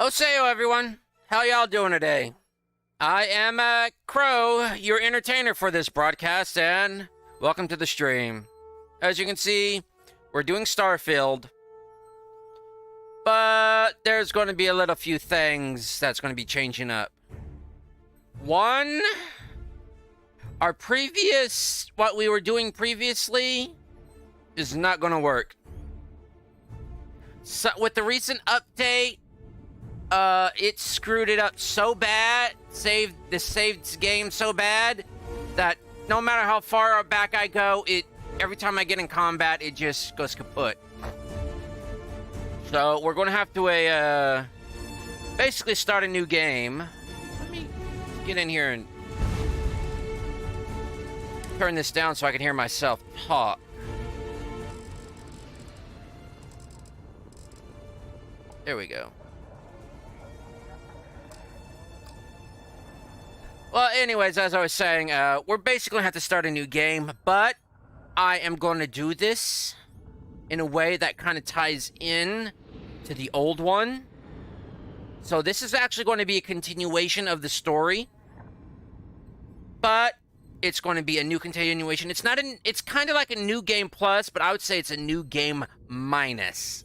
Oseyo, everyone. How y'all doing today? I am Krow, your entertainer for this broadcast, and welcome to the stream. As you can see, we're doing Starfield, but there's going to be a little few things that's going to be changing up. One, what we were doing previously is not going to work. So with the recent update, it screwed it up so bad, saved the game so bad that no matter how far back I go, every time I get in combat, it just goes kaput. So we're going to have to basically start a new game. Let me get in here and turn this down so I can hear myself talk. There we go. Well, anyways, as I was saying, we're basically going to have to start a new game, but I am going to do this in a way that kind of ties in to the old one. So this is actually going to be a continuation of the story, but it's going to be a new continuation. It's kind of like a new game plus, but I would say it's a new game minus.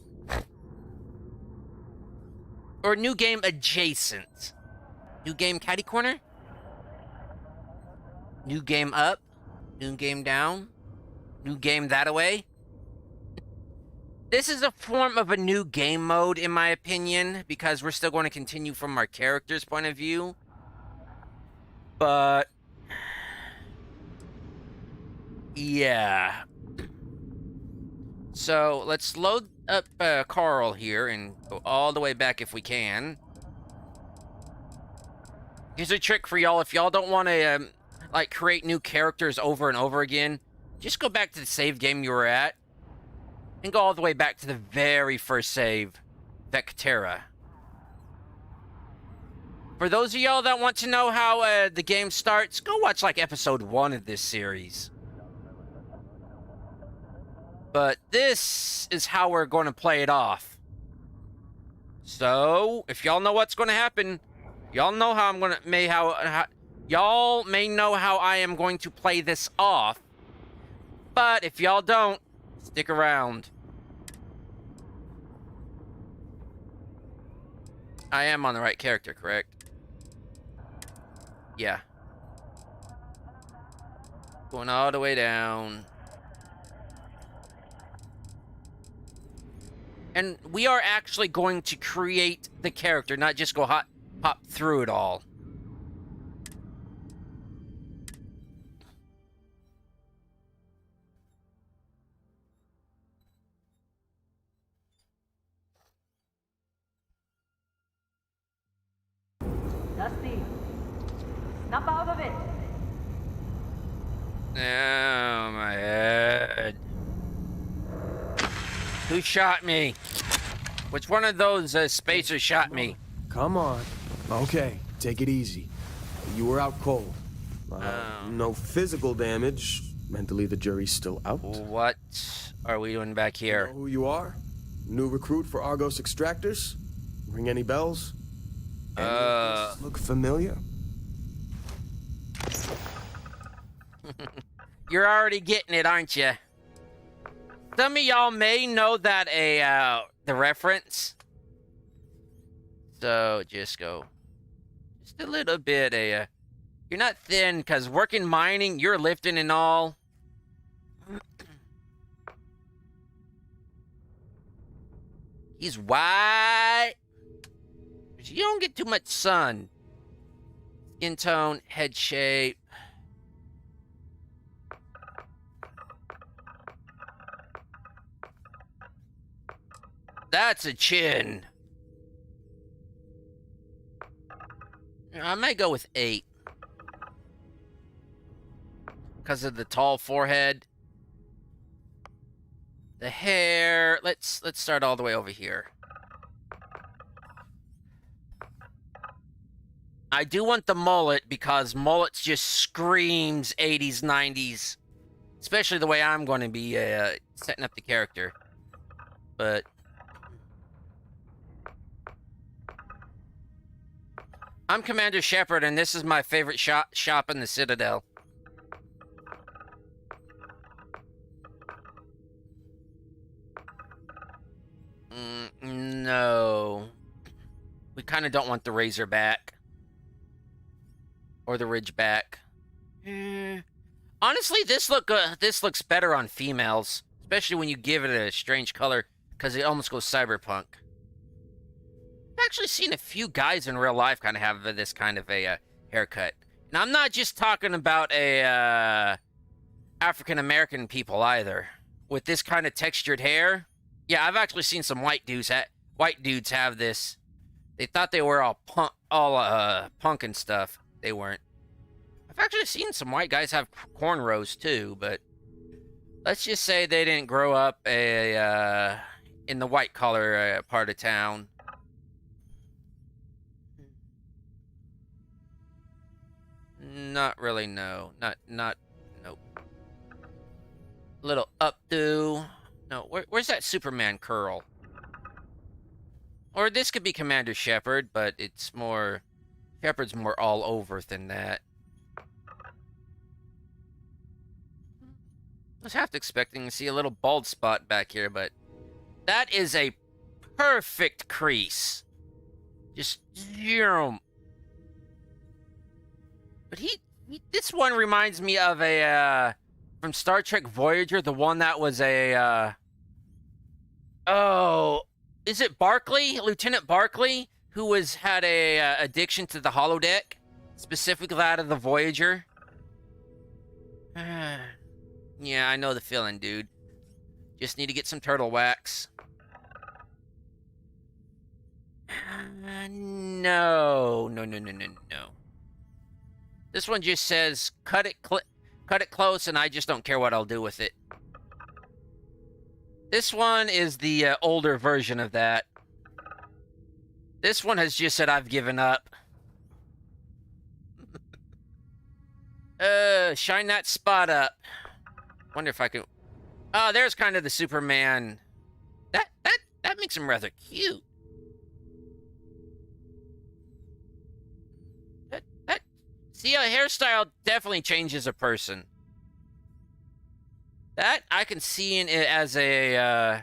Or new game adjacent. New game catty corner? New game up? New game down? New game that-a-way? This is a form of a new game mode, in my opinion, because we're still going to continue from our character's point of view. But yeah. So let's load up Carl here and go all the way back if we can. Here's a trick for y'all. If y'all don't want to like create new characters over and over again, just go back to the save game you were at and go all the way back to the very first save, Vectera. For those of y'all that want to know how the game starts, go watch like episode 1 of this series. But this is how we're going to play it off. So, if y'all know what's going to happen, y'all know how I'm going to y'all may know how I am going to play this off. But if y'all don't, stick around. I am on the right character, correct? Yeah. Going all the way down. And we are actually going to create the character, not just go pop through it all. Dusty, snap out of it. Oh, my head. Who shot me? Which one of those spacers shot me? Come on. Okay, take it easy. You were out cold. No physical damage. Mentally, the jury's still out. What are we doing back here? You know who you are? New recruit for Argos Extractors? Ring any bells? Look familiar? You're already getting it, aren't you? Some of y'all may know that the reference. So just go just a little bit. You're not thin because working mining, you're lifting and all. He's white. You don't get too much sun. Skin tone, head shape. That's a chin. I might go with 8. Because of the tall forehead. The hair. Let's start all the way over here. I do want the mullet because mullets just screams 80s, 90s. Especially the way I'm going to be setting up the character. But I'm Commander Shepard, and this is my favorite shop in the Citadel. No. We kind of don't want the Razorback. Or the Ridgeback. Honestly, this looks better on females. Especially when you give it a strange color, because it almost goes cyberpunk. I've actually seen a few guys in real life kind of have this kind of a haircut. And I'm not just talking about a African-American people either. With this kind of textured hair. Yeah, I've actually seen some white dudes have this. They thought they were all punk and stuff. They weren't. I've actually seen some white guys have cornrows too, but let's just say they didn't grow up in the white collar part of town. Not really, no. Nope. Little updo. No, where's that Superman curl? Or this could be Commander Shepard, but it's more... Shepard's more all over than that. I was half expecting to see a little bald spot back here, but... That is a perfect crease. Just... But this one reminds me of a, from Star Trek Voyager, the one that was a, oh, is it Barclay? Lieutenant Barclay, who had a addiction to the holodeck, specifically that of the Voyager. Yeah, I know the feeling, dude. Just need to get some turtle wax. No. This one just says, cut it close, and I just don't care what I'll do with it. This one is the older version of that. This one has just said, I've given up. Shine that spot up. Wonder if I can... Oh, there's kind of the Superman. That makes him rather cute. See, a hairstyle definitely changes a person. That I can see in it as a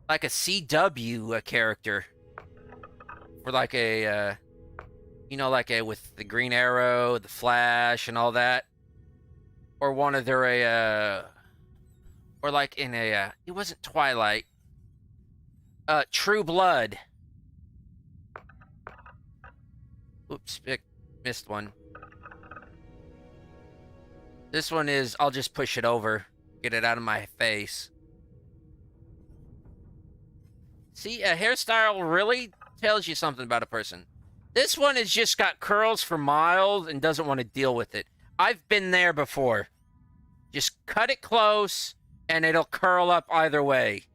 like a CW character, or like a you know, like a with the Green Arrow, the Flash, and all that, or one of their or like in a it wasn't Twilight, True Blood. Oops. Missed one. This one is, I'll just push it over. Get it out of my face. See, a hairstyle really tells you something about a person. This one has just got curls for miles and doesn't want to deal with it. I've been there before. Just cut it close and it'll curl up either way.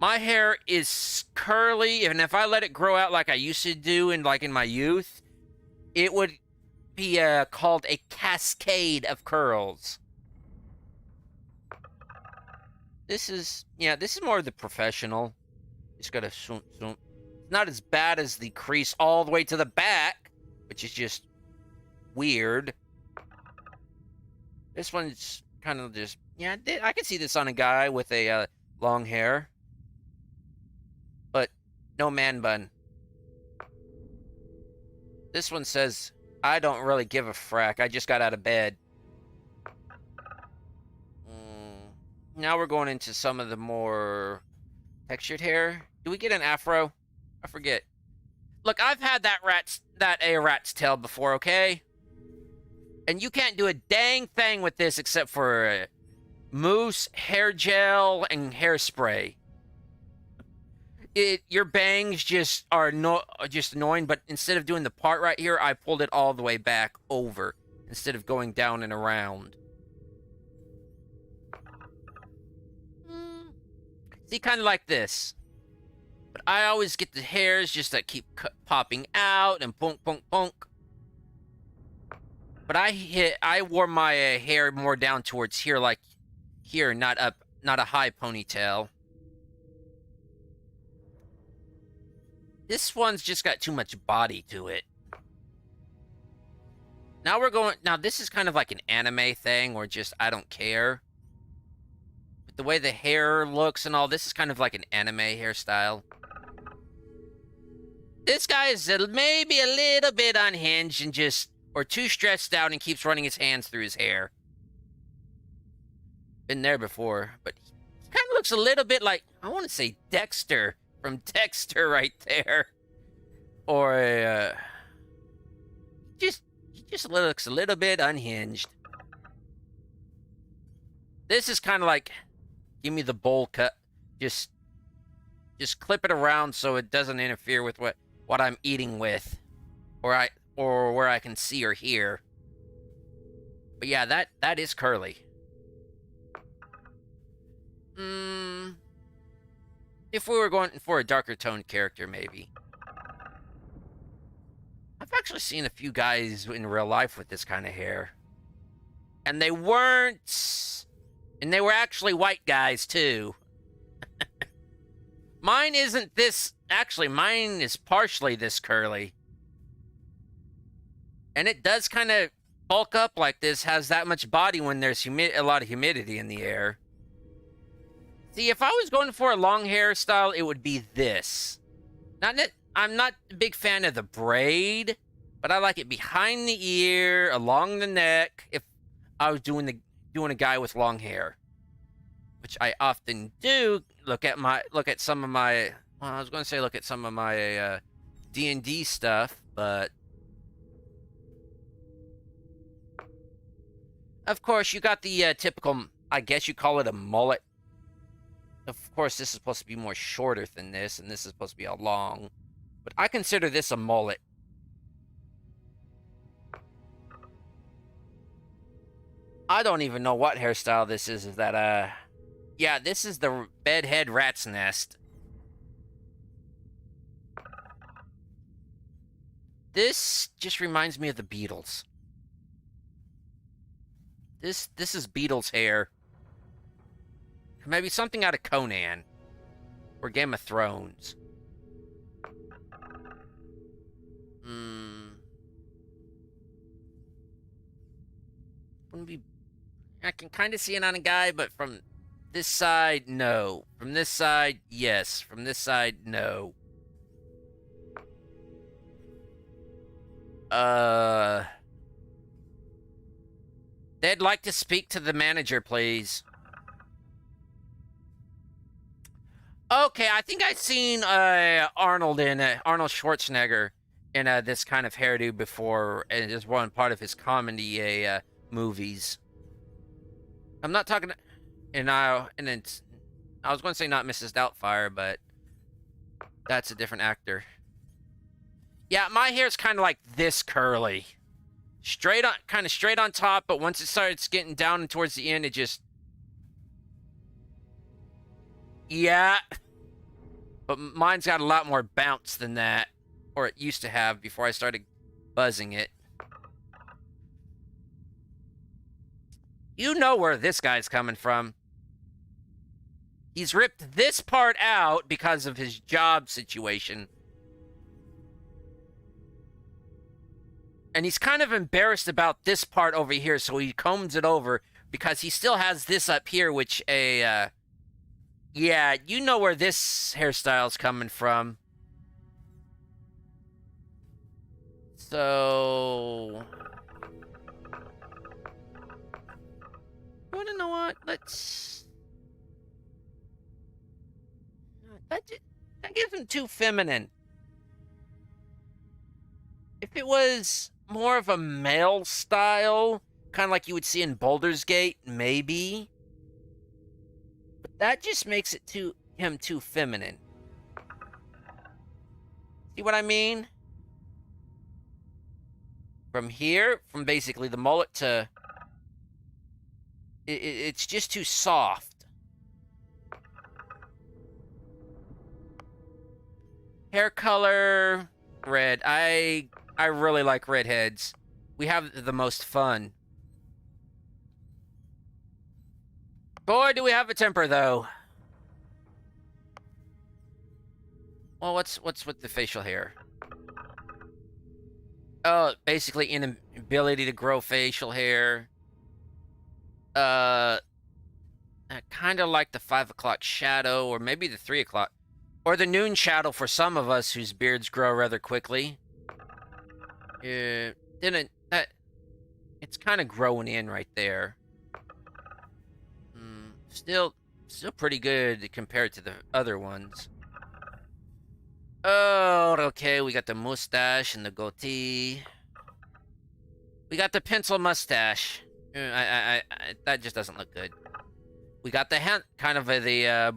My hair is curly, and if I let it grow out like I used to do in my youth, it would be called a cascade of curls. This is more of the professional. Just gotta zoom. It's not as bad as the crease all the way to the back, which is just weird. This one's kind of just, yeah, I can see this on a guy with a long hair. But no man bun. This one says, I don't really give a frack. I just got out of bed. Now we're going into some of the more textured hair. Do we get an afro? I forget. Look, I've had that rat's tail before, okay? And you can't do a dang thing with this except for mousse, hair gel, and hairspray. Your bangs just are just annoying, but instead of doing the part right here, I pulled it all the way back over instead of going down and around. See, kind of like this. But I always get the hairs just that keep popping out and punk, punk, punk. But I wore my hair more down towards here, like here, not a high ponytail. This one's just got too much body to it. Now this is kind of like an anime thing, or just, I don't care. But the way the hair looks and all, this is kind of like an anime hairstyle. This guy is maybe a little bit unhinged and just, or too stressed out and keeps running his hands through his hair. Been there before, but he kind of looks a little bit like, I want to say Dexter from Dexter right there. Or, he just looks a little bit unhinged. This is kind of like, give me the bowl cut. Just clip it around so it doesn't interfere with what I'm eating with, or where I can see or hear. But yeah, that is curly. If we were going for a darker toned character, maybe. I've actually seen a few guys in real life with this kind of hair. And they weren't... And they were actually white guys, too. Mine isn't this... Actually, mine is partially this curly. And it does kind of bulk up like this, has that much body when there's a lot of humidity in the air. See, if I was going for a long hairstyle, it would be this. I'm not a big fan of the braid, but I like it behind the ear, along the neck, if I was doing a guy with long hair. Which I often do. Look at some of my D&D stuff, but of course you got the typical, I guess you call it a mullet. Of course, this is supposed to be more shorter than this, and this is supposed to be a long. But I consider this a mullet. I don't even know what hairstyle this is. Is that, yeah, this is the bedhead rat's nest. This just reminds me of the Beatles. This is Beatles hair. Maybe something out of Conan. Or Game of Thrones. Wouldn't be... I can kind of see it on a guy, but from this side, no. From this side, yes. From this side, no. They'd like to speak to the manager, please. Okay, I think I've seen Arnold Schwarzenegger in this kind of hairdo before, and it's one part of his comedy movies. I'm not talking, I was going to say not Mrs. Doubtfire, but that's a different actor. Yeah, my hair's kind of like this curly, kind of straight on top, but once it starts getting down and towards the end, it just. Yeah. But mine's got a lot more bounce than that. Or it used to have before I started buzzing it. You know where this guy's coming from. He's ripped this part out because of his job situation. And he's kind of embarrassed about this part over here, so he combs it over because he still has this up here, which yeah, you know where this hairstyle's coming from. So... You wanna know what? Let's... That gives him too feminine. If it was more of a male style, kind of like you would see in Baldur's Gate, maybe. But that just makes it him too feminine. See what I mean? From here, from basically the mullet to... It's just too soft. Hair color... red. I really like redheads. We have the most fun. Boy, do we have a temper, though. Well, what's with the facial hair? Oh, basically inability to grow facial hair. I kind of like the 5 o'clock shadow, or maybe the 3 o'clock, or the noon shadow for some of us whose beards grow rather quickly. Didn't that? It's kind of growing in right there. Still pretty good compared to the other ones. Oh, okay. We got the mustache and the goatee. We got the pencil mustache. That just doesn't look good. We got the kind of the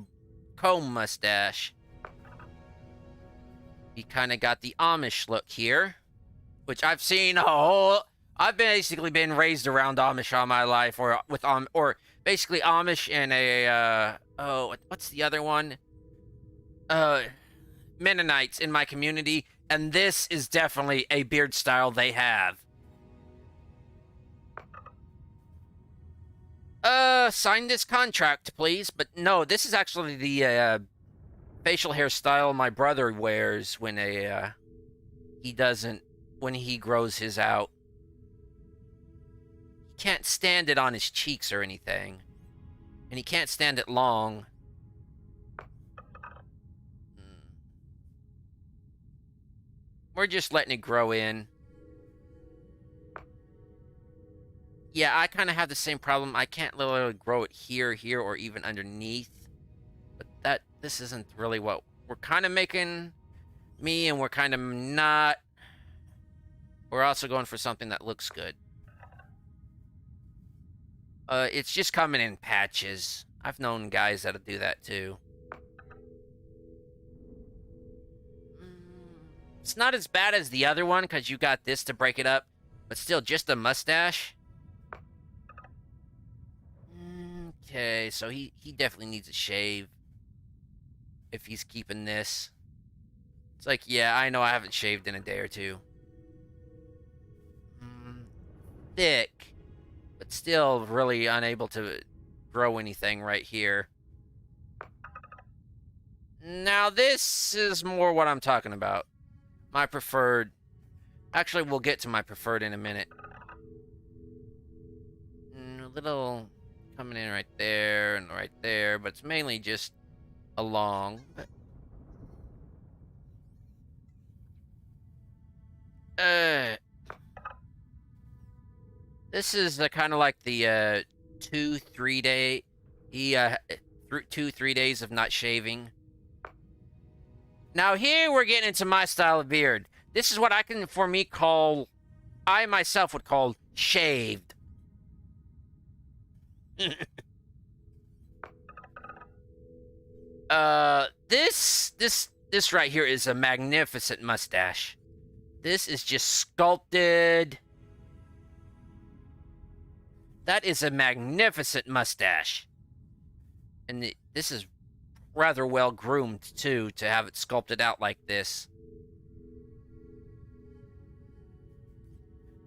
comb mustache. He kind of got the Amish look here, which I've seen a whole. I've basically been raised around Amish all my life, or with or basically Amish and a what's the other one? Mennonites in my community, and this is definitely a beard style they have. Sign this contract, please. But no, this is actually the facial hairstyle my brother wears when when he grows his out. He can't stand it on his cheeks or anything, and he can't stand it long. We're just letting it grow in. Yeah, I kind of have the same problem. I can't literally grow it here, or even underneath. But this isn't really what we're kind of making me, and we're kind of not. We're also going for something that looks good. It's just coming in patches. I've known guys that'll do that too. It's not as bad as the other one, because you got this to break it up. But still, just a mustache. Okay, so he definitely needs a shave. If he's keeping this. It's like, yeah, I know I haven't shaved in a day or two. Thick. But still really unable to grow anything right here. Now this is more what I'm talking about. My preferred. Actually, we'll get to my preferred in a minute. A little coming in right there and right there, but it's mainly just along. This is kind of like the 2-3 day. 2-3 days of not shaving. Now here we're getting into my style of beard. This is what I myself would call shaved. This right here is a magnificent mustache. This is just sculpted. That is a magnificent mustache. And this is rather well groomed too, to have it sculpted out like this.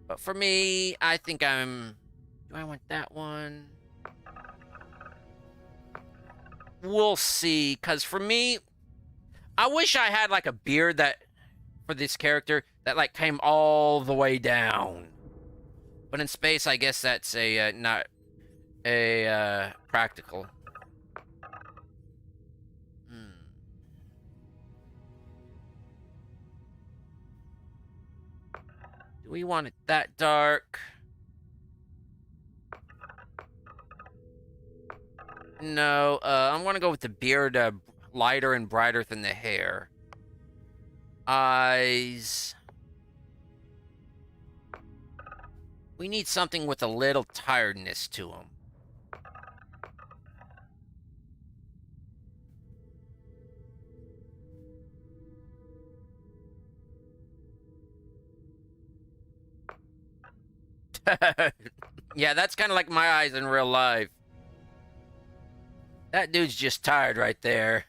But for me, I think do I want that one? We'll see, because for me, I wish I had like a beard that, for this character, that like came all the way down. But in space, I guess that's not a practical. Do we want it that dark? No, I'm gonna go with the beard lighter and brighter than the hair. Eyes. We need something with a little tiredness to them. Yeah, that's kind of like my eyes in real life. That dude's just tired right there.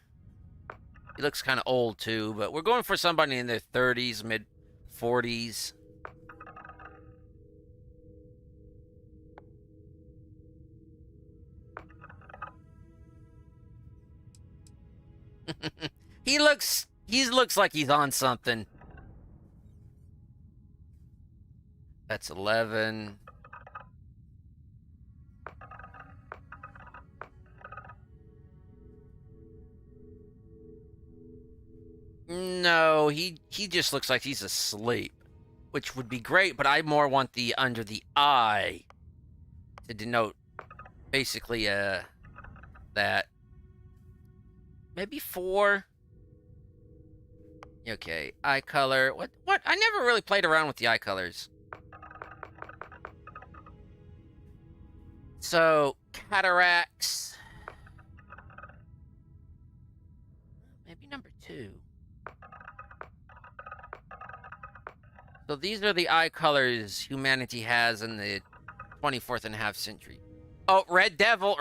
He looks kind of old too, but we're going for somebody in their 30s, mid-40s. He looks He looks like he's on something. That's 11. No, he just looks like he's asleep, which would be great, but I more want the under the eye to denote basically that. Maybe 4. Okay, eye color. What? I never really played around with the eye colors. So, cataracts. Maybe number 2. So these are the eye colors humanity has in the 24th and a half century. Oh, Red Devils.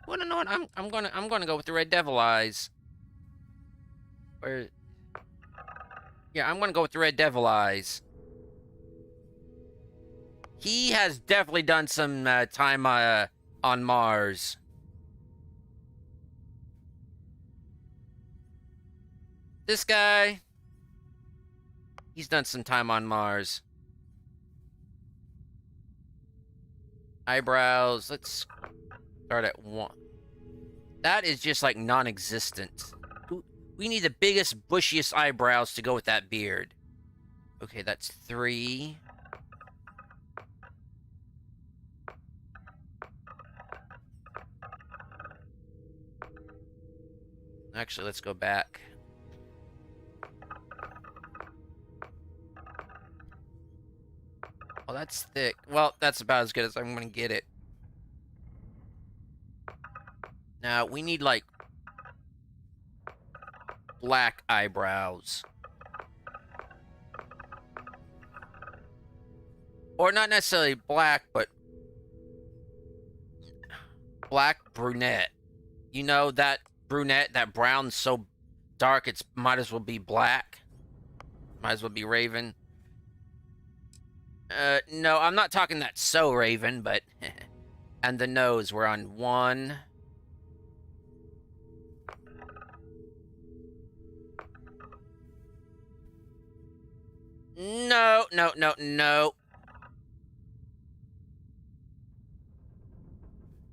Well, you know what? I'm gonna go with the Red Devil eyes. Or yeah, I'm gonna go with the Red Devil eyes. He has definitely done some time on Mars. This guy, he's done some time on Mars. Eyebrows, let's start at 1. That is just like non-existent. We need the biggest, bushiest eyebrows to go with that beard. Okay, that's 3. Actually, let's go back. Oh, that's thick. Well, that's about as good as I'm gonna get it. Now, we need, like, black eyebrows. Or not necessarily black, but black brunette. You know, that brunette, that brown's so dark, it's might as well be black. Might as well be Raven. No, I'm not talking that so Raven, but... And the nose, we're on 1. No.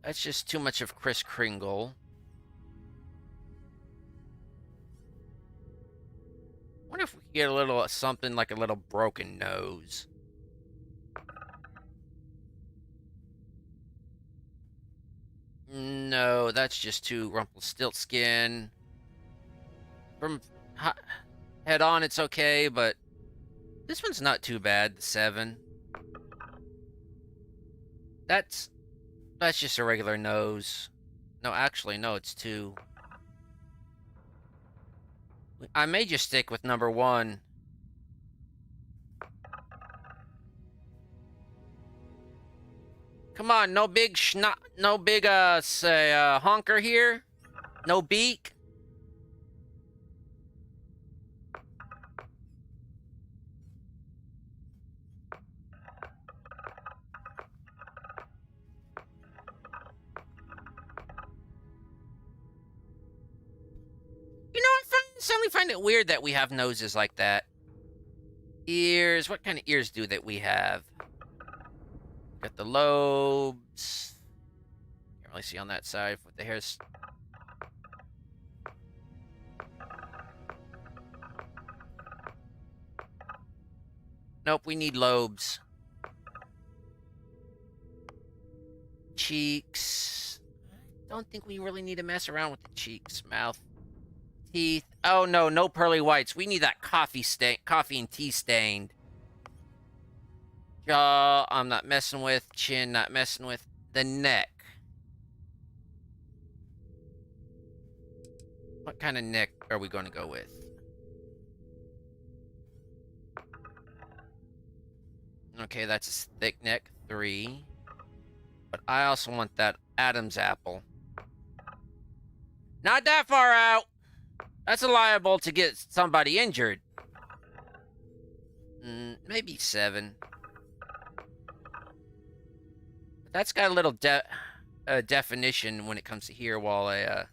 That's just too much of Kris Kringle. What if we could get a little something like a little broken nose? No, that's just too Rumpelstiltskin. From head on, it's okay, but this one's not too bad. The 7. That's just a regular nose. No, actually, no, it's 2. I may just stick with number 1. Come on, no big honker here. No beak. You know, I suddenly find it weird that we have noses like that. Ears, what kind of ears do that we have? Got the lobes. Can't really see on that side with the hairs. Nope, we need lobes. Cheeks. Don't think we really need to mess around with the cheeks. Mouth. Teeth. Oh no, no pearly whites. We need that coffee and tea stained. Jaw, I'm not messing with. Chin, not messing with. The neck. What kind of neck are we going to go with? Okay, that's a thick neck. 3. But I also want that Adam's apple. Not that far out. That's liable to get somebody injured. Maybe 7. But that's got a little definition when it comes to here, while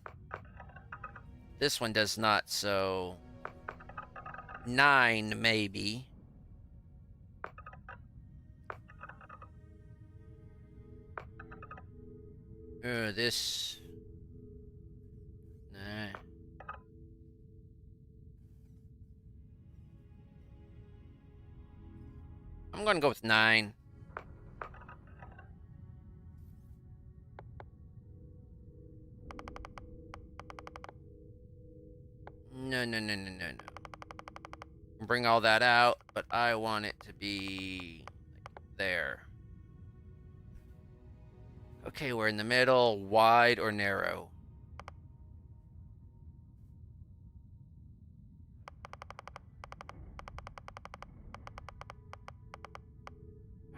this one does not. So 9 maybe. This. Nah. I'm gonna go with 9. No. Bring all that out, but I want it to be there. Okay, we're in the middle. Wide or narrow?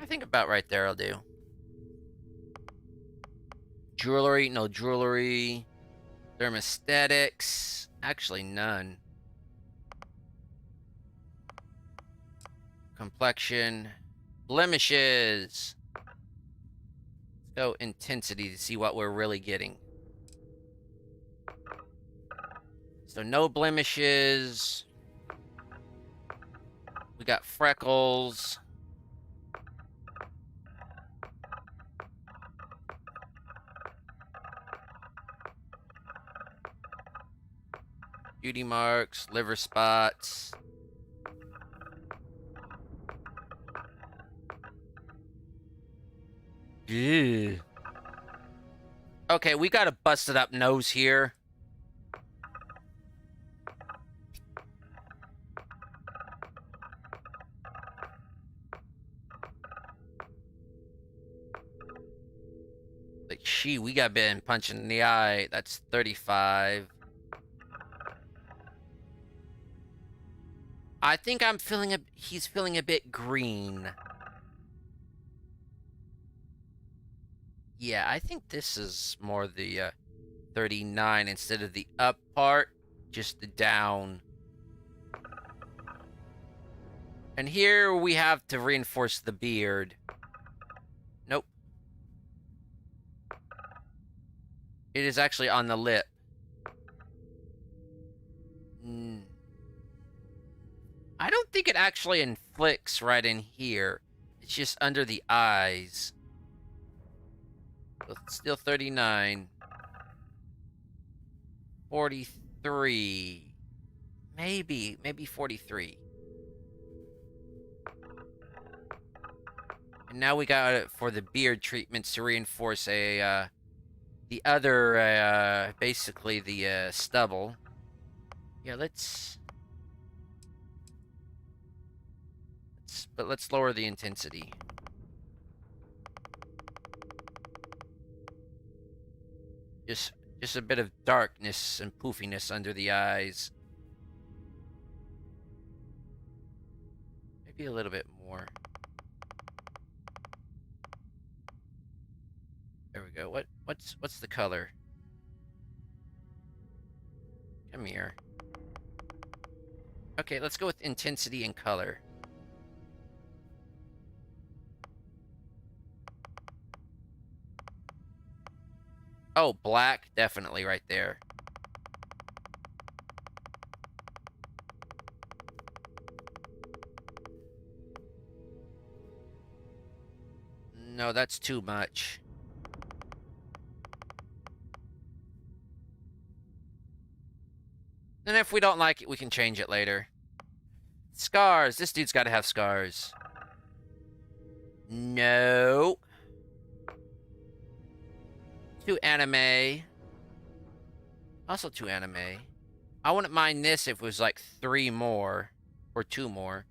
I think about right there I'll do. Jewelry, no jewelry. Thermosthetics, actually none. Complexion, blemishes. Let's go intensity to see what we're really getting. So no blemishes. We got freckles. Beauty marks, liver spots. Ew. Okay, we got a busted up nose here. Like, we got been punching in the eye. That's 35. I think he's feeling a bit green. Yeah, I think this is more the 39 instead of the up part, just the down. And here we have to reinforce the beard. Nope. It is actually on the lip. I don't think it actually inflicts right in here. It's just under the eyes. So it's still 39. 43. Maybe 43. And now we got it for the beard treatments to reinforce the other, basically the stubble. Yeah, let's lower the intensity. Just a bit of darkness and poofiness under the eyes. Maybe a little bit more. There we go. What's the color? Come here. Okay, let's go with intensity and color. Oh, black, definitely right there. No, that's too much. And if we don't like it, we can change it later. Scars. This dude's got to have scars. No. Too anime. Also too anime. I wouldn't mind this if it was like 3 more. Or 2 more.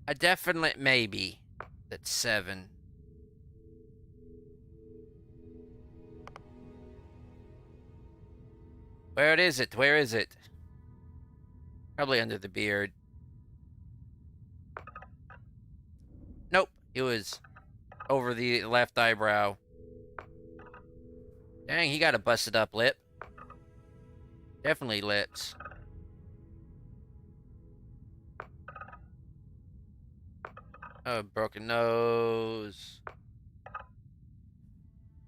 A definite maybe. That's 7. Where is it? Where is it? Probably under the beard. Nope. It was over the left eyebrow. Dang, he got a busted up lip. Definitely lips. Oh, broken nose.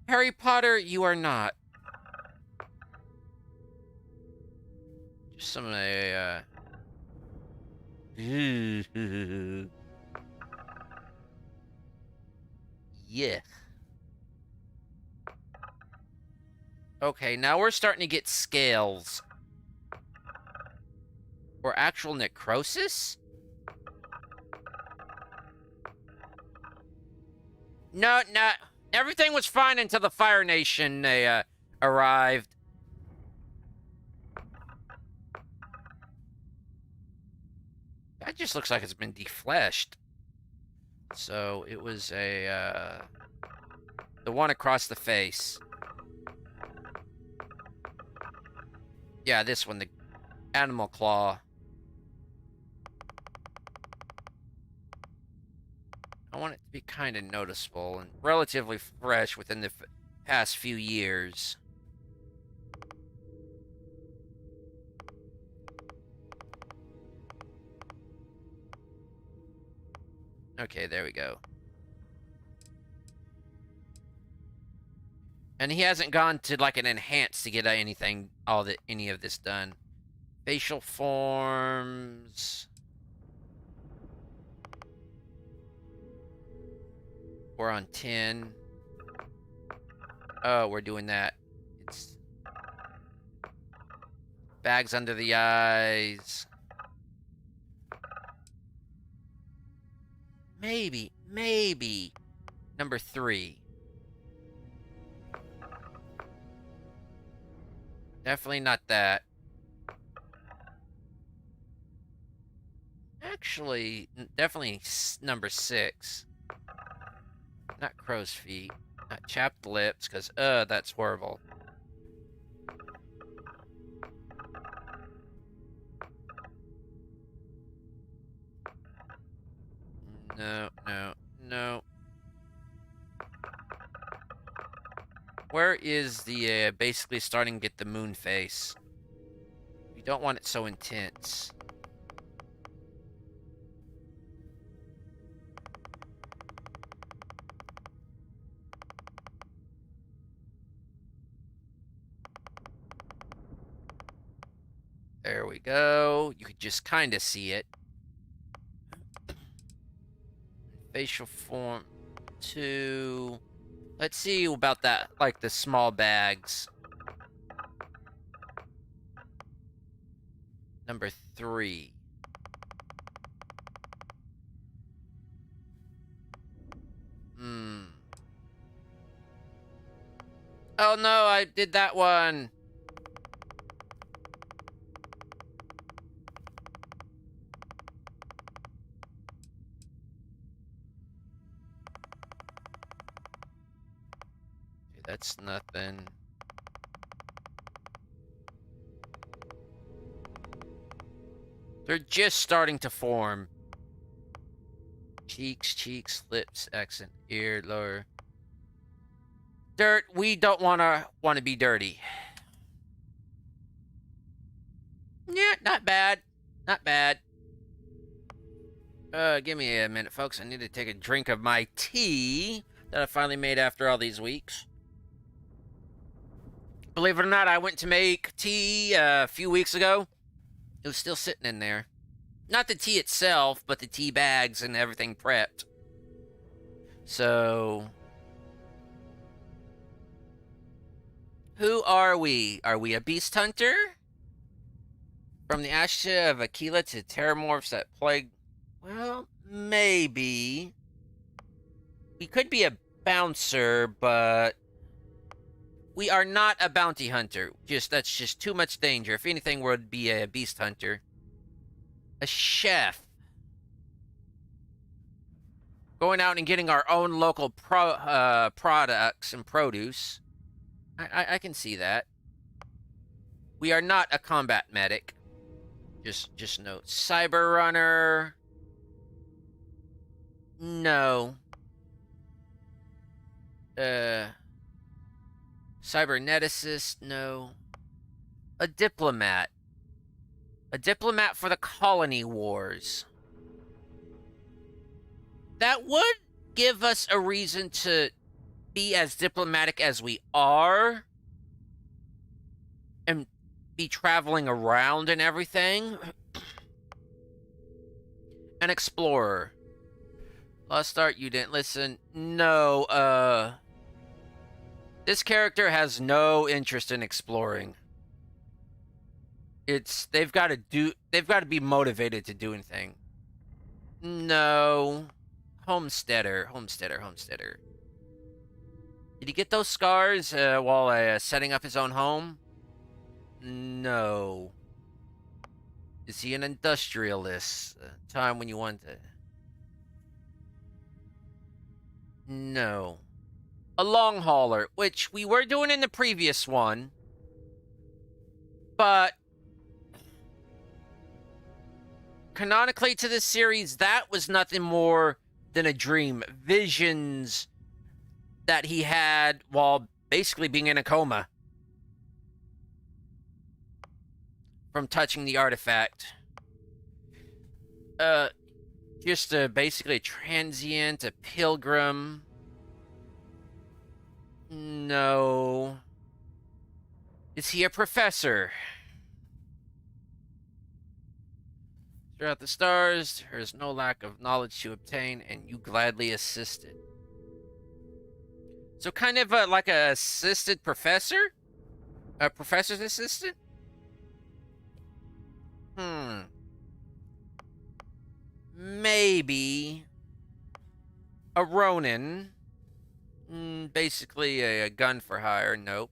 Harry Potter, you are not. Just some of the, yeah. Okay, now we're starting to get scales. Or actual necrosis? No. Everything was fine until the Fire Nation arrived. That just looks like it's been defleshed. So it was the one across the face. Yeah, this one, the animal claw. I want it to be kind of noticeable and relatively fresh within the past few years. Okay, there we go. And he hasn't gone to like an enhance to get any of this done. Facial forms. We're on 10. Oh, we're doing that. It's bags under the eyes. Maybe. Number 3. Definitely not that. Actually, definitely number 6. Not crow's feet. Not chapped lips, because, that's horrible. No. Where is the, basically starting to get the moon face? We don't want it so intense. There we go. You could just kind of see it. Facial form 2. Let's see about that, like the small bags. Number 3. Oh no, I did that one. That's nothing. They're just starting to form. Cheeks, lips, accent, ear, lower. Dirt, we don't want to be dirty. Yeah, not bad. Give me a minute, folks. I need to take a drink of my tea that I finally made after all these weeks. Believe it or not, I went to make tea a few weeks ago. It was still sitting in there. Not the tea itself, but the tea bags and everything prepped. So, who are we? Are we a beast hunter? From the Asha of Aquila to terramorphs that plague... Well, maybe. We could be a bouncer, but... we are not a bounty hunter. That's just too much danger. If anything, would be a beast hunter. A chef. Going out and getting our own local products and produce. I can see that. We are not a combat medic. Just note. Cyber runner. No. Cyberneticist, no. A diplomat. A diplomat for the colony wars. that would give us a reason to be as diplomatic as we are and be traveling around and everything. An explorer. Lost Start, you didn't listen. No, this character has no interest in exploring. They've got to be motivated to do anything. No. Homesteader. Did he get those scars while setting up his own home? No. Is he an industrialist? Time when you want to... No. A long hauler, which we were doing in the previous one. But... canonically to this series, that was nothing more than a dream. Visions that he had while basically being in a coma from touching the artifact. Just basically a transient, a pilgrim. No. Is he a professor? Throughout the stars, there is no lack of knowledge to obtain, and you gladly assisted. So kind of like a assisted professor? A professor's assistant? Maybe. A Ronin. Basically a gun for hire. Nope.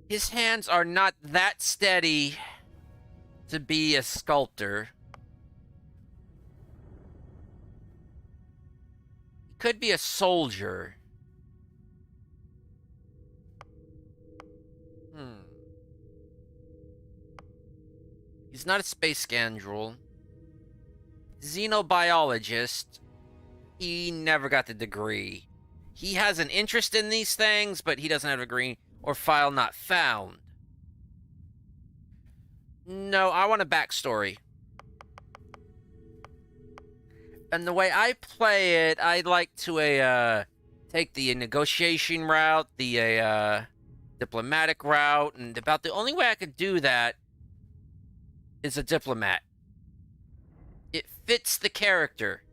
His hands are not that steady to be a sculptor. He could be a soldier. He's not a space scoundrel. Xenobiologist. He never got the degree. He has an interest in these things, but he doesn't have a degree or file not found. No, I want a backstory. And the way I play it, I like to take the negotiation route, the diplomatic route, and about the only way I could do that is a diplomat. It fits the character.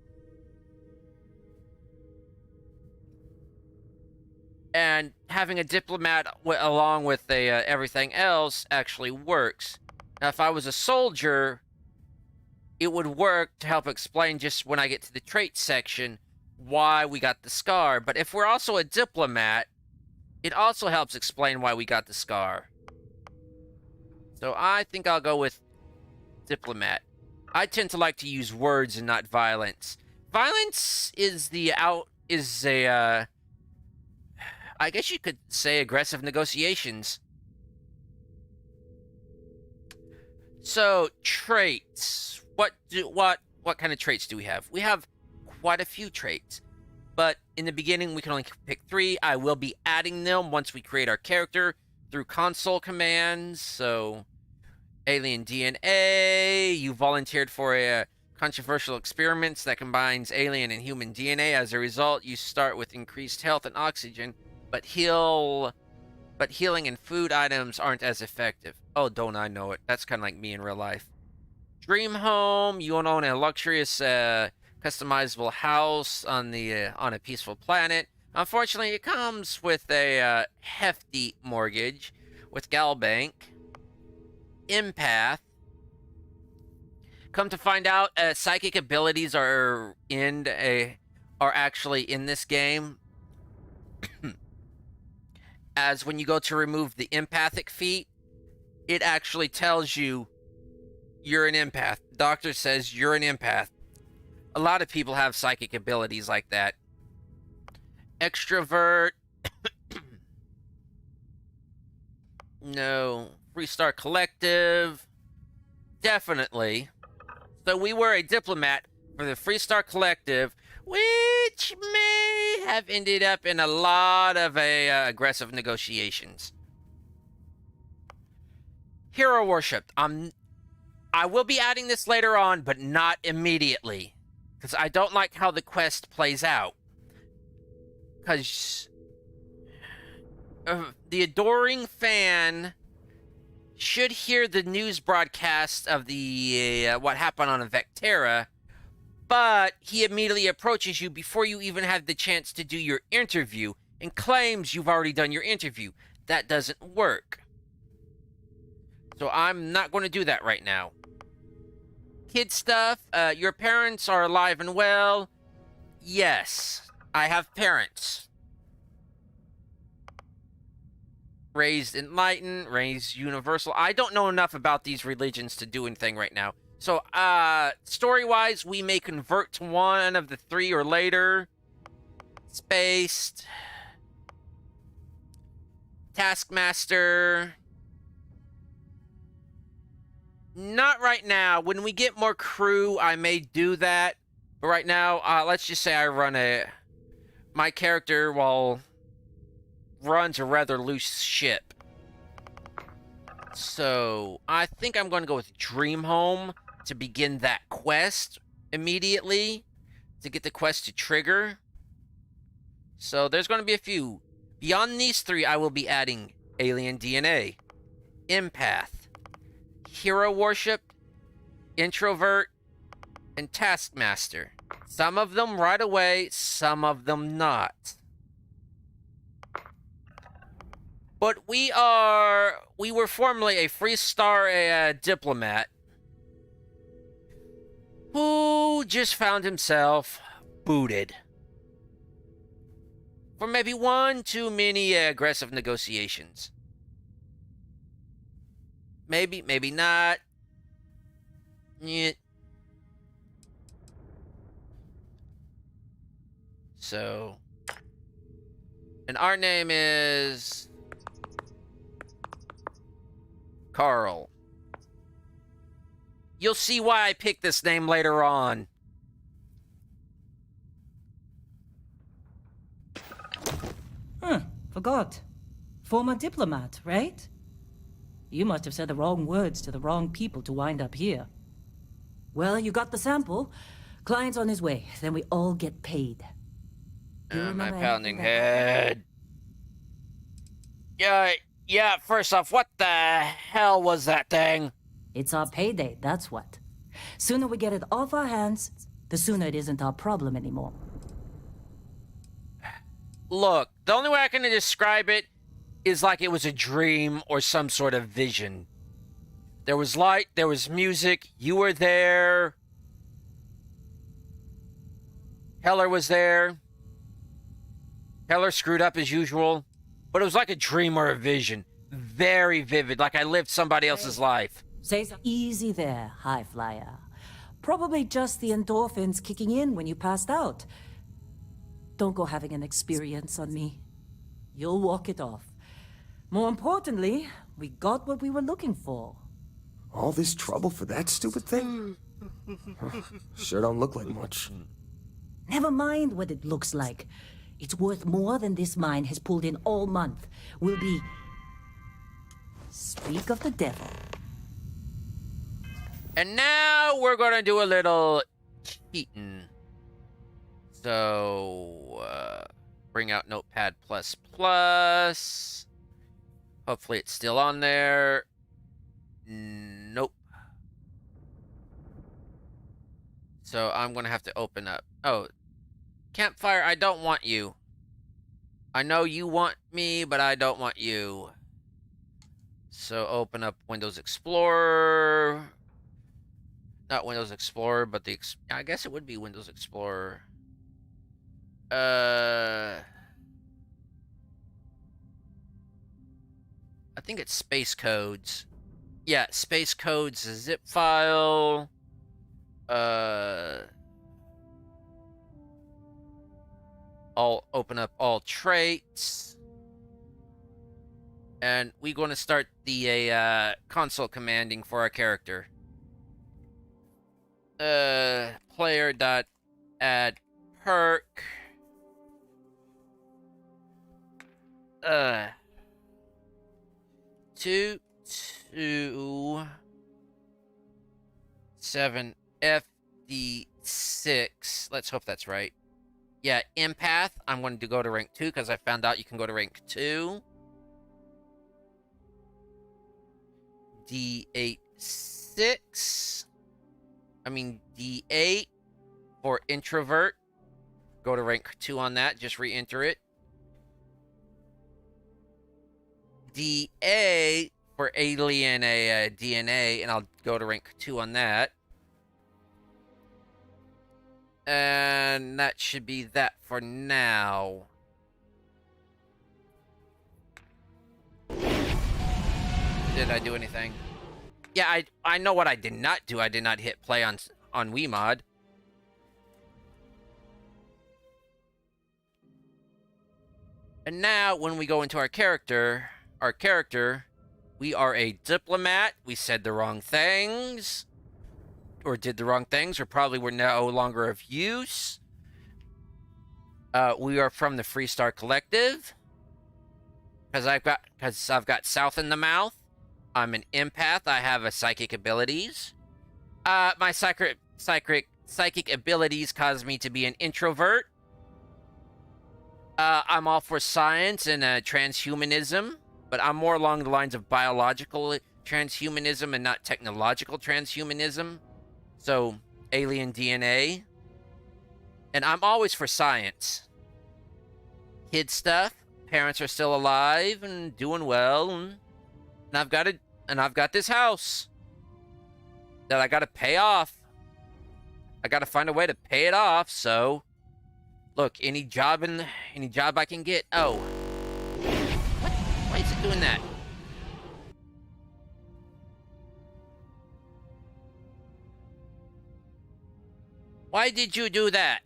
And having a diplomat along with everything else actually works. Now, if I was a soldier, it would work to help explain just when I get to the trait section why we got the scar. But if we're also a diplomat, it also helps explain why we got the scar. So I think I'll go with diplomat. I tend to like to use words and not violence. Violence is I guess you could say aggressive negotiations. So, traits. What kind of traits do we have? We have quite a few traits. But in the beginning, we can only pick 3. I will be adding them once we create our character through console commands. So, alien DNA. You volunteered for a controversial experiments that combines alien and human DNA. As a result, you start with increased health and oxygen, but healing and food items aren't as effective. Oh, don't I know it. That's kind of like me in real life. Dream home. You own a luxurious, customizable house on a peaceful planet. Unfortunately, it comes with a hefty mortgage with Galbank. Empath. Come to find out, psychic abilities are actually in this game. As when you go to remove the empathic feat, it actually tells you you're an empath. Doctor says you're an empath. A lot of people have psychic abilities like that. Extrovert. No. Freestar Collective. Definitely. So we were a diplomat for the Freestar Collective, which may have ended up in a lot of aggressive negotiations. Hero Worship. I will be adding this later on, but not immediately. because I don't like how the quest plays out. Because the adoring fan should hear the news broadcast of the what happened on Vectera, but he immediately approaches you before you even have the chance to do your interview and claims you've already done your interview. That doesn't work. So I'm not going to do that right now. Kid stuff, your parents are alive and well. Yes, I have parents. Raised enlightened, raised universal. I don't know enough about these religions to do anything right now. So, story-wise, we may convert to one of the three or later. Spaced. Taskmaster. Not right now. When we get more crew, I may do that. But right now, let's just say I run my character, runs a rather loose ship. So, I think I'm going to go with Dream Home to begin that quest immediately. To get the quest to trigger. So, there's going to be a few. Beyond these three, I will be adding Alien DNA, Empath, Hero Worship, Introvert, and Taskmaster. Some of them right away, some of them not. But we were formerly a Freestar diplomat who just found himself booted for maybe one too many aggressive negotiations. Maybe, maybe not. Yeah. So, and our name is Carl. You'll see why I picked this name later on. Forgot. Former diplomat, right? You must have said the wrong words to the wrong people to wind up here. Well, you got the sample. Client's on his way. Then we all get paid. My pounding head. Yeah, first off, what the hell was that thing? It's our payday, that's what. Sooner we get it off our hands, the sooner it isn't our problem anymore. Look, the only way I can describe it is like it was a dream or some sort of vision. There was light, there was music, you were there. Heller was there. Heller screwed up as usual. But it was like a dream or a vision. Very vivid, like I lived somebody else's life. Say so easy there, high flyer. Probably just the endorphins kicking in when you passed out. Don't go having an experience on me. You'll walk it off. More importantly, we got what we were looking for. All this trouble for that stupid thing? Sure don't look like much. Never mind what it looks like. It's worth more than this mine has pulled in all month. We'll be... Speak of the devil. And now we're gonna do a little cheating. So, bring out Notepad++. Hopefully it's still on there. Nope. So I'm gonna have to open up. Oh, Campfire, I don't want you. I know you want me, but I don't want you. So open up Windows Explorer. Not Windows Explorer, but I guess it would be Windows Explorer. I think it's Space Codes. Yeah, Space Codes, a zip file. I'll open up all traits. And we're going to start the console commanding for our character. Player.add perk. 227 F D6. Let's hope that's right. Yeah, Empath. I'm going to go to rank 2 because I found out you can go to rank 2. D8 6. I mean D8 for Introvert. Go to rank 2 on that. Just re-enter it. D8 for Alien DNA, and I'll go to rank 2 on that. And that should be that for now. Did I do anything? Yeah, I know what I did not do. I did not hit play on Wiimod. And now, when we go into our character, we are a diplomat. We said the wrong things. Or did the wrong things, or probably were no longer of use. We are from the Freestar Collective. Because I've got South in the mouth. I'm an empath. I have psychic abilities. My psychic abilities cause me to be an introvert. I'm all for science and transhumanism, but I'm more along the lines of biological transhumanism and not technological transhumanism. So, alien DNA. And I'm always for science. Kid stuff. Parents are still alive and doing well. And I've got this house that I gotta pay off. I gotta find a way to pay it off, so look, any job I can get. Oh. What? Why is it doing that? Why did you do that?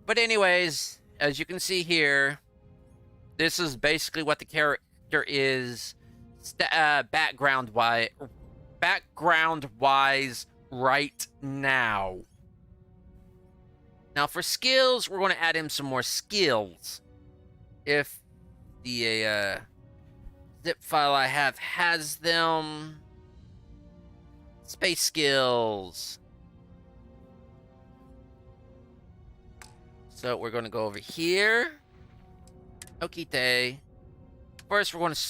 But anyways, as you can see here, this is basically what the character is background-wise right now. Now for skills, we're going to add in some more skills. If the zip file I have has them. Space skills. So we're going to go over here. Okite. First, we're going to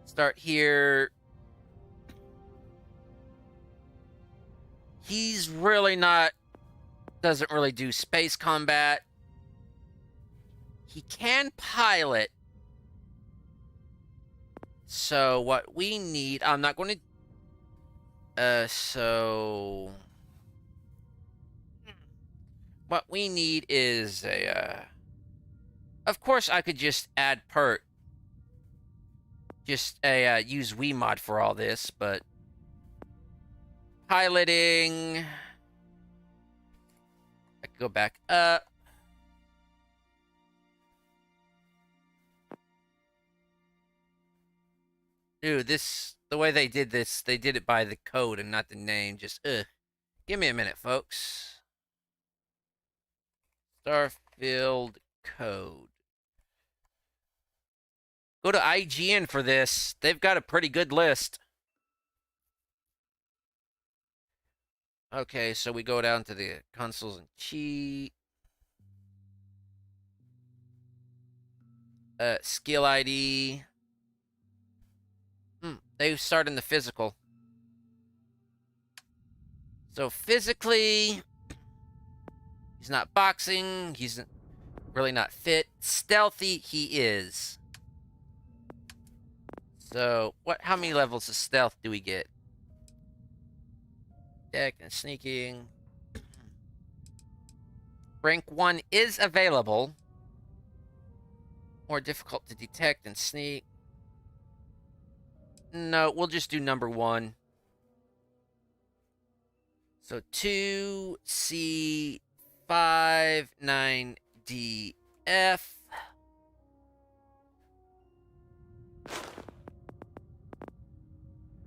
start here. He's really not... doesn't really do space combat. He can pilot. So what we need... I'm not going to... what we need is a... of course, I could just add pert. Just use Wiimod for all this, but... piloting... I could go back up. Dude, the way they did this, they did it by the code and not the name. Just, Give me a minute, folks. Starfield code. Go to IGN for this. They've got a pretty good list. Okay, so we go down to the consoles and cheat. Skill ID. They start in the physical. So physically, he's not boxing. He's really not fit. Stealthy, he is. So, how many levels of stealth do we get? Deck and sneaking. Rank 1 is available. More difficult to detect and sneak. No, we'll just do number 1. So 2C 59DF.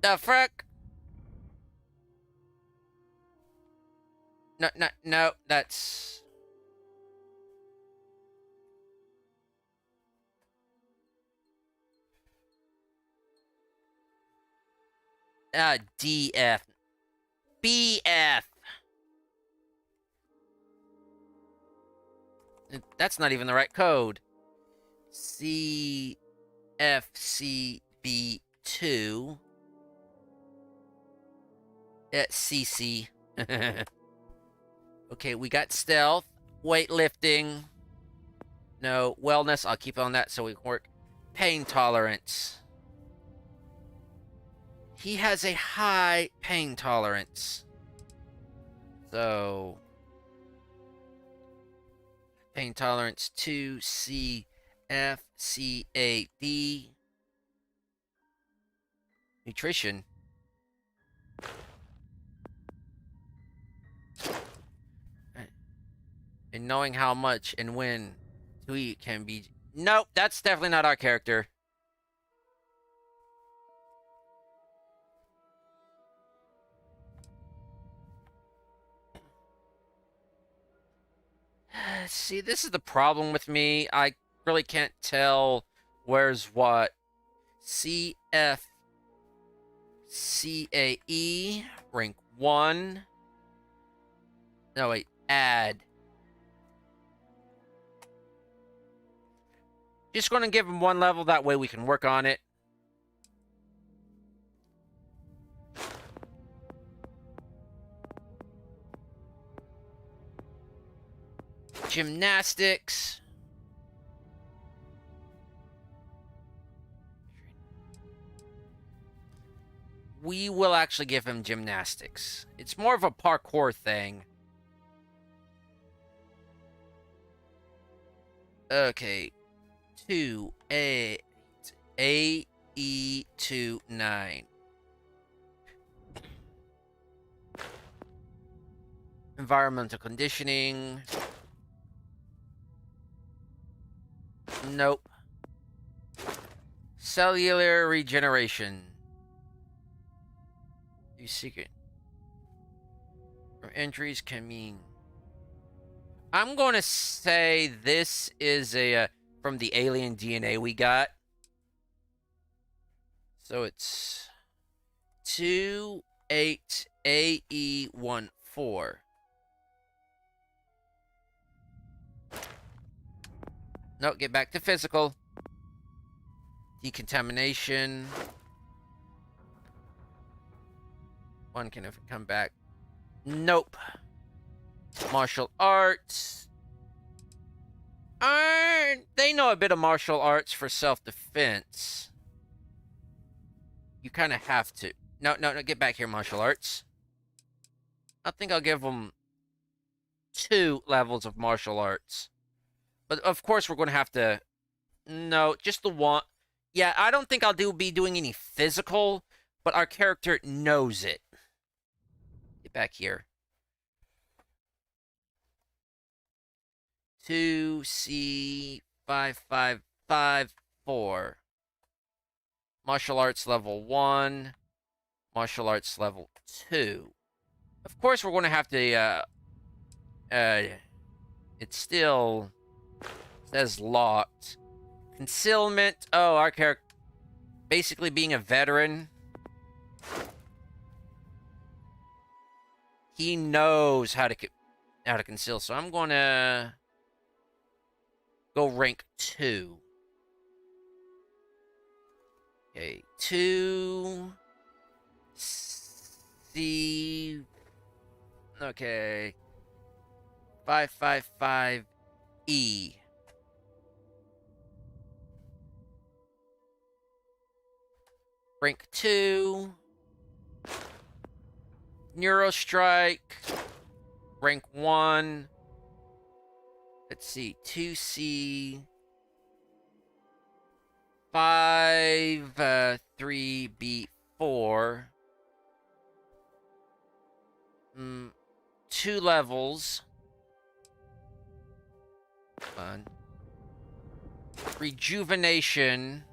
The frick? No, that's... DF. BF. That's not even the right code. CFCB2. CC. Okay, we got stealth, weightlifting. No, wellness. I'll keep on that so we can work. Pain tolerance. He has a high pain tolerance. So, pain tolerance 2 CFCAD. Nutrition. And knowing how much and when to eat can be... Nope, that's definitely not our character. See, this is the problem with me. I really can't tell where's what. CFCAE, rank 1. No, wait, add. Just going to give him 1 level, that way we can work on it. Gymnastics. We will actually give him gymnastics. It's more of a parkour thing. Okay. 2A AE29. Environmental conditioning. Nope. Cellular regeneration. You secret. Or entries can mean. I'm going to say this is a from the alien DNA we got. So it's 28AE14. No, get back to physical. Decontamination. One can come back. Nope. Martial arts. They know a bit of martial arts for self-defense. You kind of have to. No, get back here, martial arts. I think I'll give them 2 levels of martial arts. But of course we're going to have to... No, just the 1. Yeah, I don't think I'll be doing any physical, but our character knows it. Get back here. 2C5554. Martial arts level 1. Martial arts level 2. Of course we're going to have to... it still says locked. Concealment. Oh, our character... Basically being a veteran. He knows how to conceal. So I'm going to... go rank 2. Okay, 2... C... Okay. 555E. Rank 2. Neurostrike. Rank 1. Let's see. 2C. 3B4. 2 levels. Fun. Rejuvenation.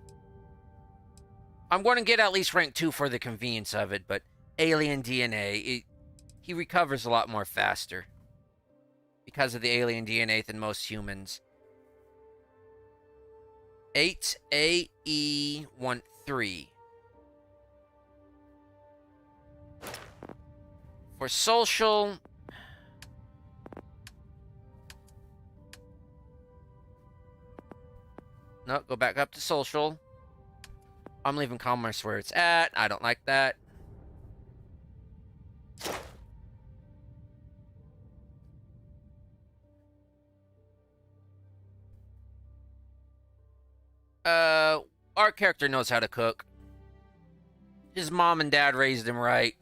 I'm going to get at least rank 2 for the convenience of it, but alien DNA, he recovers a lot more faster because of the alien DNA than most humans. 8AE13. For social... No, go back up to social. I'm leaving commerce where it's at. I don't like that. Our character knows how to cook. His mom and dad raised him right.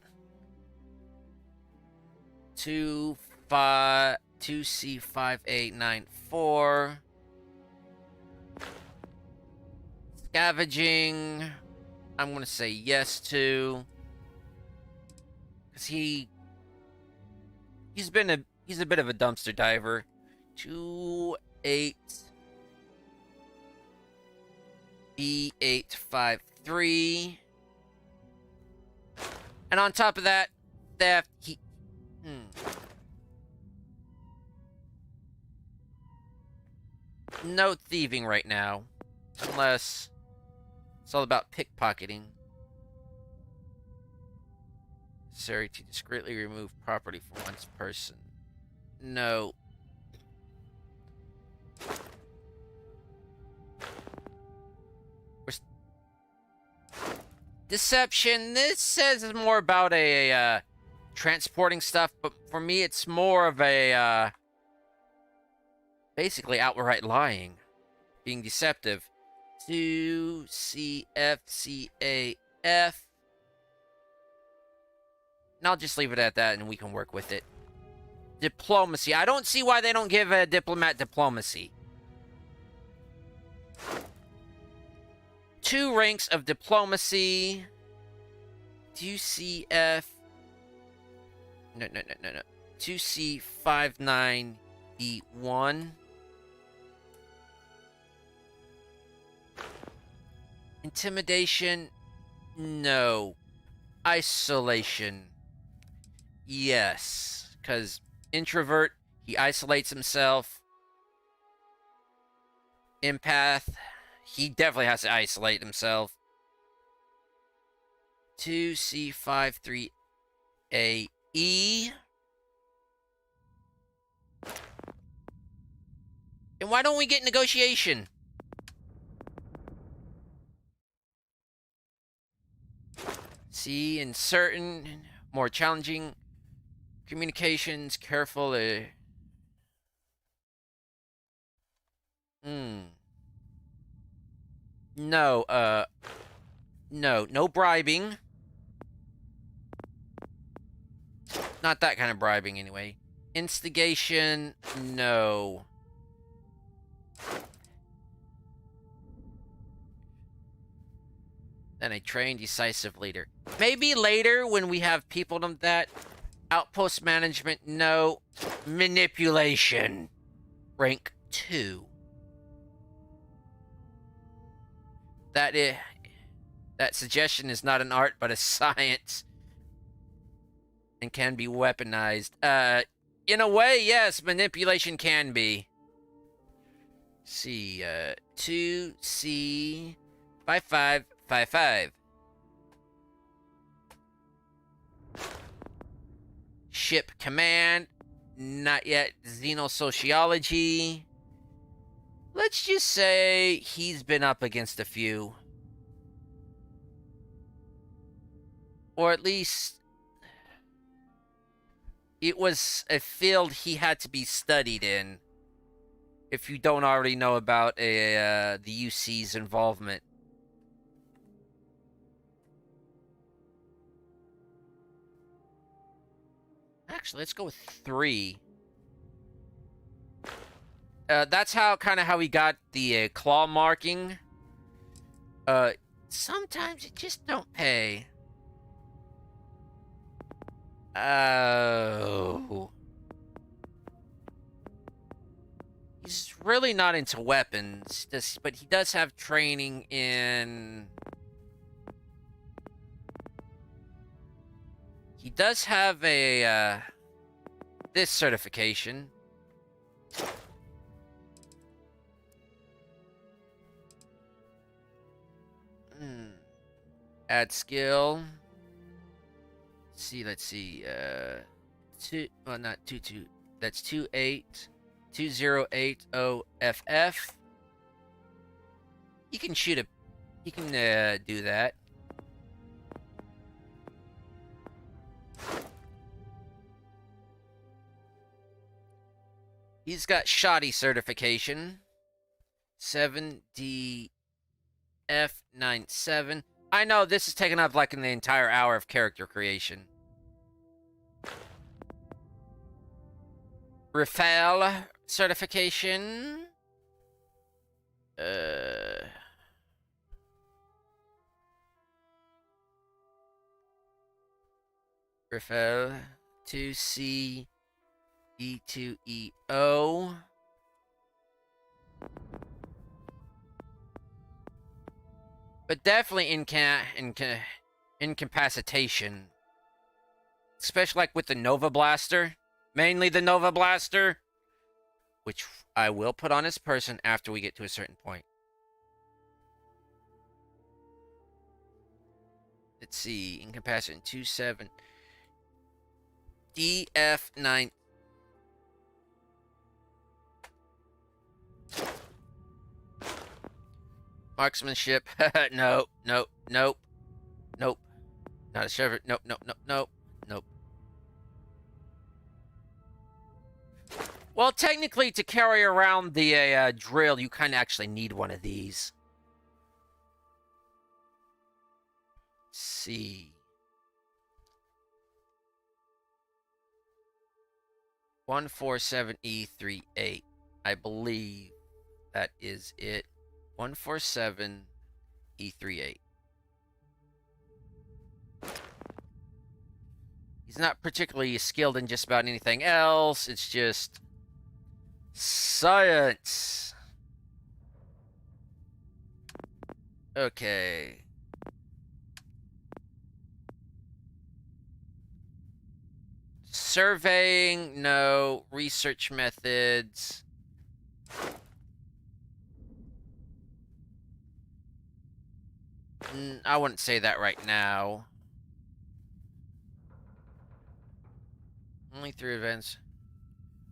2C5894. Scavenging. I'm gonna say yes to. Cause he's a bit of a dumpster diver. 28B853. And on top of that, theft. No thieving right now. Unless it's all about pickpocketing. Necessary to discreetly remove property from one's person. No. Deception. This says it's more about a transporting stuff, but for me it's more of a basically outright lying, being deceptive. 2CFCAF. And I'll just leave it at that and we can work with it. Diplomacy. I don't see why they don't give a diplomat diplomacy. 2 ranks of diplomacy. 2CF. No. 2C59E1. Intimidation. No. Isolation. Yes. Because introvert, he isolates himself. Empath, he definitely has to isolate himself. 2C53AE. And why don't we get negotiation? See, in certain more challenging communications, careful. No, no bribing. Not that kind of bribing, anyway. Instigation, no. Then a trained, decisive leader. Maybe later when we have people that. Outpost management, no. Manipulation. Rank 2. That suggestion is not an art, but a science. And can be weaponized. In a way, yes, manipulation can be. See, 2C5555. Ship command. Not yet. Xenosociology. Let's just say he's been up against a few. Or at least it was a field he had to be studied in. If you don't already know about the UC's involvement. Actually, let's go with 3. That's how he got the claw marking. Sometimes it just don't pay. Oh. He's really not into weapons, but he does have training in... He does have a, this certification. Add skill. let's see. Not 22. That's 28208 FF. You can shoot a. You can do that. He's got shoddy certification. 7DF97. I know this is taking up like in the entire hour of character creation. Rafael certification. Rafael 2C E2EO. But definitely incapacitation. Especially like with the Nova Blaster. Mainly the Nova Blaster. Which I will put on his person after we get to a certain point. Let's see. Incapacitating 27. DF9. Marksmanship. Nope. Not a shiver. Nope. Well, technically, to carry around the drill, you kind of actually need one of these. Let's see. 147E38. I believe that is it. 147E38. He's not particularly skilled in just about anything else. It's just science. Okay. Surveying, no. Research methods. I wouldn't say that right now. Only 3 events.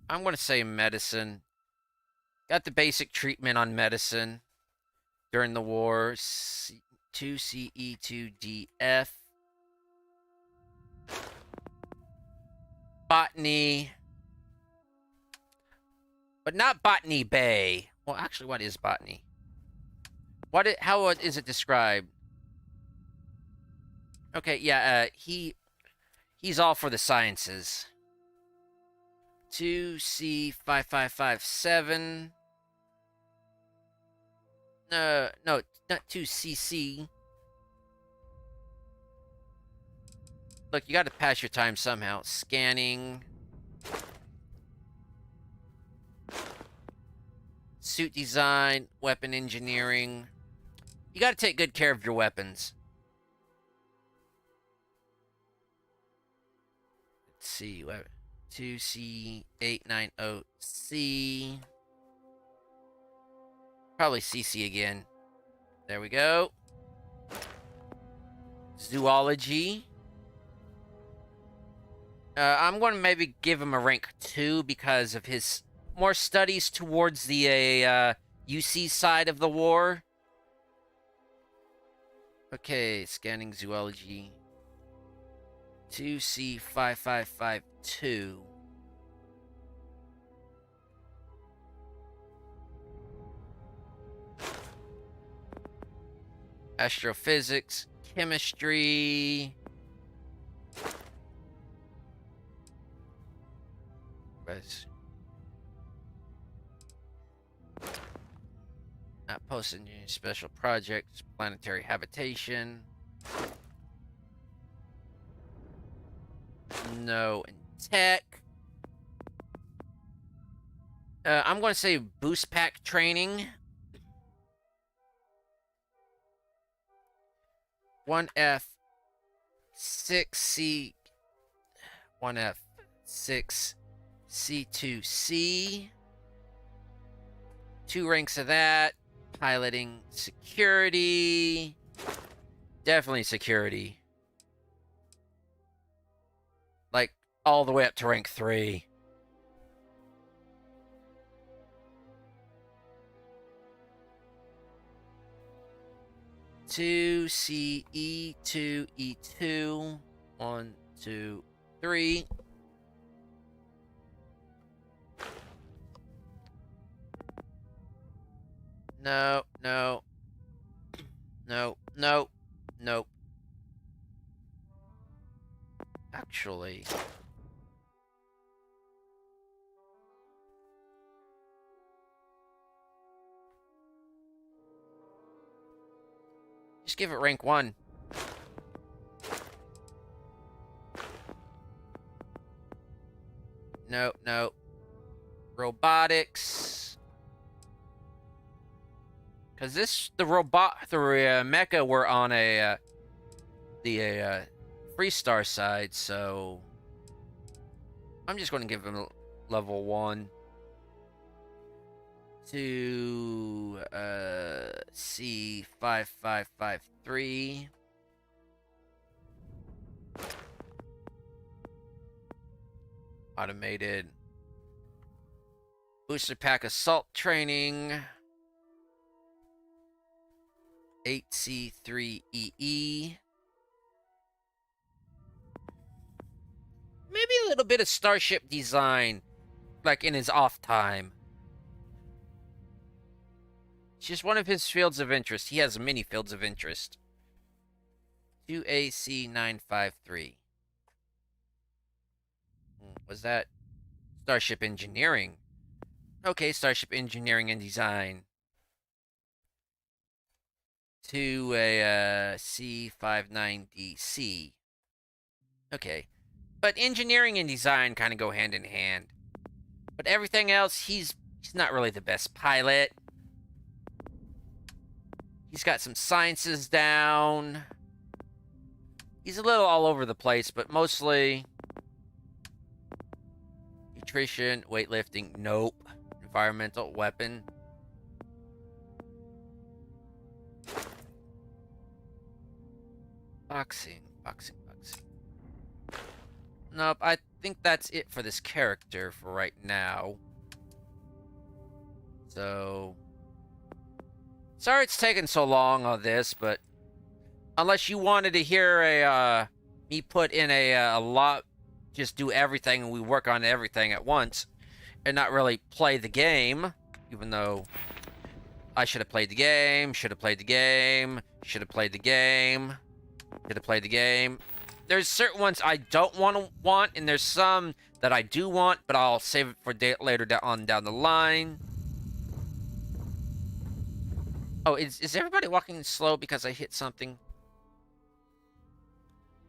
I'm going to say medicine. Got the basic treatment on medicine during the war. 2CE2DF. Botany. But not Botany Bay. Well, actually, what is botany? How is it described? Okay, yeah, he's all for the sciences. 2C5557. No, not 2CC. Look, you got to pass your time somehow. Scanning. Suit design, weapon engineering. You got to take good care of your weapons. Let's see. 2C890C. Probably CC again. There we go. Zoology. I'm going to maybe give him a rank 2 because of his more studies towards the UC side of the war. Okay, scanning zoology. 2C5552. Astrophysics, chemistry. Not post-engineering special projects, planetary habitation. No, in tech. I'm going to say Boostpack training. 1F6C. 1F6C2C. 2 ranks of that. Piloting security. Definitely security. Like, all the way up to rank 3. Two CE, 2 E2, 1, 2, 3. No, no. No, no, nope. Actually. Just give it rank 1. No, no. Robotics. Because the mecha were on the Freestar side, so I'm just going to give him level 1 to C5553. Automated booster pack assault training. 8C3EE. Maybe a little bit of starship design, like in his off time. It's just one of his fields of interest. He has many fields of interest. 2AC953. Was that starship engineering? Okay, starship engineering and design. To a C59DC. Okay. But engineering and design kind of go hand in hand. But everything else, he's not really the best pilot. He's got some sciences down. He's a little all over the place, but mostly nutrition, weightlifting, nope. Environmental, weapon. Boxing. Nope, I think that's it for this character for right now. So, sorry it's taken so long on this, but unless you wanted to hear me put in a lot, just do everything and we work on everything at once and not really play the game, even though I should have played the game, should have played the game, should have played the game. Should have played the game. There's certain ones I don't want, and there's some that I do want, but I'll save it for later down the line. Oh, is everybody walking slow because I hit something?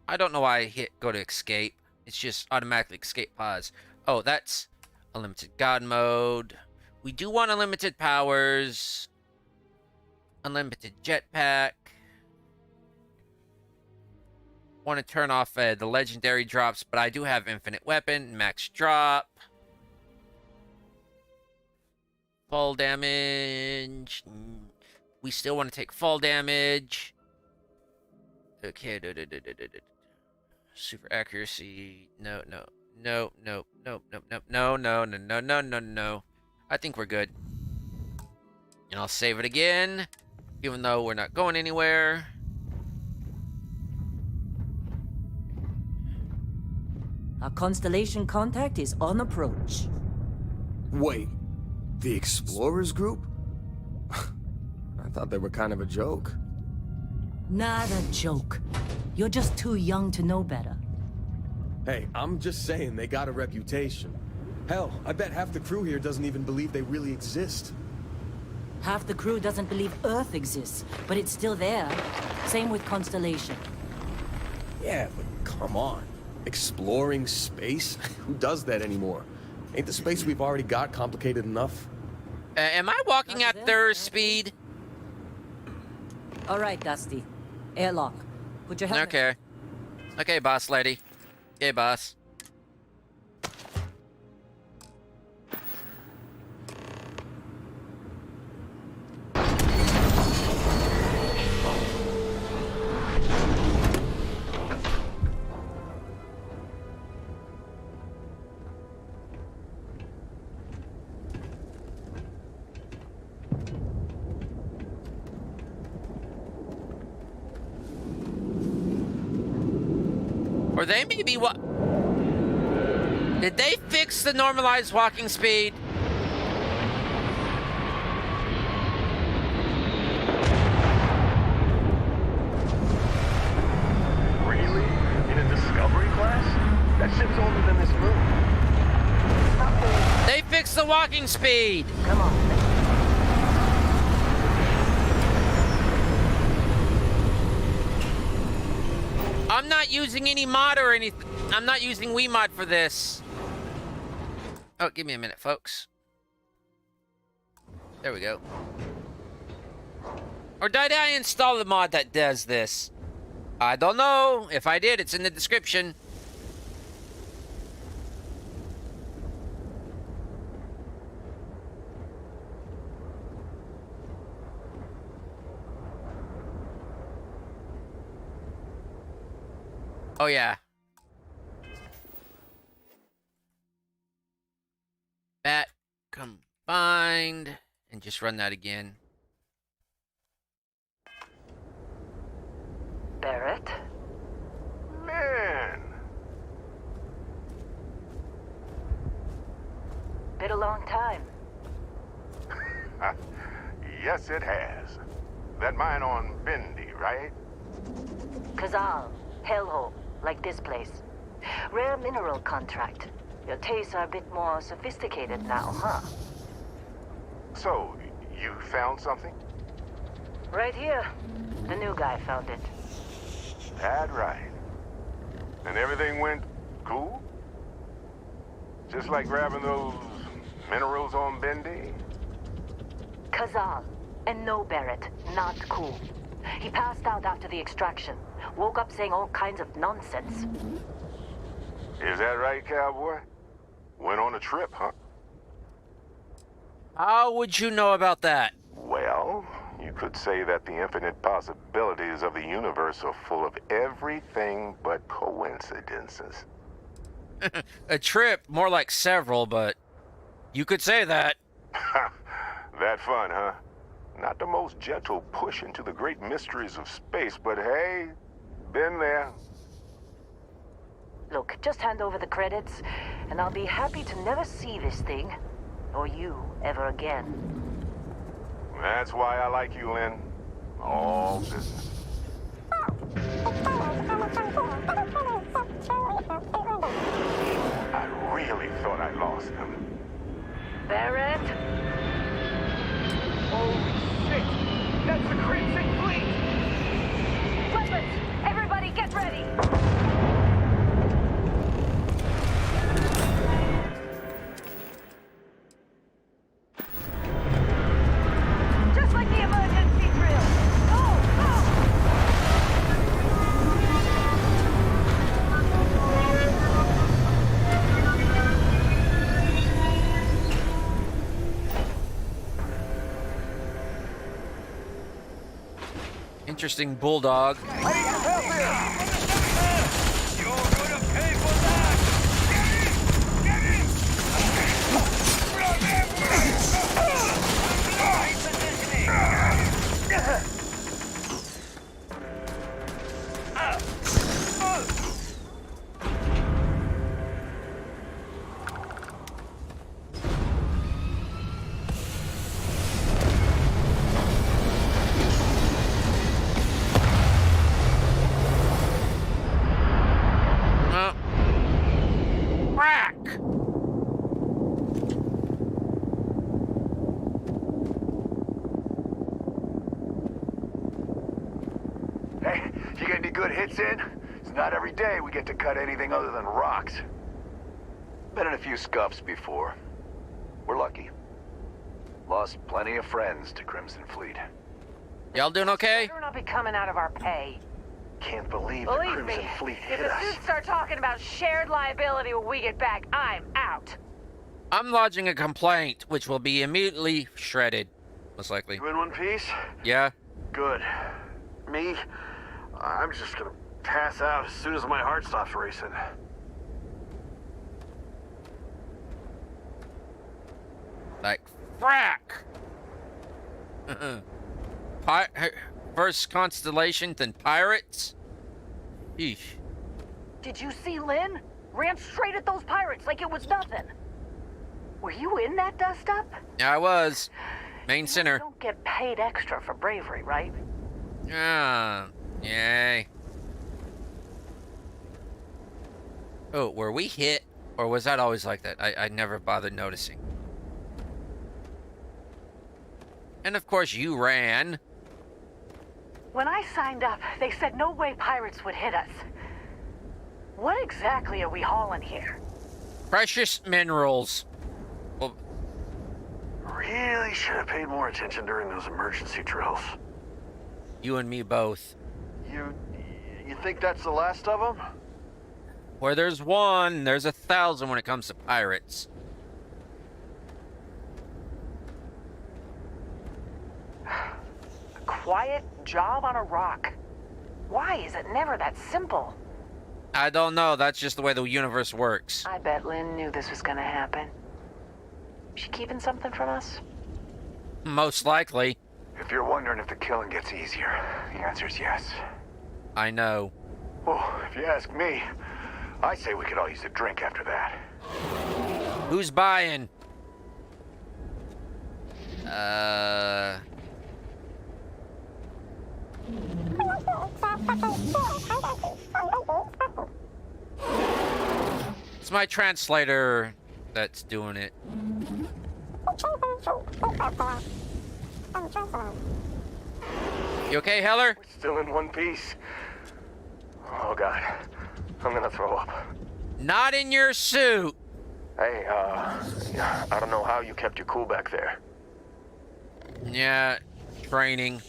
I don't know why I go to escape. It's just automatically escape pause. Oh, that's unlimited god mode. We do want unlimited powers. Unlimited jetpack. Want to turn off the legendary drops, but I do have infinite weapon, max drop. Fall damage. We still want to take fall damage. Okay. Super accuracy. No. I think we're good. And I'll save it again, even though we're not going anywhere. Our constellation contact is on approach. Wait, the Explorers group? I thought they were kind of a joke. Not a joke. You're just too young to know better. Hey, I'm just saying they got a reputation. Hell, I bet half the crew here doesn't even believe they really exist. Half the crew doesn't believe Earth exists, but it's still there. Same with Constellation. Yeah, but come on. Exploring space? Who does that anymore? Ain't the space we've already got complicated enough? Am I walking at their speed? All right, Dusty. Airlock. Put your helmet. Okay. Okay, boss lady. Okay, boss. Or they may be what? Did they fix the normalized walking speed? Really? In a Discovery class? That ship's older than this moon. They fixed the walking speed. Come on. I'm not using any mod or anything. I'm not using WeMod for this. Oh, give me a minute, folks. There we go. Or did I install the mod that does this? I don't know. If I did, it's in the description. Oh, yeah. That combined. And just run that again. Barrett? Man. Been a long time. Yes, it has. That mine on Bendy, right? Kazal, hellhole, like this place. Rare mineral contract. Your tastes are a bit more sophisticated now, huh? So, you found something? Right here. The new guy found it. That right. And everything went cool? Just like grabbing those minerals on Bendy? Kazal. And no, Barrett. Not cool. He passed out after the extraction. Woke up saying all kinds of nonsense. Is that right, cowboy? Went on a trip, huh? How would you know about that? Well, you could say that the infinite possibilities of the universe are full of everything but coincidences. A trip, more like several, but you could say that. That fun, huh? Not the most gentle push into the great mysteries of space, but hey, been there. Look, just hand over the credits, and I'll be happy to never see this thing, or you, ever again. That's why I like you, Lynn. All business. I really thought I lost him. Barrett? Holy shit! That's the Crimson Fleet! Weapons! Everybody get ready! Just like the emergency drill! Go! Go! Interesting bulldog. I need some help here! You're gonna pay for that! Get in! Crack! Hey, you get any good hits in? It's not every day we get to cut anything other than rocks. Been in a few scuffs before. We're lucky. Lost plenty of friends to Crimson Fleet. Y'all doing okay? Better not be coming out of our pay. Can't believe the Believe Crimson me, Fleet if hit the us. suits start talking about shared liability when we get back, I'm out. I'm lodging a complaint, which will be immediately shredded, most likely. You in one piece? Yeah? Good. Me? I'm just gonna pass out as soon as my heart stops racing. Like, frack! First Constellation, then Pirates? Eesh. Did you see Lynn? Ran straight at those pirates like it was nothing. Were you in that dust-up? Yeah, I was. Main You center. don't get paid extra for bravery, right? Yay. Oh, were we hit? Or was that always like that? I never bothered noticing. And of course you ran. When I signed up, they said no way pirates would hit us. What exactly are we hauling here? Precious minerals. Well, Really should have paid more attention during those emergency drills. you and me both. You think that's the last of them? Where there's one, there's 1,000 when it comes to pirates. A quiet job on a rock. Why is it never that simple? I don't know, that's just the way the universe works. I bet Lynn knew this was gonna happen. She keeping something from us? Most likely. If you're wondering if the killing gets easier, the answer's yes. I know. Well, if you ask me, I say we could all use a drink after that. Who's buying? It's my translator that's doing it. You okay, Heller? Still in one piece. Oh, God. I'm gonna throw up. Not in your suit. Hey, yeah, I don't know how you kept your cool back there. Yeah, training.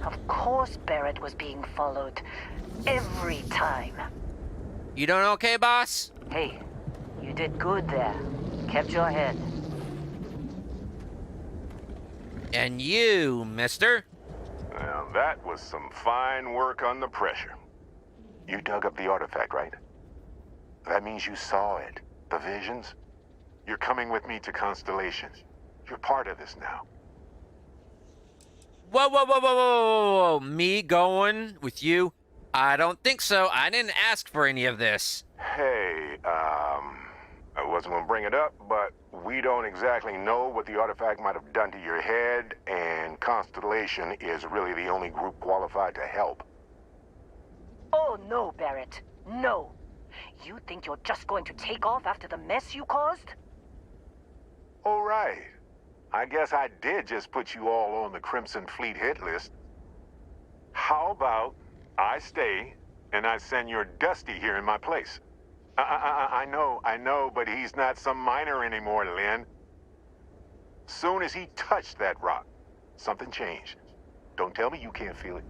Of course Barrett was being followed. Every time. You doing okay, boss? Hey, you did good there. Kept your head. And you, mister? Well, that was some fine work under pressure. You dug up the artifact, right? That means you saw it. The visions? You're coming with me to Constellations. You're part of this now. Whoa, whoa, whoa, whoa, whoa, whoa, whoa. Me going with you? I don't think so. I didn't ask for any of this. Hey, I wasn't gonna bring it up, but we don't exactly know what the artifact might have done to your head, and Constellation is really the only group qualified to help. Oh no, Barrett. No. You think you're just going to take off after the mess you caused? All right. I guess I did just put you all on the Crimson Fleet hit list. How about I stay and I send your Dusty here in my place? I know, but he's not some miner anymore, Lynn. Soon as he touched that rock, something changed. Don't tell me you can't feel it.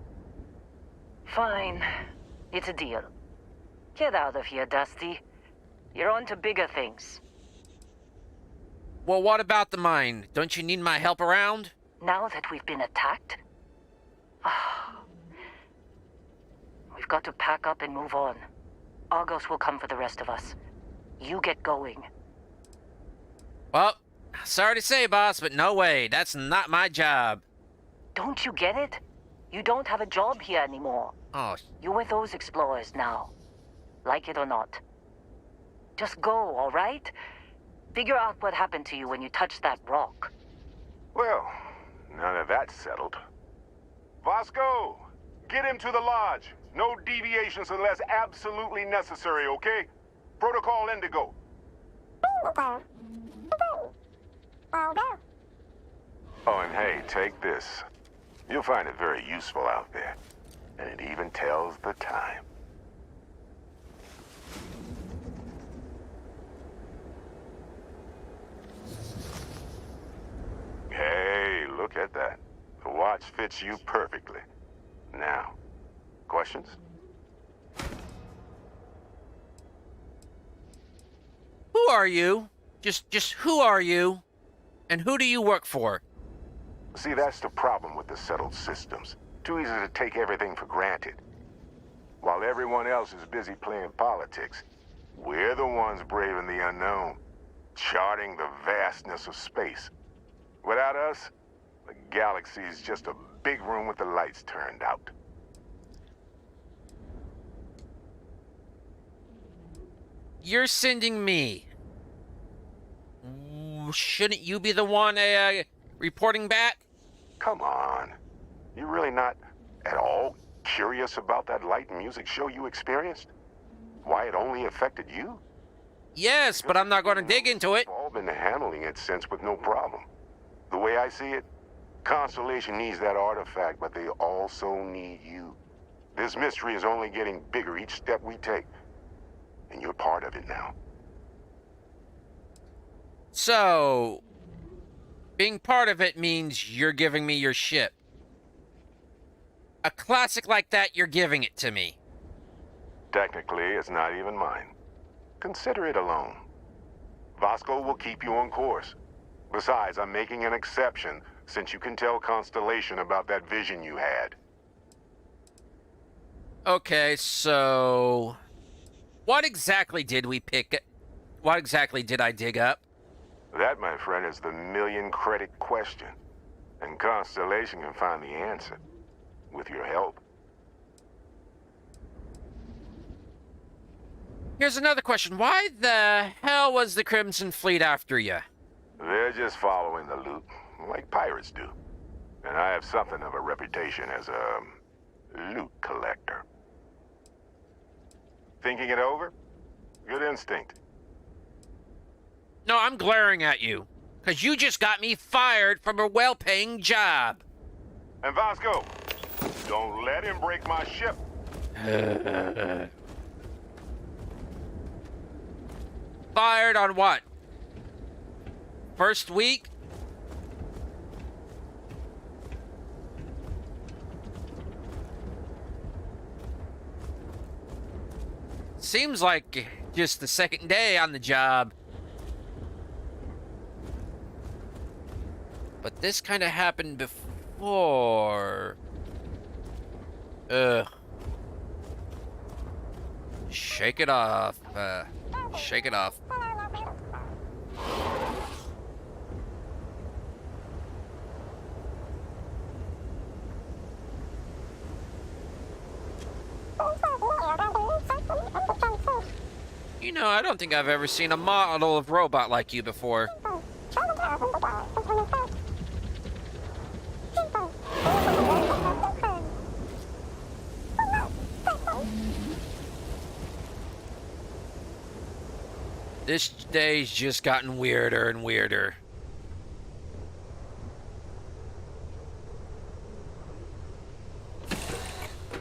Fine. It's a deal. Get out of here, Dusty. You're on to bigger things. Well, what about the mine? Don't you need my help around? Now that we've been attacked? We've got to pack up and move on. Argos will come for the rest of us. You get going. Well, sorry to say, boss, but no way. That's not my job. Don't you get it? You don't have a job here anymore. Oh, You're with those explorers now. Like it or not. Just go, all right? Figure out what happened to you when you touched that rock. Well, now that that's settled. Vasco, get him to the lodge. No deviations unless absolutely necessary, okay? Protocol Indigo. Oh, and hey, take this. You'll find it very useful out there. And it even tells the time. Hey, look at that. The watch fits you perfectly. Now, questions? who are you? Just who are you? And who do you work for? See, that's the problem with the settled systems. Too easy to take everything for granted. While everyone else is busy playing politics, we're the ones braving the unknown, charting the vastness of space. Without us, the galaxy is just a big room with the lights turned out. you're sending me. Shouldn't you be the one reporting back? Come on. You really not at all curious about that light and music show you experienced? Why it only affected you? Yes, but I'm not going to dig into it. We've all been handling it since with no problem. The way I see it, Constellation needs that artifact, but they also need you. This mystery is only getting bigger each step we take, and you're part of it now. So, being part of it means you're giving me your ship. A classic like that, you're giving it to me. Technically, it's not even mine. Consider it a loan. Vasco will keep you on course. Besides, I'm making an exception since you can tell Constellation about that vision you had. Okay, so... what exactly did we pick? What exactly did I dig up? That, my friend, is the million-credit question. And Constellation can find the answer. With your help. Here's another question. Why the hell was the Crimson Fleet after you? They're just following the loot, like pirates do. And I have something of a reputation as a loot collector. Thinking it over? Good instinct. No, I'm glaring at you. Because you just got me fired from a well-paying job. And Vasco, don't let him break my ship. Fired on what? First week? Seems like just the second day on the job. But this kind of happened before. Ugh. Shake it off. Shake it off. You know, I don't think I've ever seen a model of robot like you before. This day's just gotten weirder and weirder.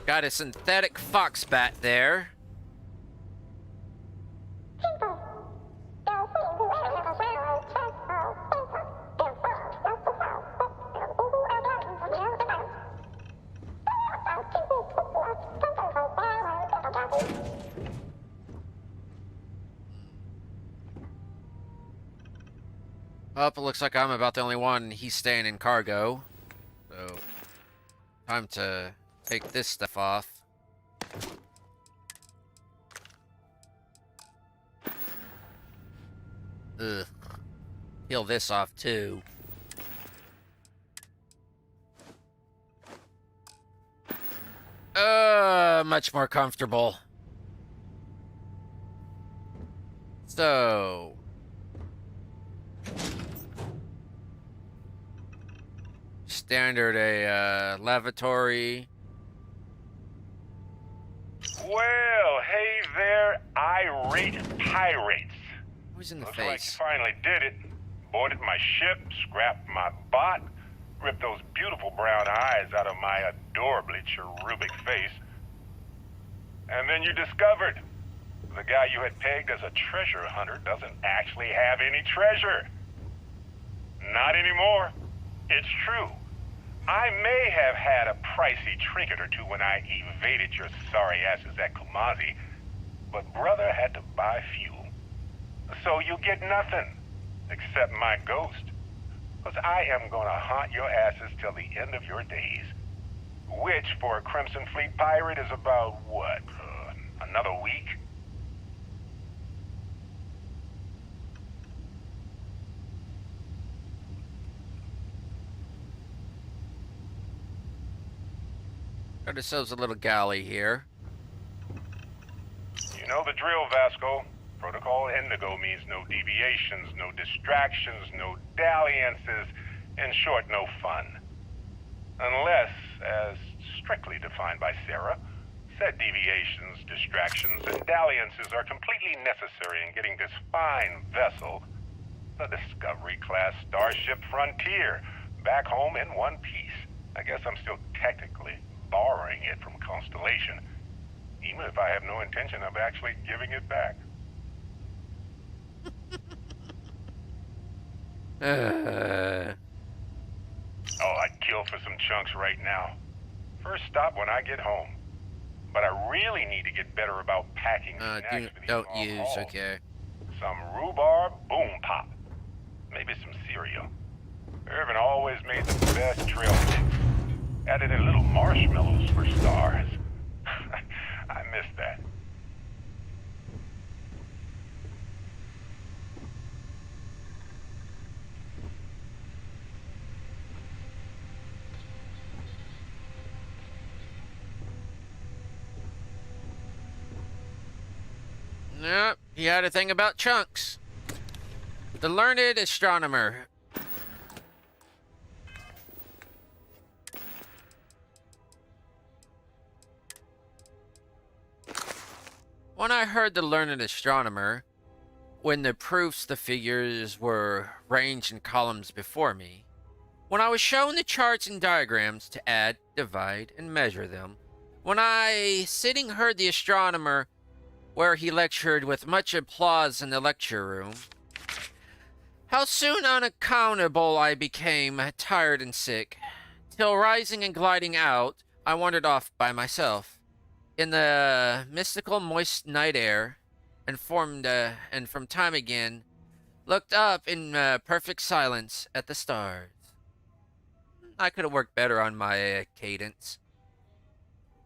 Got a synthetic fox bat there. Well, it looks like I'm about the only one. He's staying in cargo. So, time to take this stuff off. Ugh. Peel this off, too. Much more comfortable. So... standard, lavatory. Well, hey there, irate pirates. Who's in the Looks like you face? finally did it. Boarded my ship, scrapped my bot, ripped those beautiful brown eyes out of my adorably cherubic face. And then you discovered the guy you had pegged as a treasure hunter doesn't actually have any treasure. Not anymore. It's true. I may have had a pricey trinket or two when I evaded your sorry asses at Kumazi, but brother had to buy fuel. So you get nothing, except my ghost. Because I am gonna haunt your asses till the end of your days. Which, for a Crimson Fleet pirate, is about, what, another week? Got ourselves a little galley here. You know the drill, Vasco. Protocol Indigo means no deviations, no distractions, no dalliances, in short, no fun. Unless, as strictly defined by Sarah, said deviations, distractions, and dalliances are completely necessary in getting this fine vessel, the Discovery-class Starship Frontier, back home in one piece. I guess I'm still technically borrowing it from Constellation, even if I have no intention of actually giving it back. Oh, I'd kill for some chunks right now. First stop when I get home. But I really need to get better about packing snacks for these don't long use, hauls. okay. Some rhubarb boom pop. Maybe some cereal. Irvin always made the best trail mix. Added in little marshmallows for stars. I miss that. Yep, he had a thing about chunks. The learned astronomer. When I heard the learned astronomer, when the proofs, the figures were ranged in columns before me, when I was shown the charts and diagrams to add, divide, and measure them, when I sitting heard the astronomer where he lectured with much applause in the lecture room, how soon unaccountable I became, tired and sick, till rising and gliding out, I wandered off by myself, in the mystical moist night air, and from time again, looked up in perfect silence at the stars. I could have worked better on my cadence.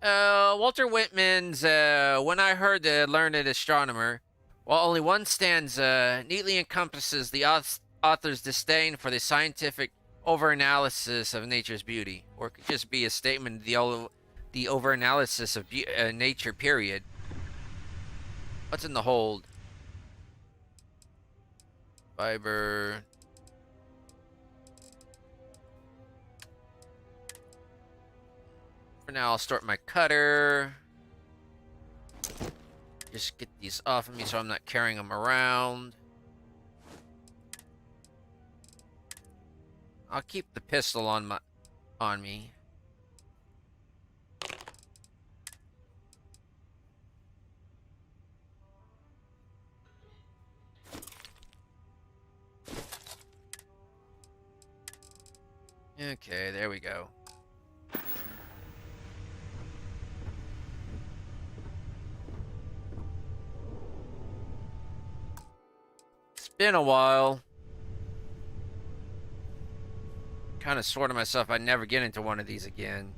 Walter Whitman's When I Heard the Learned Astronomer, while only one stanza neatly encompasses the author's disdain for the scientific overanalysis of nature's beauty, or it could just be a statement of the overanalysis of nature, period. What's in the hold? Fiber. For now, I'll start my cutter. Just get these off of me so I'm not carrying them around. I'll keep the pistol on me. Okay, there we go. It's been a while. Kind of swore to myself I'd never get into one of these again.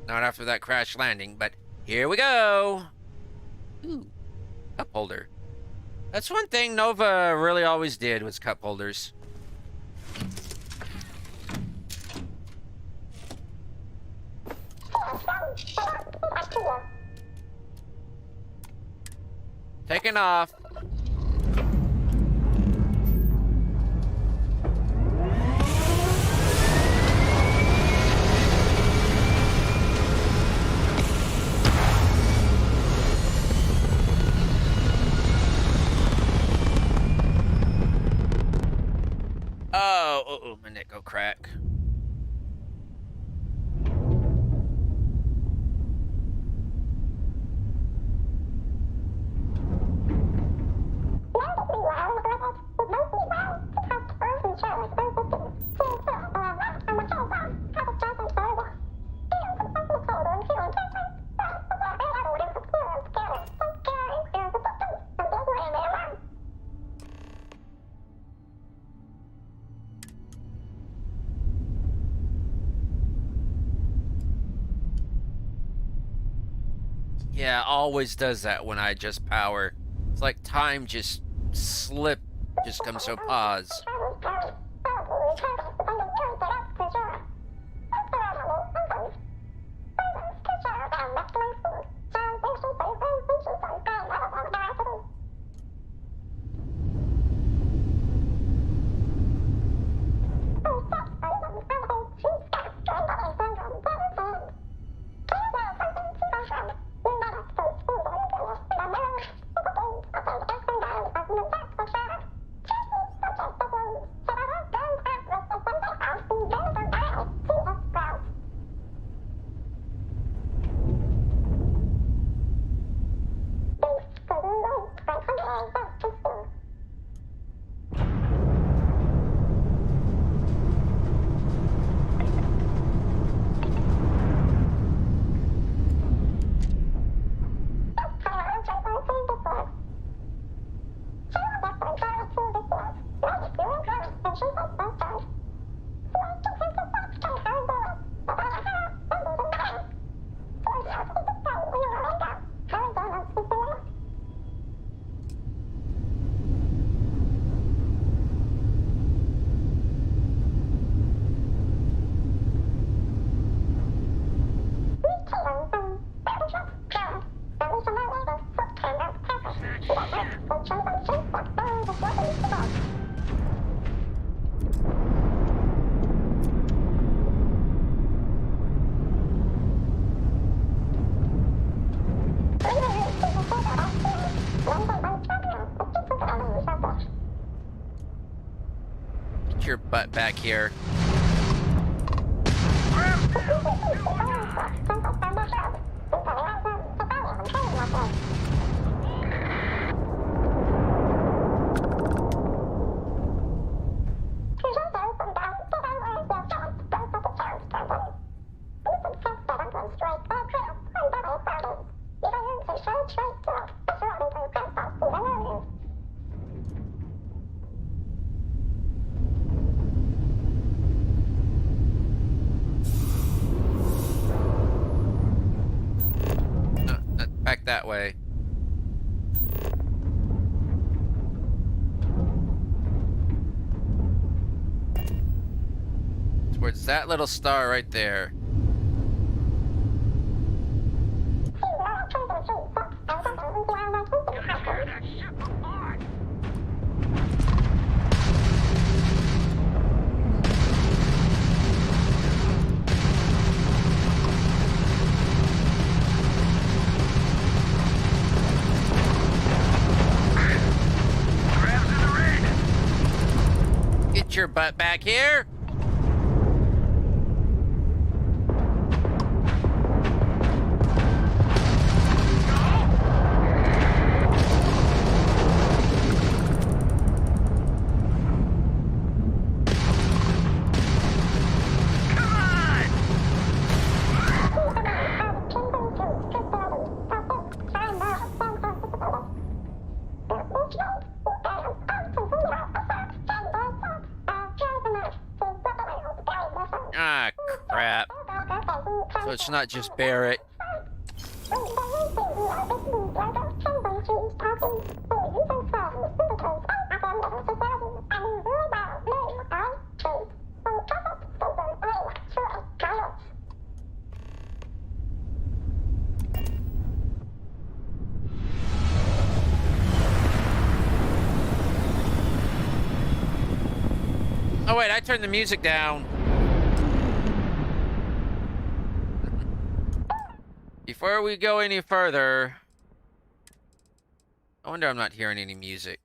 Not after that crash landing, but here we go. Ooh, cup holder. That's one thing Nova really always did, was cup holders. Taking off. Oh, my neck go crack. Yeah, always does that when I just power. It's like time just comes to a pause. butt back here. Back that way. Towards that little star right there. Get your butt back here. Ah, crap. So it's not just Barrett. Oh wait, I turned the music down. Before we go any further, I wonder I'm not hearing any music.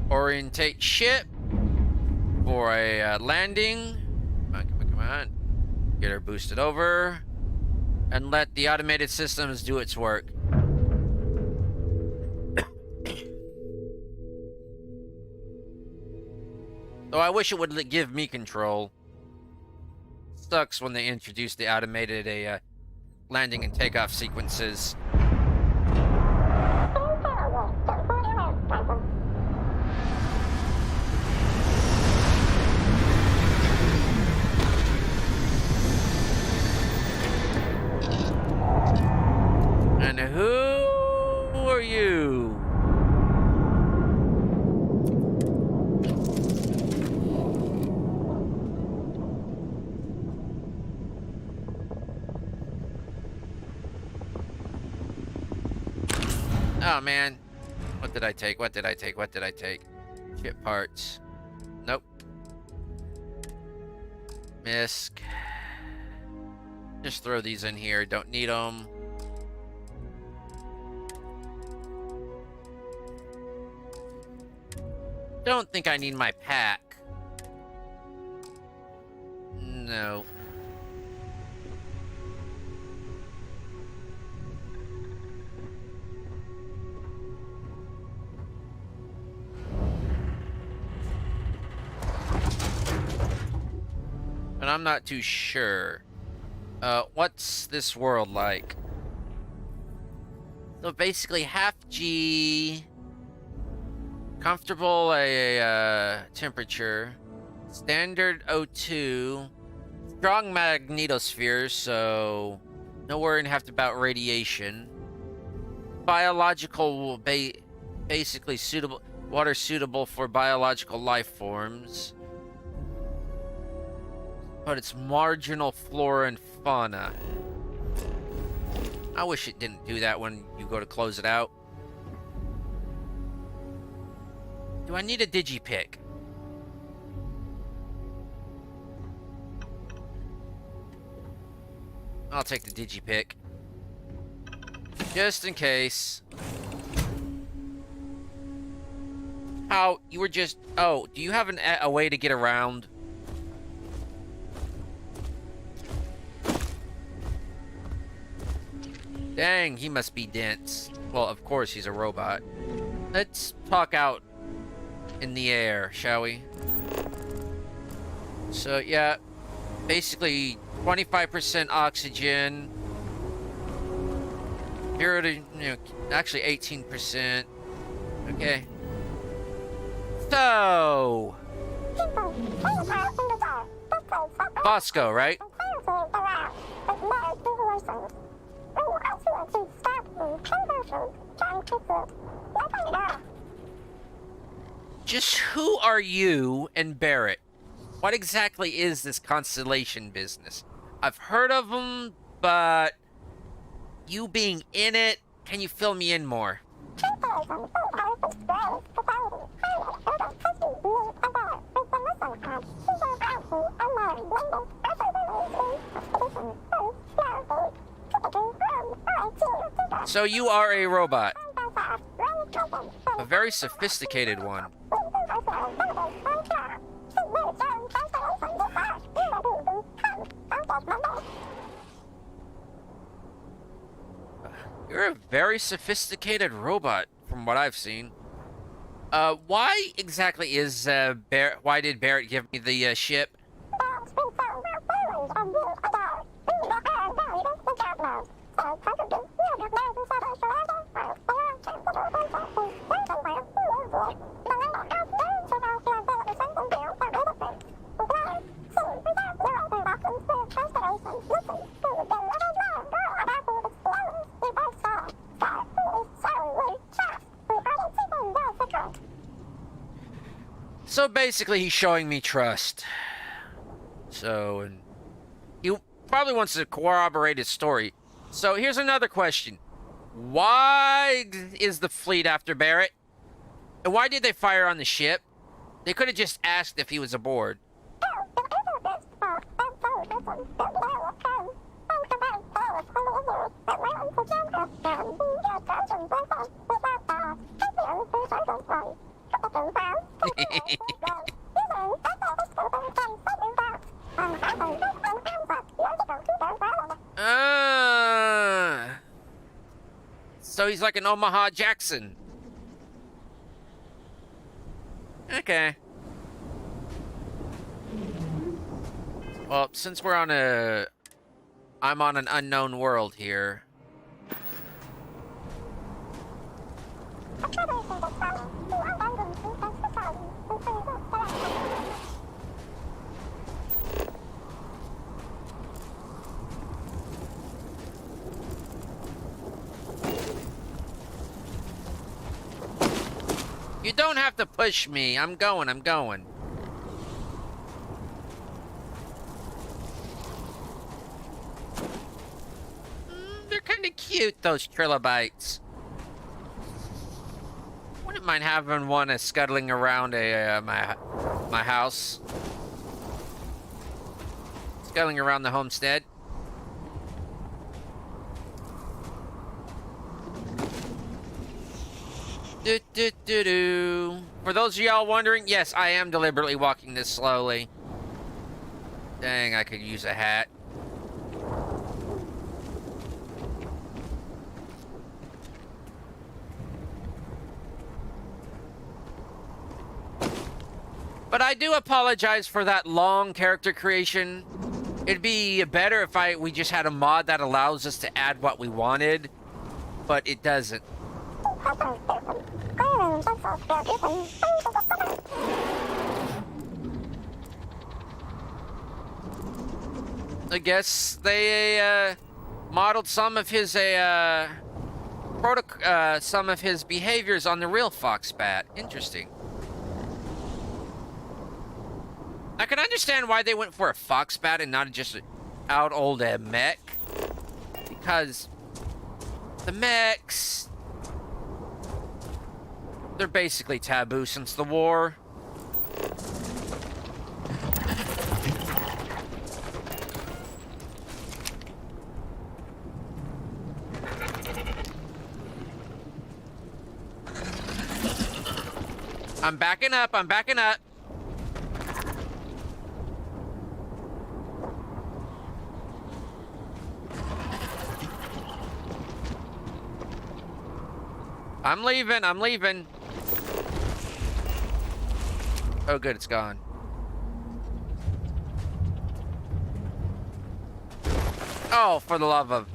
Orientate ship for a landing. Come on. Get her boosted over. And let the automated systems do its work. Though I wish it would give me control. Sucks when they introduce the automated landing and takeoff sequences. And who are you? Oh man, what did I take? What did I take? What did I take? Ship parts. Nope. Misc. Just throw these in here. Don't need them. Don't think I need my pack. No. And I'm not too sure. What's this world like? So basically half G, comfortable temperature, standard O2, strong magnetosphere, so no worrying about radiation. Biological, basically suitable, water suitable for biological life forms. But it's marginal flora and fauna. I wish it didn't do that when you go to close it out. Do I need a Digipick? I'll take the Digipick. Just in case. How you were just... Oh, do you have a way to get around? Dang, he must be dense. Well, of course he's a robot. Let's talk out in the air, shall we? So, yeah. Basically, 25% oxygen. 0 to, actually 18%. Okay. So... Vasco, right? Just who are you and Barrett? What exactly is this constellation business? I've heard of them, but you being in it, can you fill me in more? So you are a robot. A very sophisticated one. You're a very sophisticated robot, from what I've seen. Why exactly is why did Barrett give me the ship? So basically, he's showing me trust. So, and he probably wants to corroborate his story. So here's another question. Why is the fleet after Barrett? And why did they fire on the ship? They could have just asked if he was aboard. So he's like an Omaha Jackson. Okay. Well, since we're on I'm on an unknown world here. You don't have to push me. I'm going. They're kind of cute, those trilobites. Wouldn't mind having one scuttling around my house. Scuttling around the homestead. For those of y'all wondering, yes, I am deliberately walking this slowly. Dang, I could use a hat. But I do apologize for that long character creation. It'd be better if we just had a mod that allows us to add what we wanted, but it doesn't. I guess they modeled some of his some of his behaviors on the real Foxbat. Interesting. I can understand why they went for a Foxbat and not just an out old mech, because the mechs, they're basically taboo since the war. I'm backing up. I'm backing up. I'm leaving. I'm leaving. Oh, good. It's gone. Oh, for the love of...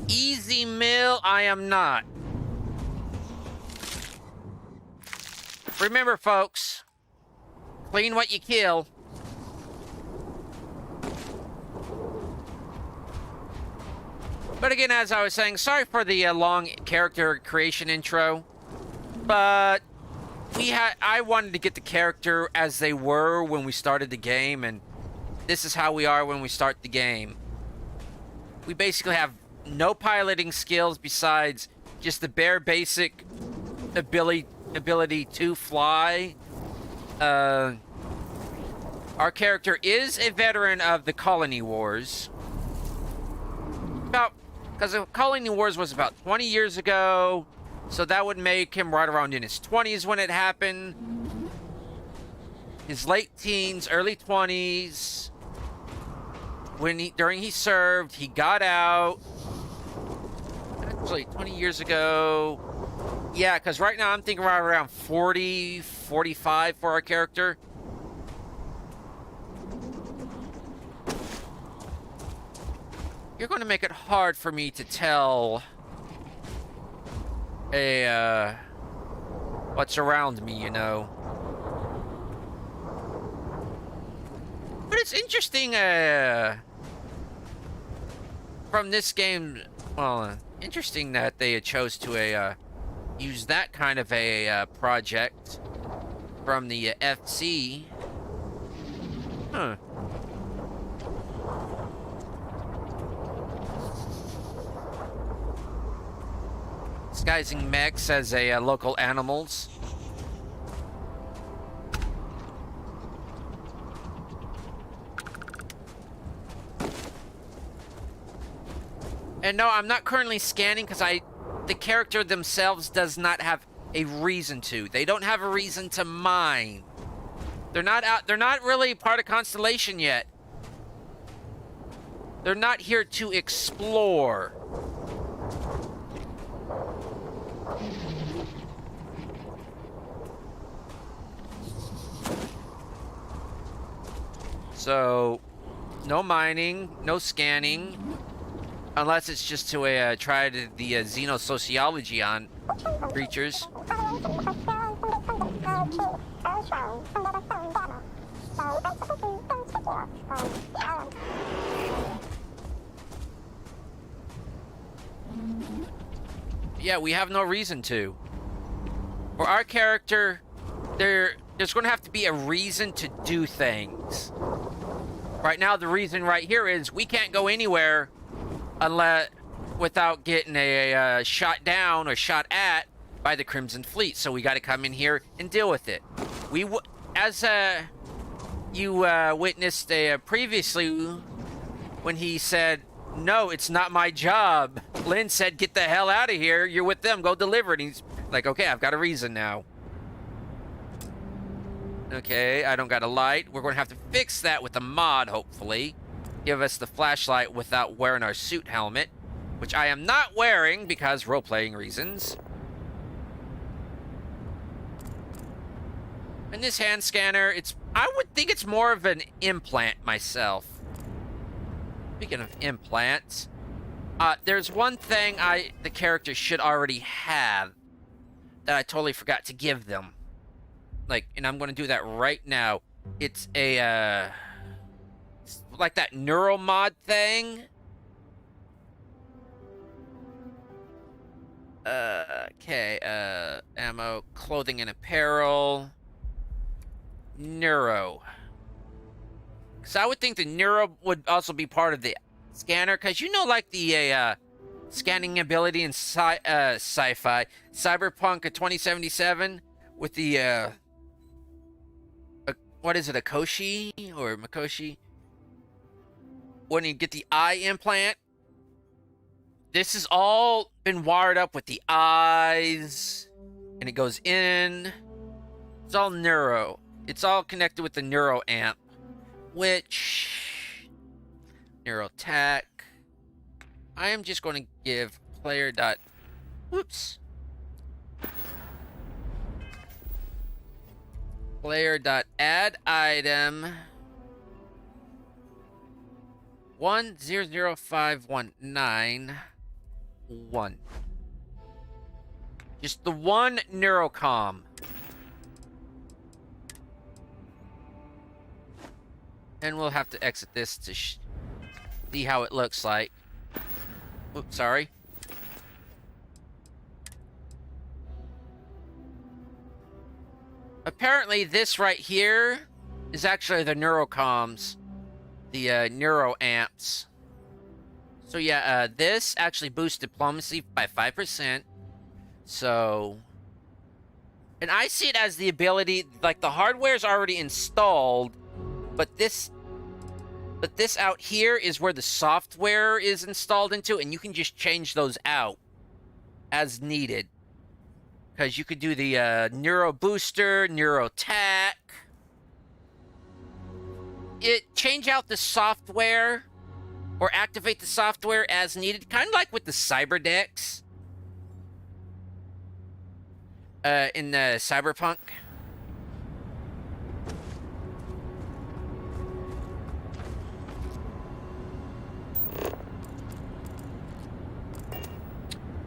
Easy mill, I am not. Remember, folks, clean what you kill. But again, as I was saying, sorry for the long character creation intro, but I wanted to get the character as they were when we started the game, and this is how we are when we start the game. We basically have no piloting skills besides just the bare basic ability to fly. Our character is a veteran of the Colony Wars. Because the Colony Wars was about 20 years ago, so that would make him right around in his 20s when it happened. His late teens, early 20s. During he served, he got out. Actually, 20 years ago. Yeah, because right now I'm thinking right around 40, 45 for our character. You're going to make it hard for me to tell what's around me, you know. But it's interesting, from this game, well, interesting that they chose to use that kind of a project from the FC. Huh. Disguising mechs as local animals. And no, I'm not currently scanning because the character themselves does not have a reason to. They don't have a reason to mine. They're not really part of Constellation yet. They're not here to explore. So, no mining, no scanning, unless it's just to try the xenosociology on creatures. Yeah, we have no reason to. For our character, there's going to have to be a reason to do things. Right now, the reason right here is we can't go anywhere without getting shot down or shot at by the Crimson Fleet. So we got to come in here and deal with it. As you witnessed previously when he said, "No, it's not my job." Lynn said, "Get the hell out of here. You're with them. Go deliver it." And he's like, "Okay, I've got a reason now." Okay, I don't got a light. We're going to have to fix that with a mod, hopefully. Give us the flashlight without wearing our suit helmet, which I am not wearing because role-playing reasons. And this hand scanner, I would think it's more of an implant myself. Speaking of implants, there's one thing the character should already have that I totally forgot to give them. And I'm going to do that right now. It's like that neural mod thing. Okay, ammo, clothing and apparel. Neuro. So I would think the neuro would also be part of the scanner, because like the scanning ability in sci-fi, Cyberpunk 2077 with the what is it, Akoshi or Makoshi? when you get the eye implant, this has all been wired up with the eyes, and it goes in. It's all neuro. It's all connected with the neuro amp, which neurotech. I am just going to give player dot. Whoops. Player dot add item 1005191. Just the one neurocom. And we'll have to exit this to see how it looks like. Oops, sorry. Apparently this right here is actually the neurocoms. The neuro amps. So yeah, this actually boosts diplomacy by 5%. So, and I see it as the ability, like the hardware is already installed, but this out here is where the software is installed into, and you can just change those out as needed. Because you could do the neuro booster, neurotech. Change out the software or activate the software as needed, kind of like with the Cyberdex in Cyberpunk.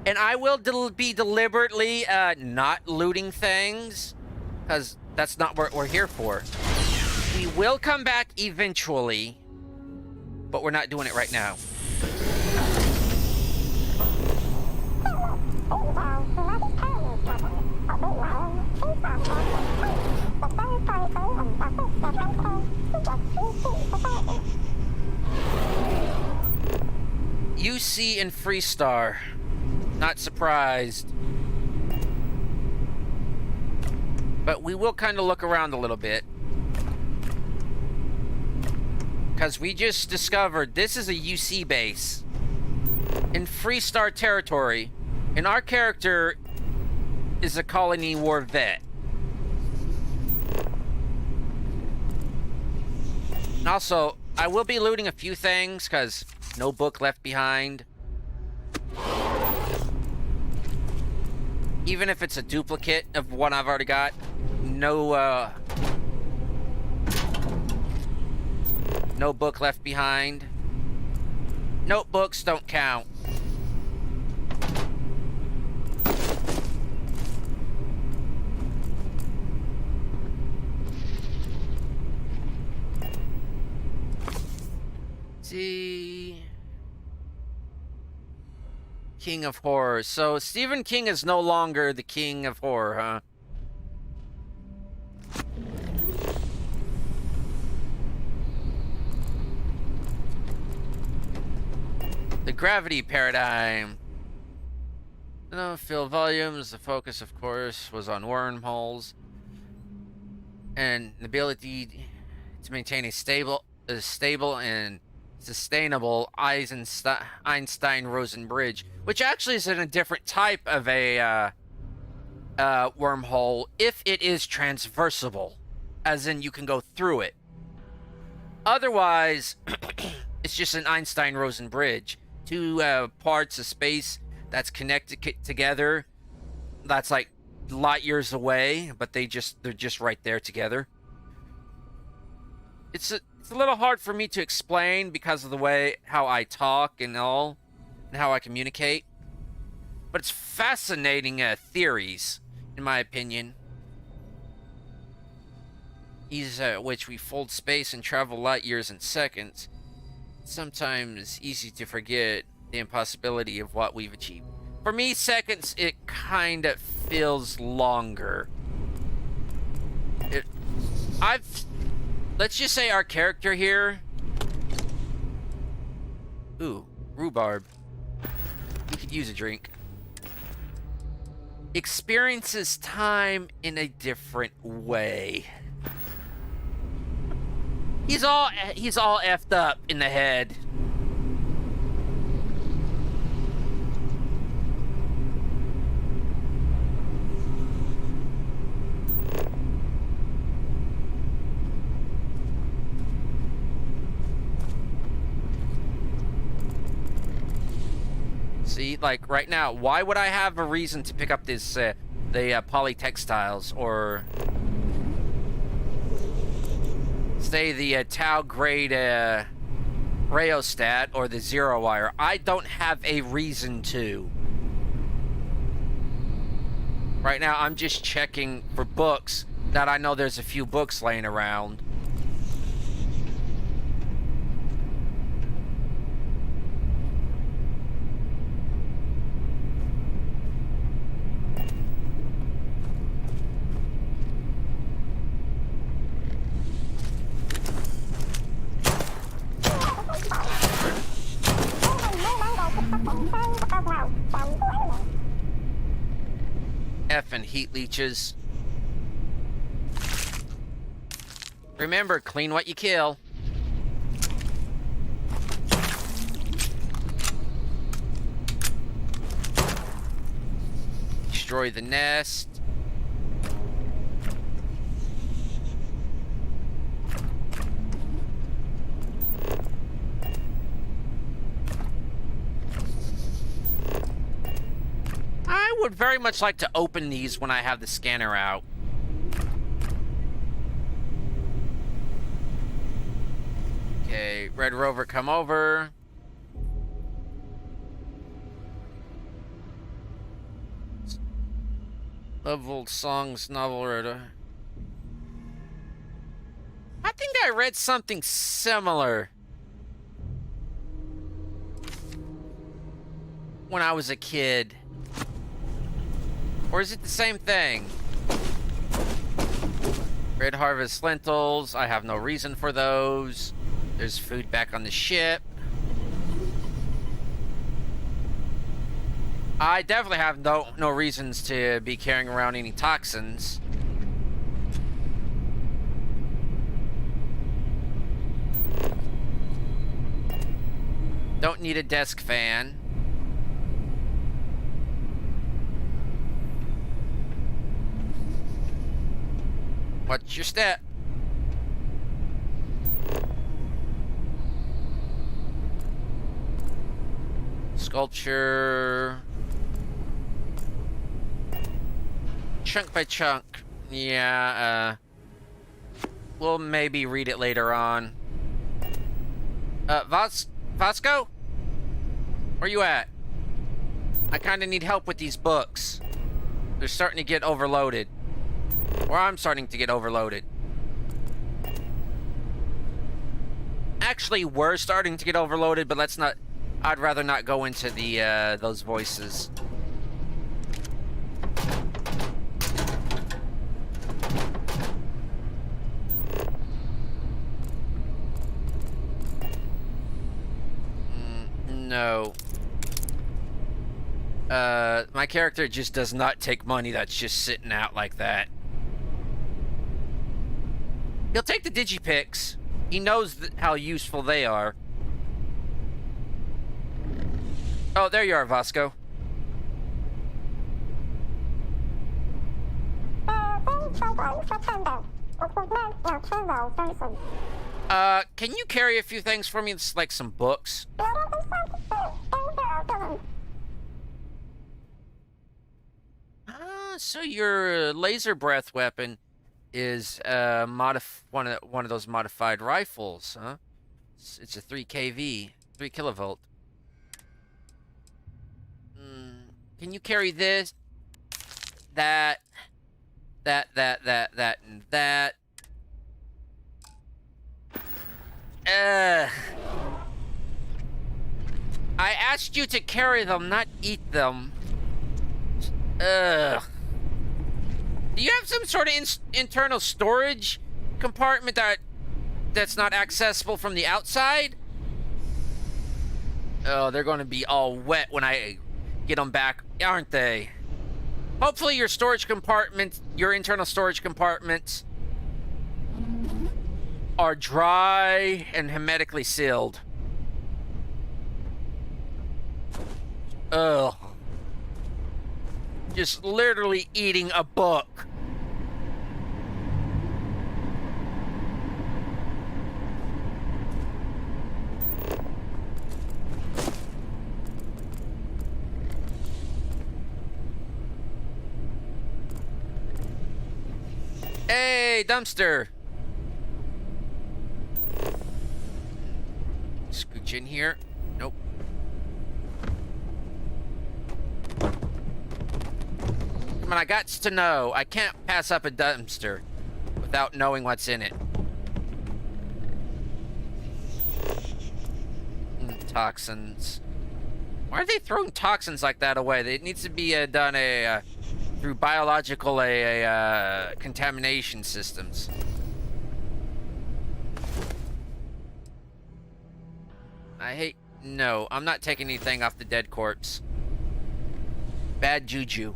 And I will be deliberately not looting things, because that's not what we're here for. We will come back eventually, but we're not doing it right now. UC and Freestar. Not surprised. But we will kind of look around a little bit. Because we just discovered this is a UC base in Freestar territory, and our character is a colony war vet. And also, I will be looting a few things because no book left behind. Even if it's a duplicate of what I've already got, no book left behind. Notebooks don't count. See. King of Horror. So Stephen King is no longer the King of Horror, huh? The gravity paradigm. No, fill volumes. The focus, of course, was on wormholes. And the ability to maintain a stable and sustainable Einstein-Rosen bridge, which actually is in a different type of a wormhole if it is transversible, as in you can go through it. Otherwise, it's just an Einstein-Rosen bridge. Two parts of space that's connected together. That's like light years away, but they're just right there together. It's a little hard for me to explain because of the way how I talk and all, and how I communicate. But it's fascinating theories, in my opinion. Ease at which we fold space and travel light years in seconds. Sometimes easy to forget the impossibility of what we've achieved. For me, seconds, it kind of feels longer. Let's just say our character here. Ooh, rhubarb. You could use a drink. Experiences time in a different way. He's all effed up in the head. See, like right now, why would I have a reason to pick up this, the polytextiles or say the Tau grade rheostat or the zero wire? I don't have a reason to. Right now, I'm just checking for books that I know there's a few books laying around. Effing heat leeches. Remember, clean what you kill. Destroy the nest. I would very much like to open these when I have the scanner out. Okay, Red Rover, come over. Leveled songs, novel reader. I think I read something similar when I was a kid. Or is it the same thing? Red Harvest lentils. I have no reason for those. There's food back on the ship. I definitely have no reasons to be carrying around any toxins. Don't need a desk fan. Watch your step. Sculpture. Chunk by chunk. Yeah, we'll maybe read it later on. Vasco? Where you at? I kinda need help with these books. They're starting to get overloaded. Or I'm starting to get overloaded. Actually, we're starting to get overloaded, but let's not... I'd rather not go into the, those voices. No. My character just does not take money that's just sitting out like that. He'll take the Digipicks. He knows how useful they are. Oh, there you are, Vasco. Can you carry a few things for me? It's like some books. So your laser breath weapon is one of those modified rifles, huh? It's a 3 kV, 3 kilovolt. Can you carry this, that, and that? I asked you to carry them, not eat them. Do you have some sort of internal storage compartment that's not accessible from the outside? Oh, they're going to be all wet when I get them back, aren't they? Hopefully your storage compartment, your internal storage compartments are dry and hermetically sealed. Ugh. Just literally eating a book. dumpster. Scooch in here. Nope. Come on, I got to know. I can't pass up a dumpster without knowing what's in it. Toxins. Why are they throwing toxins like that away? It needs to be done through biological contamination systems. No, I'm not taking anything off the dead corpse. Bad juju.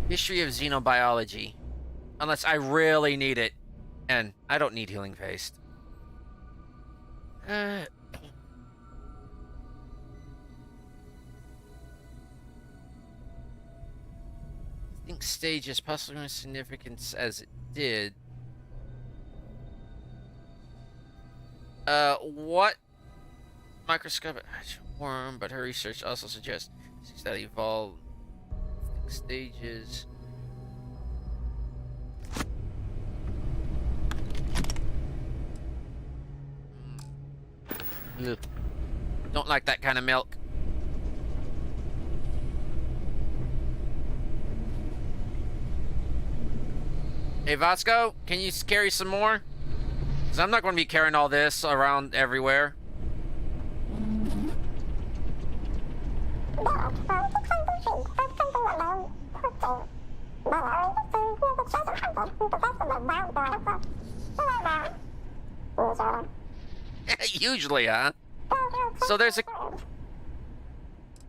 History of xenobiology. Unless I really need it. And I don't need healing paste. Think stage is possibly as significant as it did. What? Microscopic worm, but her research also suggests that evolved stages. Ugh. Don't like that kind of milk. Hey Vasco, can you carry some more? Because I'm not going to be carrying all this around everywhere. Usually, huh?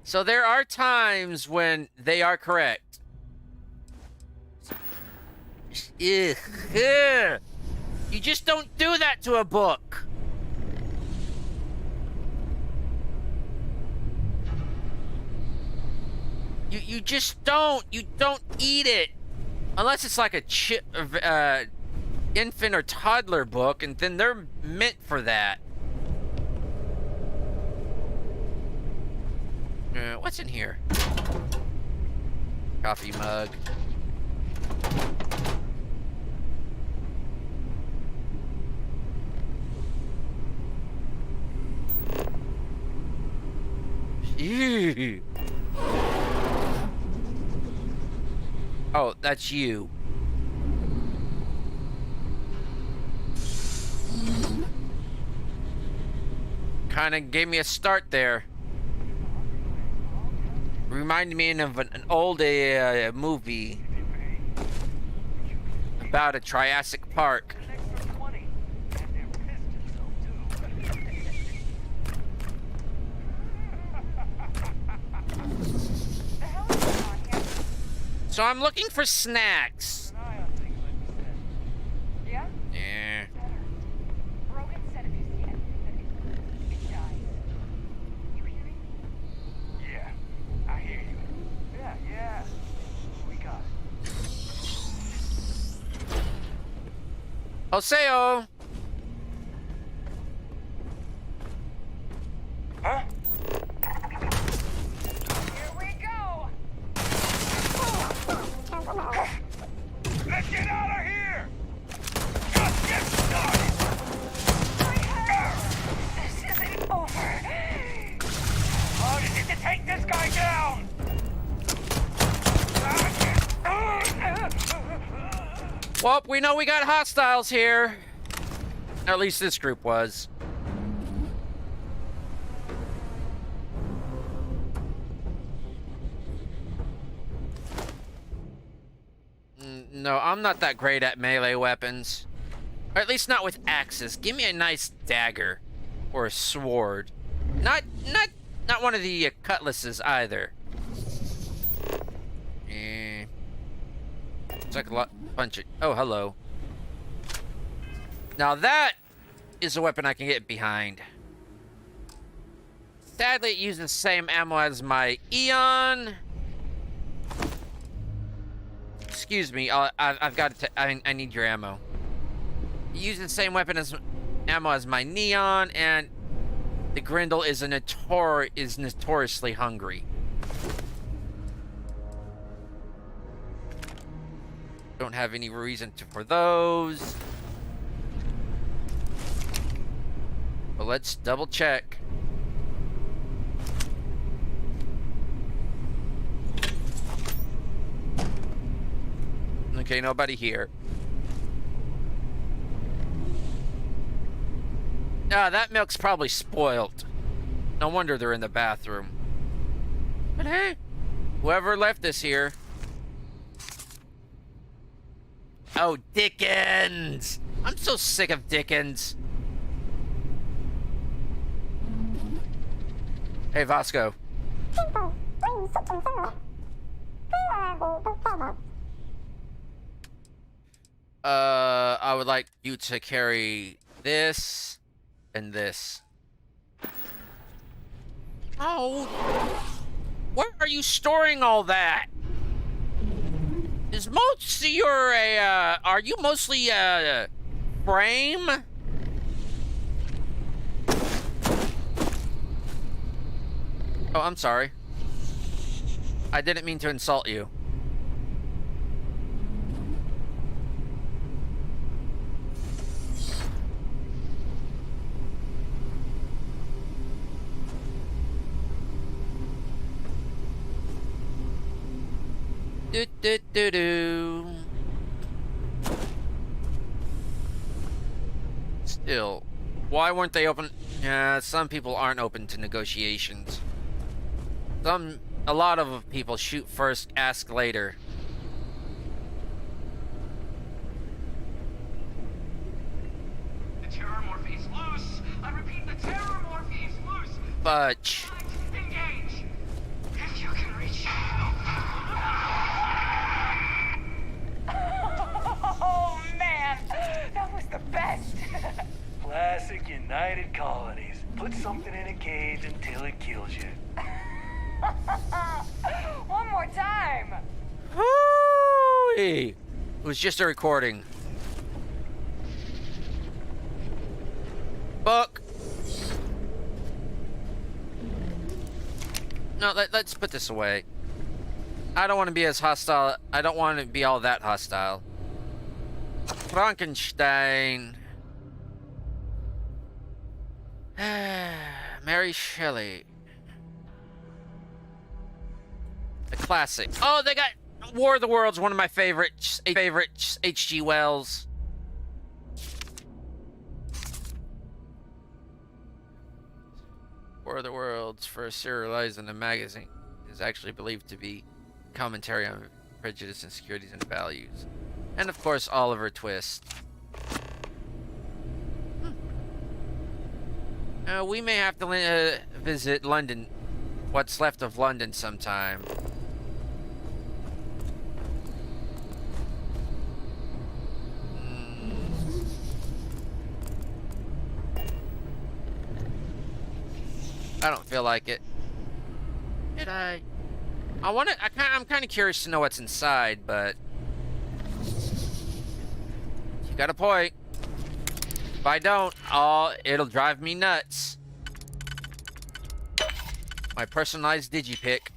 So there are times when they are correct. Ugh. You just don't do that to a book. You just don't. You don't eat it. Unless it's like a infant or toddler book, and then they're meant for that. What's in here? Coffee mug. Ew. Oh, that's you. Kinda gave me a start there. Reminded me of an old movie about a Triassic Park. So I'm looking for snacks. Yeah? Yeah. Yeah, I hear you. Yeah. We got it. Oseo! Huh? Here we go! Let's get out of here! Just get started! This isn't over. How did it to take this guy down? Well, we know we got hostiles here. Or at least this group was. No, I'm not that great at melee weapons. Or at least not with axes. Give me a nice dagger. Or a sword. Not one of the cutlasses either. It's like a bunch of... Oh, hello. Now that is a weapon I can get behind. Sadly, it uses the same ammo as my Eon. Excuse me, I've got to... I need your ammo. It uses the same weapon as ammo as my Neon, and the Grindle is notoriously hungry. Don't have any reason for those. But let's double check. Okay, nobody here. Ah, that milk's probably spoiled. No wonder they're in the bathroom. But hey, whoever left this here. Oh, Dickens! I'm so sick of Dickens. Hey, Vasco. I would like you to carry this and this. Oh, where are you storing all that? Is most of your are you mostly frame? Oh, I'm sorry. I didn't mean to insult you. Do. Still, why weren't they open? Yeah, some people aren't open to negotiations. A lot of people shoot first, ask later. The terrormorph is loose. I repeat, the terrormorph is loose. Fudge. Engage. If you can reach. Oh man, that was the best. Classic United Colonies. Put something in a cage until it kills you. One more time. Hoo-wee. It was just a recording. Book. No, let's put this away. I don't want to be as hostile. I don't want to be all that hostile. Frankenstein. Mary Shelley. A classic. Oh, they got War of the Worlds, one of my favorites. H.G. Wells. War of the Worlds, first serialized in a magazine, is actually believed to be commentary on prejudice, insecurities, and values. And of course, Oliver Twist. We may have to visit London, what's left of London, sometime. I don't feel like it. Did I? I'm kind of curious to know what's inside, but you got a point. If I don't, it'll drive me nuts. My personalized Digipick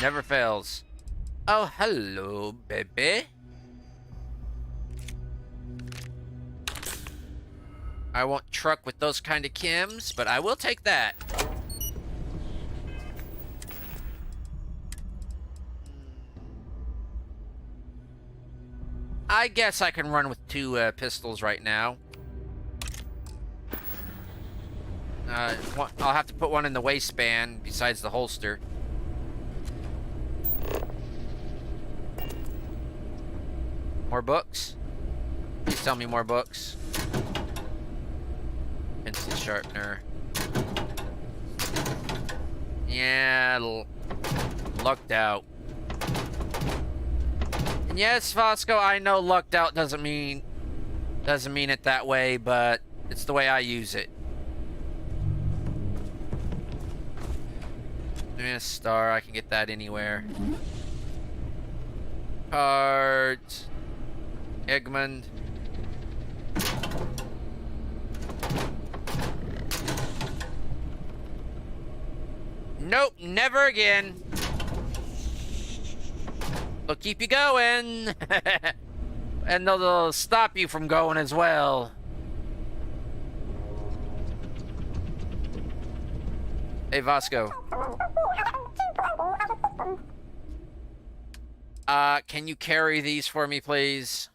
never fails. Oh, hello, baby. I won't truck with those kind of chems, but I will take that. I guess I can run with two pistols right now. I'll have to put one in the waistband besides the holster. More books? Please tell me more books. Pencil sharpener. Yeah, lucked out. And yes, Vasco, I know lucked out doesn't mean it that way, but it's the way I use it. A star, I can get that anywhere. Cards. Egmont. Nope, never again. They'll keep you going. And they'll stop you from going as well. Hey, Vasco. Can you carry these for me, please?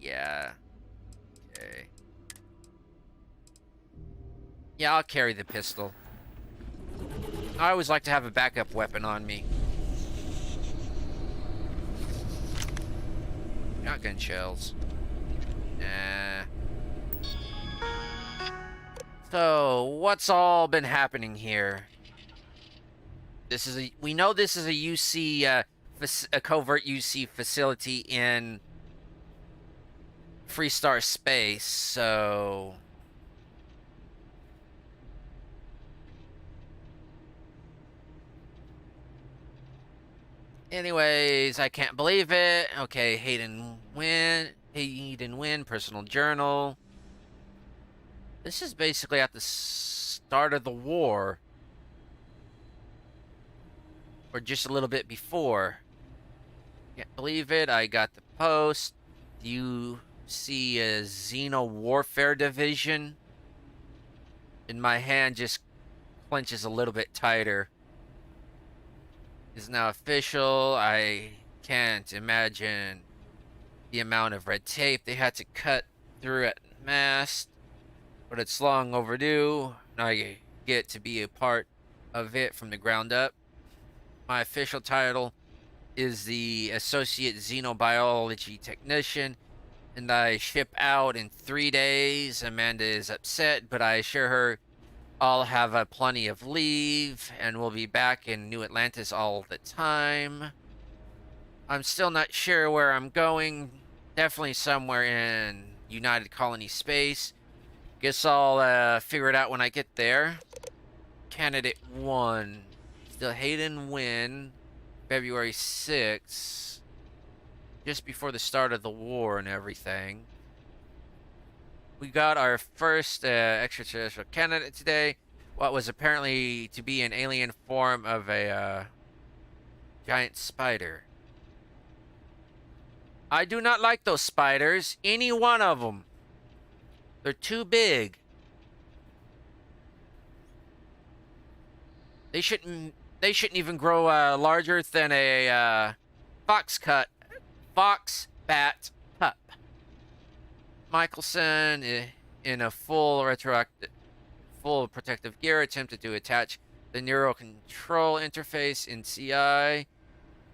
Yeah. Okay. Yeah, I'll carry the pistol. I always like to have a backup weapon on me. Shotgun shells. Nah. So, what's all been happening here? We know this is a UC, a covert UC facility in Freestar space, so... Anyways, I can't believe it. Okay, Hayden Wynn, personal journal. This is basically at the start of the war. Or just a little bit before. Can't believe it. I got the post. Do you see a Xeno Warfare Division? And my hand just clenches a little bit tighter. Is now official. I can't imagine the amount of red tape they had to cut through at MAST, but it's long overdue, and I get to be a part of it from the ground up. My official title is the Associate Xenobiology Technician, and I ship out in 3 days. Amanda is upset, but I assure her I'll have plenty of leave, and we'll be back in New Atlantis all the time. I'm still not sure where I'm going. Definitely somewhere in United Colony space. Guess I'll figure it out when I get there. Candidate 1. Still Hayden Wynn. February 6th. Just before the start of the war and everything. We got our first extraterrestrial candidate today. What was apparently to be an alien form of a giant spider. I do not like those spiders. Any one of them. They're too big. They shouldn't even grow larger than a fox bat pup. Michelson, in a full protective gear, attempted to attach the neural control interface in CI.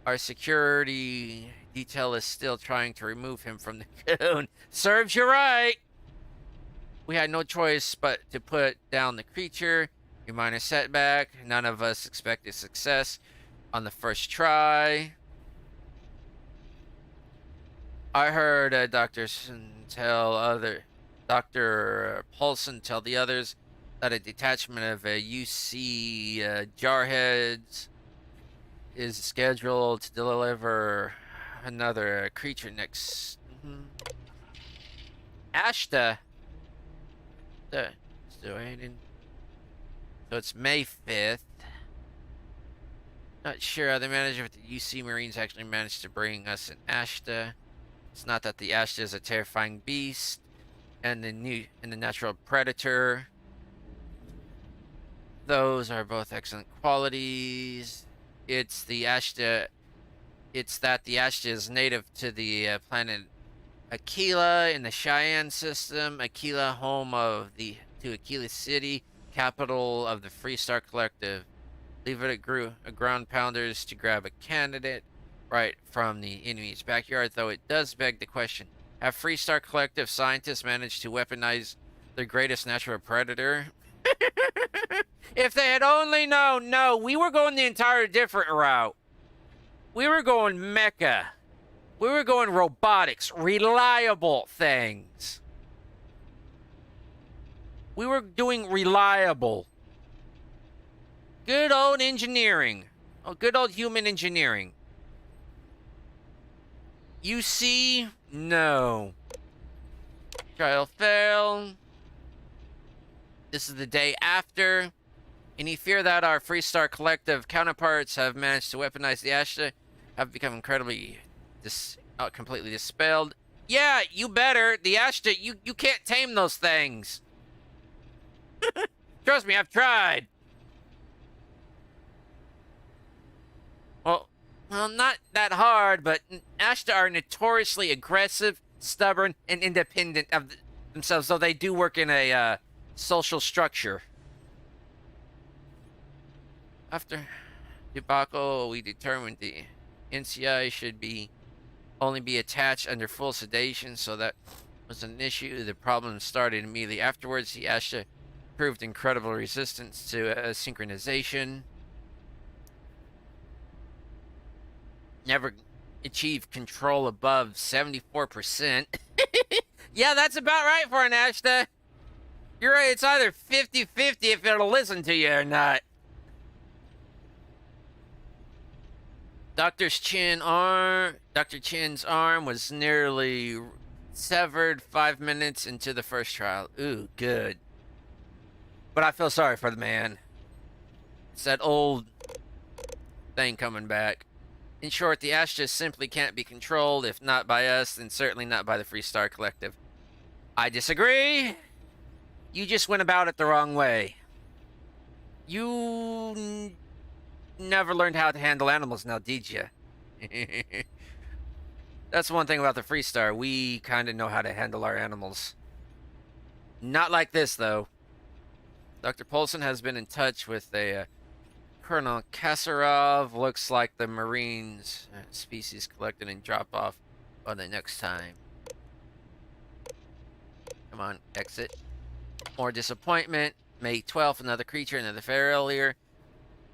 Our security detail is still trying to remove him from the cocoon. Serves you right! We had no choice but to put down the creature. A minor setback. None of us expected success on the first try. I heard Dr. Paulson tell the others that a detachment of UC jarheads is scheduled to deliver another creature next. Ashta. So it's May 5th. Not sure how they managed if the UC Marines actually managed to bring us an Ashta. It's not that the Ashta is a terrifying beast and the natural predator. Those are both excellent qualities. It's that the Ashta is native to the planet Aquila in the Cheyenne system. Aquila, home to Aquila City, capital of the Freestar Collective. Leave it at ground pounders to grab a candidate right from the enemy's backyard, though it does beg the question, have Freestar Collective scientists managed to weaponize their greatest natural predator? If they had only known. No, we were going the entire different route. We were going mecha. We were going robotics, reliable things. We were doing reliable. Good old engineering. Oh, good old human engineering. UC? No. Trial fail. This is the day after. Any fear that our Freestar Collective counterparts have managed to weaponize the Ashta have become incredibly completely dispelled. Yeah, you better. The Ashta, you can't tame those things. Trust me, I've tried. Well, not that hard, but Ashta are notoriously aggressive, stubborn, and independent of themselves, though they do work in a social structure. After debacle, we determined the NCI should only be attached under full sedation, so that was an issue. The problem started immediately afterwards. The Ashta proved incredible resistance to synchronization. Never achieved control above 74%. Yeah, that's about right for an Ashta. You're right, it's either 50-50 if it'll listen to you or not. Dr. Chin's arm was nearly severed 5 minutes into the first trial. Ooh, good. But I feel sorry for the man. It's that old thing coming back. In short, the Ashta simply can't be controlled. If not by us, then certainly not by the Free Star Collective. I disagree. You just went about it the wrong way. You never learned how to handle animals now, did you? That's one thing about the Free Star. We kind of know how to handle our animals. Not like this, though. Dr. Polson has been in touch with a Colonel Kasarov. Looks like the Marines species collected and drop off by the next time. Come on, exit. More disappointment. May 12th, another creature, another failure.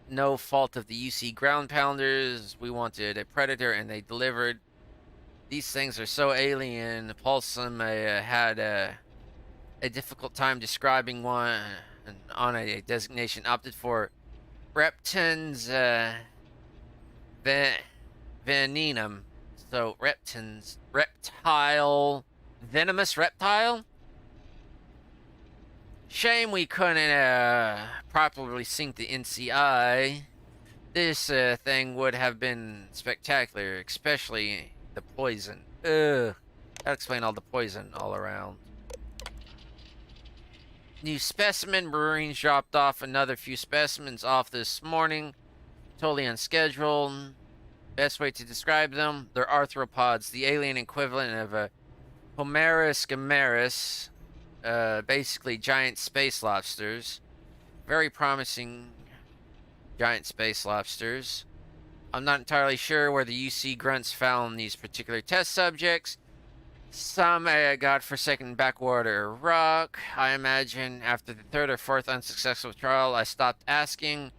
No fault of the UC ground pounders. We wanted a predator and they delivered. These things are so alien. Paulson had a difficult time describing one, and on a designation opted for Reptins veninum. So Reptins, reptile, venomous reptile. Shame we couldn't properly sync the NCI. This thing would have been spectacular, especially the poison. Ugh. That'll explain all the poison all around. New specimen. Marines dropped off another few specimens off this morning. Totally unscheduled. Best way to describe them, they're arthropods, the alien equivalent of a Homerus gammarus. Basically giant space lobsters. Very promising giant space lobsters. I'm not entirely sure where the UC grunts found these particular test subjects. Some godforsaken backwater rock. I imagine after the third or fourth unsuccessful trial, I stopped asking.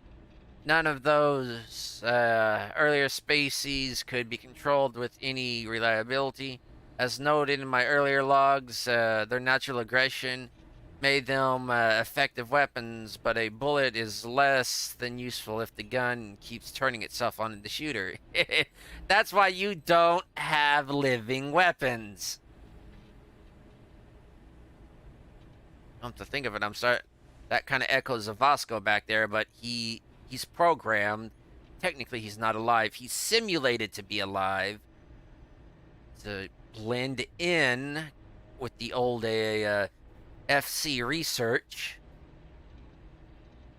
None of those earlier species could be controlled with any reliability. As noted in my earlier logs, their natural aggression made them effective weapons, but a bullet is less than useful if the gun keeps turning itself on the shooter. That's why you don't have living weapons. Come to think of it, that kind of echoes of Vasco back there, but he's programmed. Technically, he's not alive. He's simulated to be alive. To blend in with the old FC research,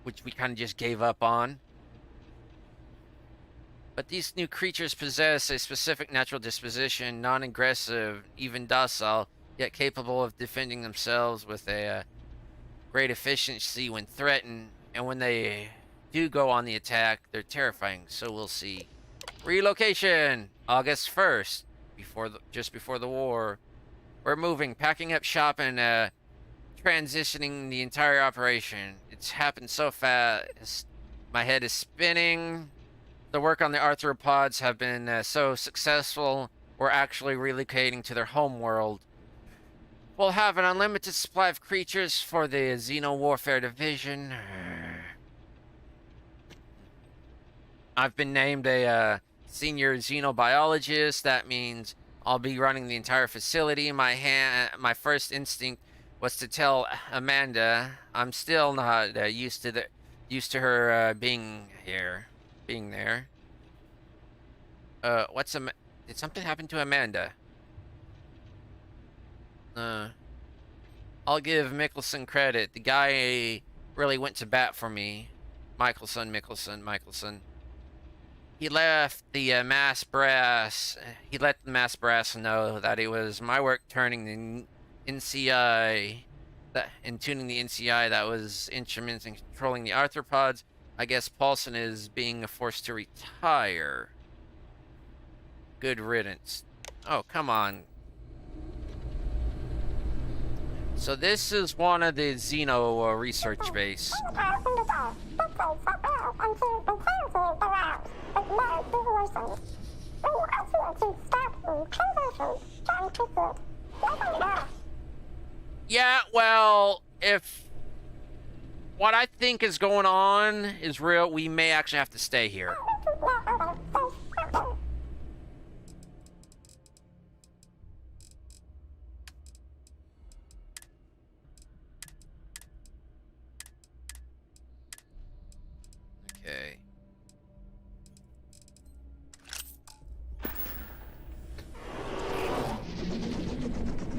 which we kind of just gave up on. But these new creatures possess a specific natural disposition, non-aggressive, even docile, yet capable of defending themselves with a great efficiency when threatened, and when they do go on the attack, they're terrifying, so we'll see. Relocation! August 1st. Just before the war. We're moving, packing up shop, and transitioning the entire operation. It's happened so fast. My head is spinning. The work on the arthropods have been so successful, we're actually relocating to their home world. We'll have an unlimited supply of creatures for the Xeno Warfare Division. I've been named a senior xenobiologist. That means I'll be running the entire facility. My first instinct was to tell Amanda. I'm still not used to her being there. Did something happen to Amanda? I'll give Mickelson credit. The guy really went to bat for me. Mickelson. He left the mass brass. He let the mass brass know that it was my work turning the NCI, and tuning the NCI that was instruments in controlling the arthropods. I guess Paulson is being forced to retire. Good riddance. Oh, come on. So this is one of the Xeno research base. Yeah, well, if what I think is going on is real, we may actually have to stay here. Okay.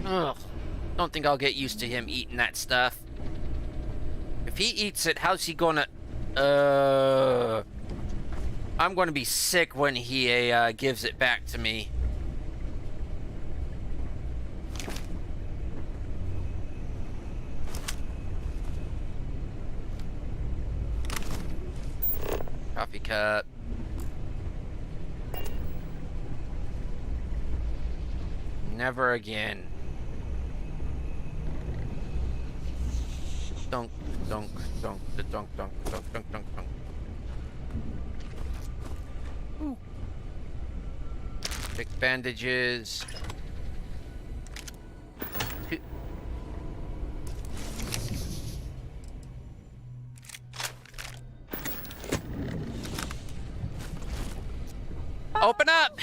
Ugh. Don't think I'll get used to him eating that stuff. If he eats it, how's he gonna... I'm gonna be sick when he gives it back to me. Coffee cup. Never again. Dunk, dunk, dunk, dunk, dunk, dunk, dunk, dunk, dunk. Ooh. Pick bandages. Open up!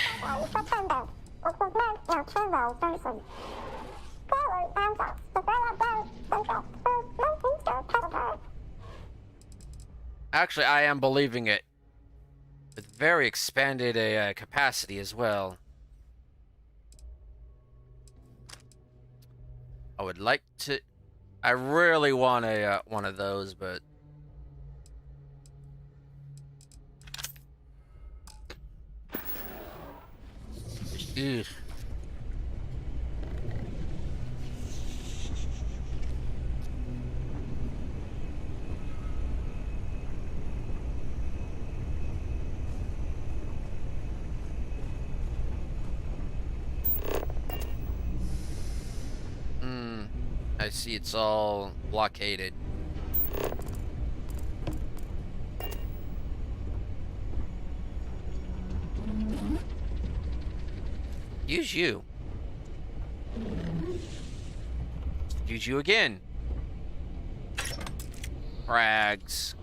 Actually, I am believing it. With very expanded capacity as well. I would like to... I really want a one of those, but... Ugh. I see it's all blockaded. Use you. Use you again. Frags.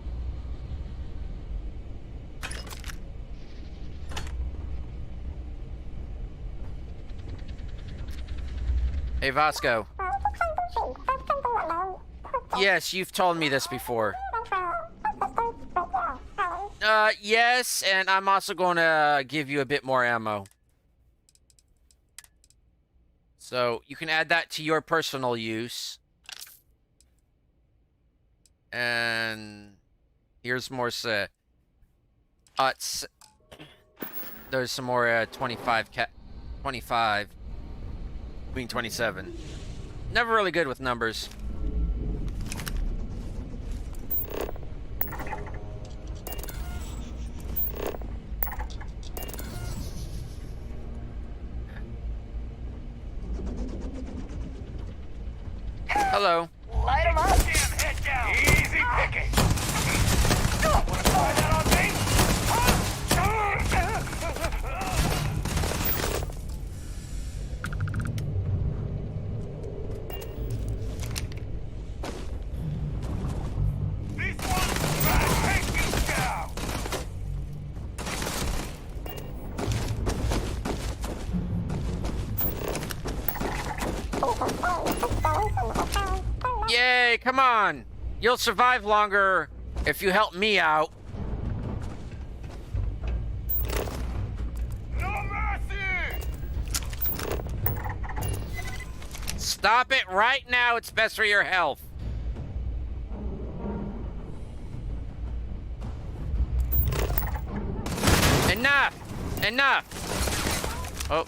Hey, Vasco. Yes, you've told me this before. Yes, and I'm also going to give you a bit more ammo. So, you can add that to your personal use. And here's more, there's some more 25, I mean 27. Never really good with numbers. Hello. Light 'em up. Damn head down. Easy picking. Wanna try that on me? This one's gonna take you down. Yay, come on. You'll survive longer if you help me out. No mercy. Stop it right now. It's best for your health. Enough! Enough! Oh.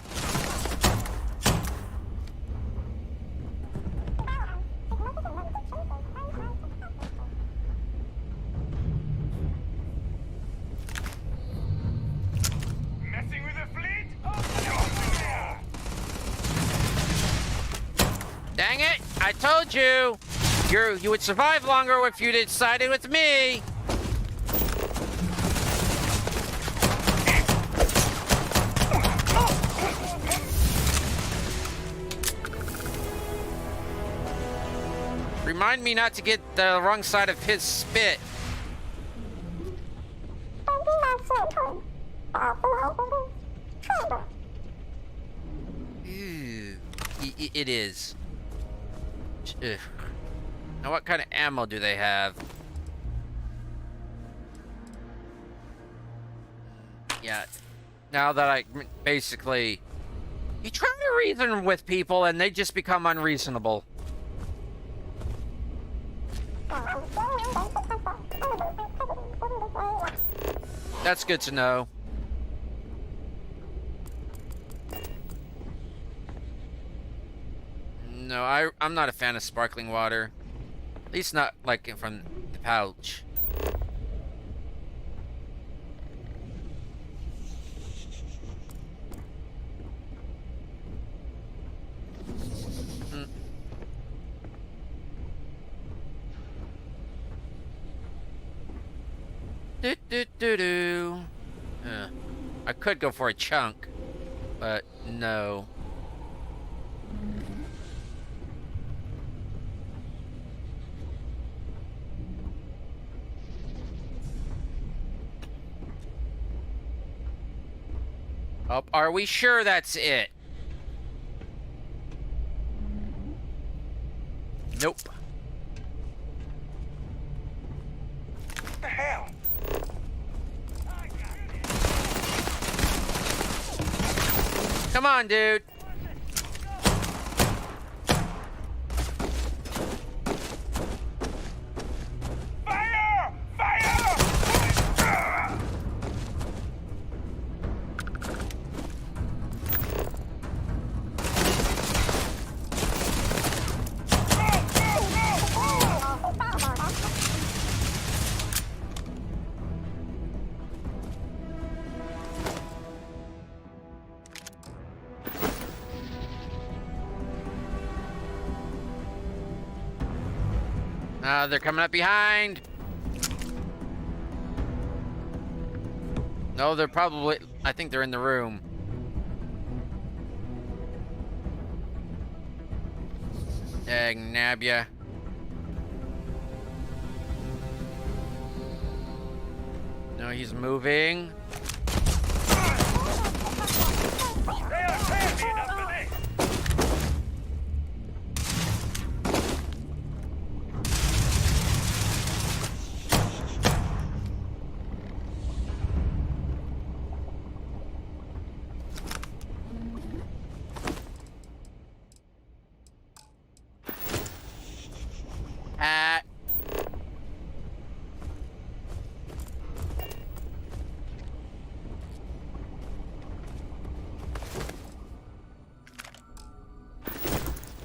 Messing with the fleet? Oh, Dang it! I told you! You would survive longer if you decided with me! Remind me not to get the wrong side of his spit. Ew. It is. Ugh. Now what kind of ammo do they have? Yeah. Now that I basically... You try to reason with people and they just become unreasonable. That's good to know. No, I'm not a fan of sparkling water. At least not like from the pouch. I could go for a chunk, but no. Oh, are we sure that's it? Nope. what the hell? Come on, dude. Fire! Fire! They're coming up behind. No, they're probably... I think they're in the room. Dang, nab ya. No, he's moving.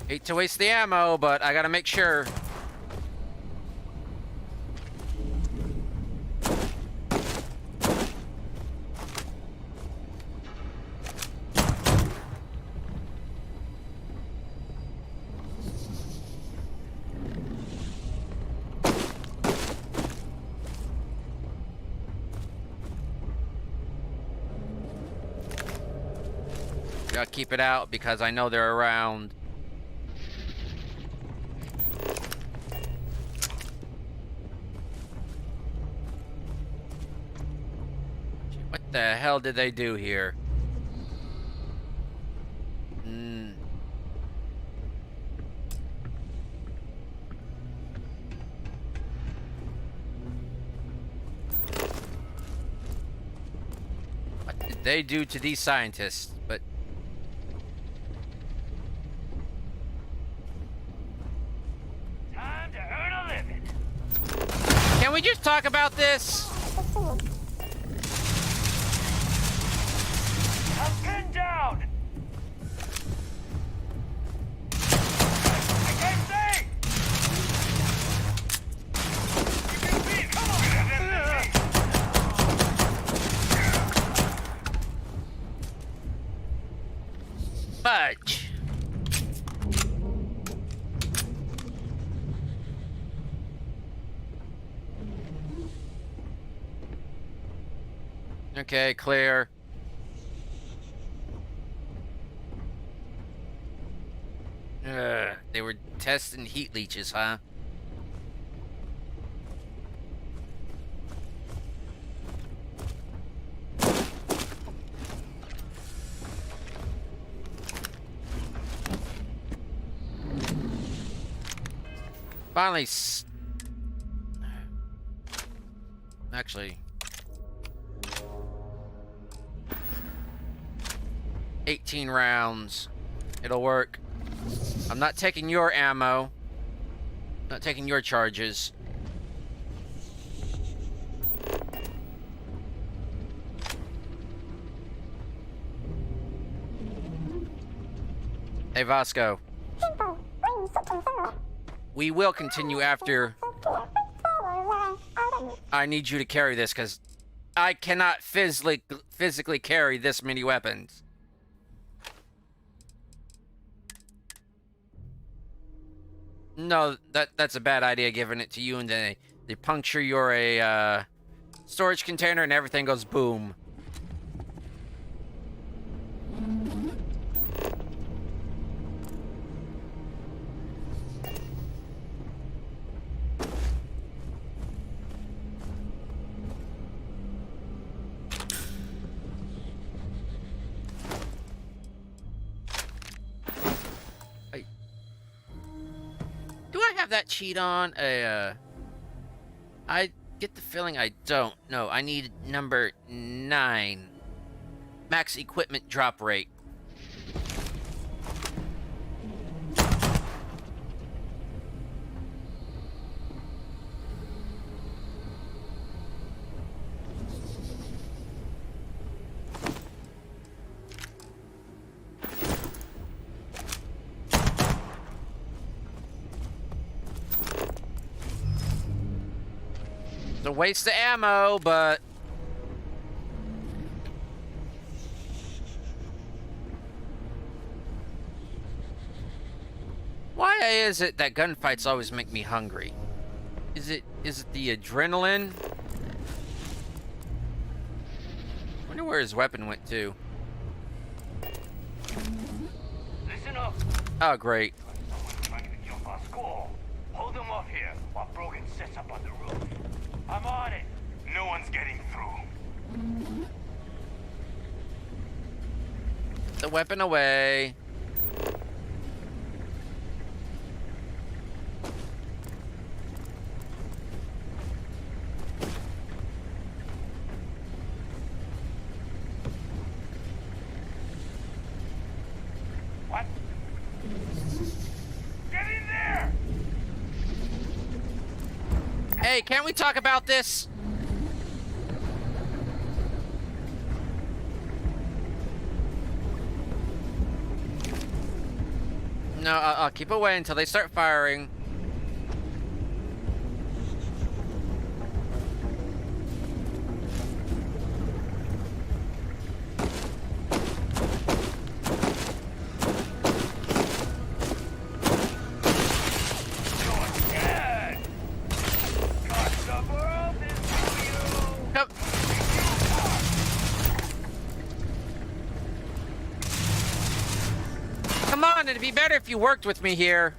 Hate to waste the ammo, but I gotta make sure. Gotta keep it out because I know they're around. What the hell did they do here? What did they do to these scientists? But we just talk about this? I'm pinned down! I can't see! You can see! Come on! Fudge. Okay, clear. They were testing heat leeches, huh? Finally, actually, 18 rounds. It'll work. I'm not taking your ammo. Not taking your charges. Hey, Vasco. We will continue after. I need you to carry this, because I cannot physically carry this many weapons. No, that's a bad idea, giving it to you, and then they puncture your storage container and everything goes boom. Do I have that cheat on? I get the feeling I don't. No, I need number 9. Max equipment drop rate. It's a waste of ammo, but why is it that gunfights always make me hungry? Is it the adrenaline? I wonder where his weapon went to. Listen up! Oh, great. Someone's trying to kill Vasco. Hold them off here while Brogan sets up on the roof. I'm on it. No one's getting through. The weapon away. What? Get in there! Hey, can't we talk about this? No, I'll keep away until they start firing. Come on, it'd be better if you worked with me here.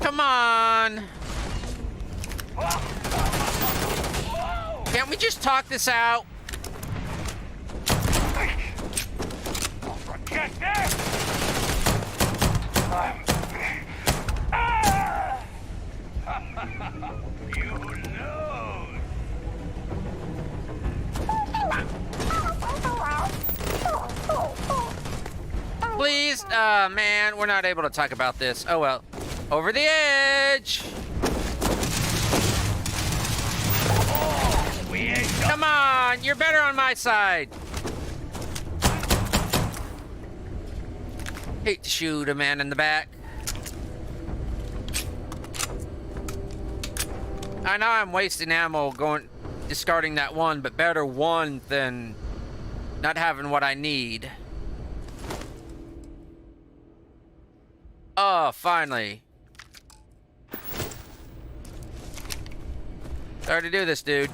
Come on. Can't we just talk this out? Get there! You lose! this? Man, we're not able to talk about this. Oh well. Over the edge! Oh, we ain't done. Come on, you're better on my side. Hate to shoot a man in the back. I know I'm wasting ammo discarding that one, but better one than not having what I need. Oh, finally. Sorry to do this, dude.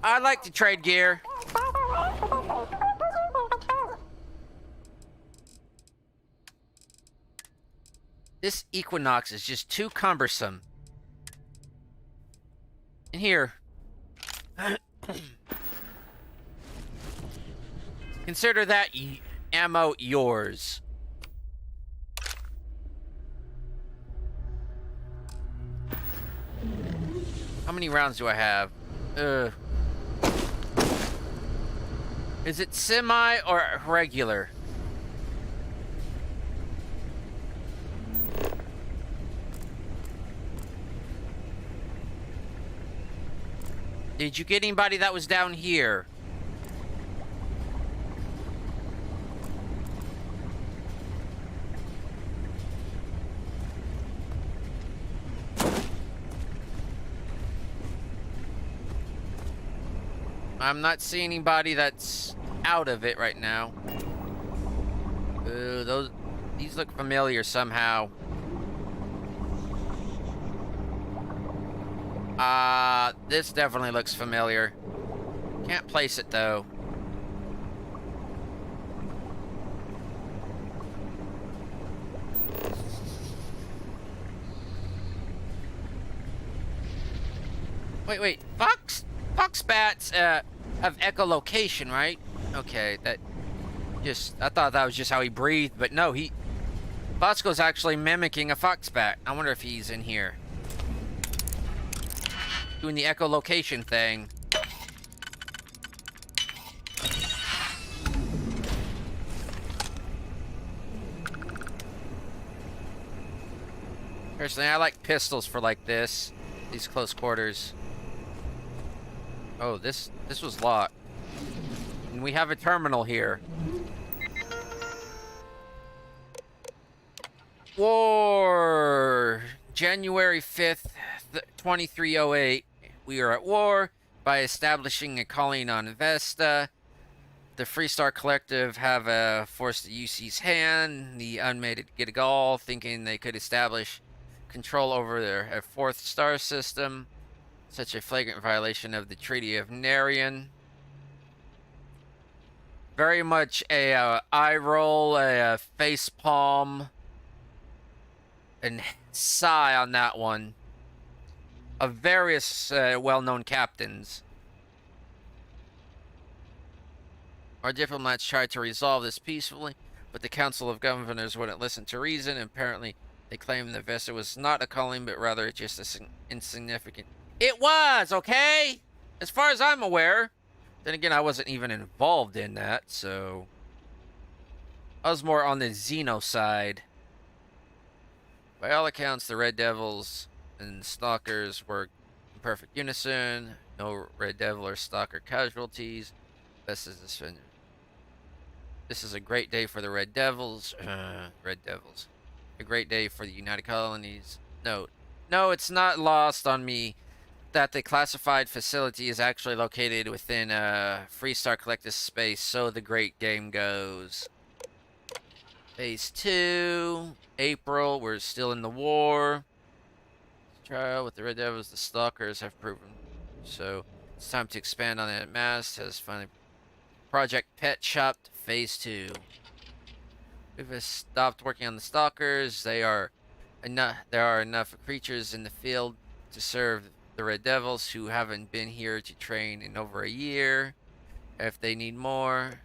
I like to trade gear. This Equinox is just too cumbersome. And here. Consider that ammo yours. How many rounds do I have? Is it semi or regular? Did you get anybody that was down here? I'm not seeing anybody that's out of it right now. Ooh, these look familiar somehow. This definitely looks familiar. Can't place it though. Wait. Fox bats have echolocation, right? Okay, I thought that was just how he breathed, but no, Vasco's actually mimicking a fox bat. I wonder if he's in here. Doing the echolocation thing. Personally, I like pistols for like these close quarters. Oh, this was locked. And we have a terminal here. War! January 5th, 2308. We are at war by establishing a colony on Vesta. The Freestar Collective have forced the UC's hand. The unmated get a gall, thinking they could establish control over their fourth star system. Such a flagrant violation of the Treaty of Narian. Very much a eye roll, a face palm, and sigh on that one. Of various well-known captains. Our diplomats tried to resolve this peacefully, but the Council of Governors wouldn't listen to reason, and apparently they claimed the Vesta was not a colony, but rather just insignificant. It was, okay? As far as I'm aware. Then again, I wasn't even involved in that, so... I was more on the Xeno side. By all accounts, the Red Devils and Stalkers were in perfect unison. No Red Devil or Stalker casualties. This is a great day for the Red Devils. Red Devils. A great day for the United Colonies. No, it's not lost on me that the classified facility is actually located within Freestar Collective space, so the great game goes. Phase 2, April, we're still in the war. Trial with the Red Devils, the Stalkers have proven. So, it's time to expand on that mass. Has finally Project Pet Shop, Phase 2. We've stopped working on the Stalkers. There are enough creatures in the field to serve the Red Devils who haven't been here to train in over a year. If they need more.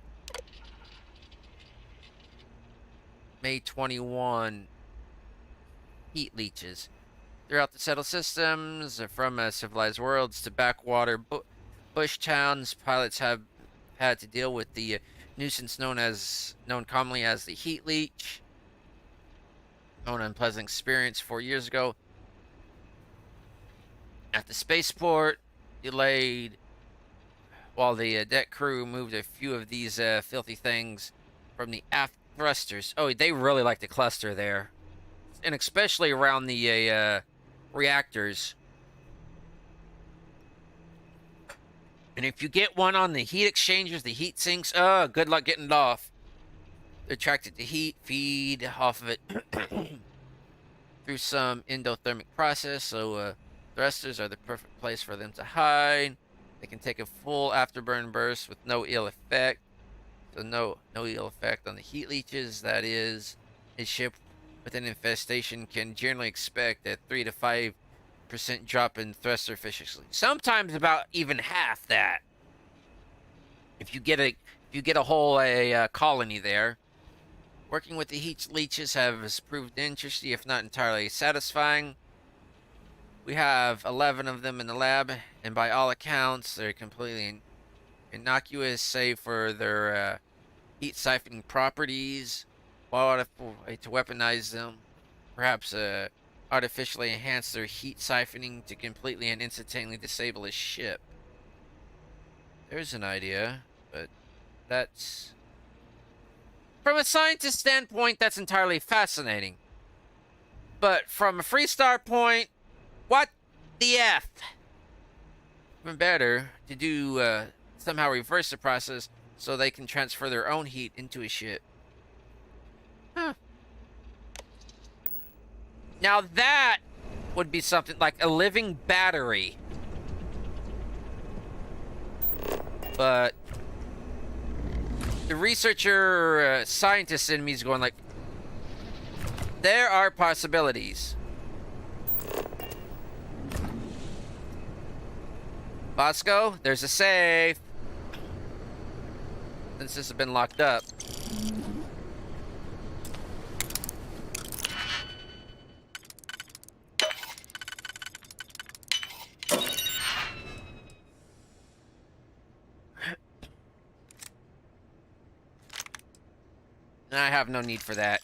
May 21. Heat leeches. Throughout the settled systems, from civilized worlds to backwater bush towns, pilots have had to deal with the nuisance known commonly as the heat leech. An unpleasant experience 4 years ago at the spaceport, delayed while the deck crew moved a few of these filthy things from the aft thrusters. Oh, they really like to cluster there, and especially around the reactors. And if you get one on the heat exchangers, the heat sinks, good luck getting it off. They're attracted to heat, feed off of it through some endothermic process, so thrusters are the perfect place for them to hide. They can take a full afterburn burst with no ill effect. So no ill effect on the heat leeches. That is, a ship with an infestation can generally expect a 3 to 5% drop in thruster efficiency. Sometimes about even half that. If you get a whole colony there. Working with the heat leeches has proved interesting, if not entirely satisfying. We have 11 of them in the lab, and by all accounts, they're completely innocuous, save for their heat siphoning properties. While to weaponize them, perhaps artificially enhance their heat siphoning to completely and instantaneously disable a ship. There's an idea, but that's... From a scientist standpoint, that's entirely fascinating. But from a freestar point, what the F? Even better, to do somehow reverse the process so they can transfer their own heat into a ship. Huh. Now that would be something like a living battery. But the researcher, scientist in me is going like, there are possibilities. Vasco, there's a safe. Since this has been locked up. I have no need for that.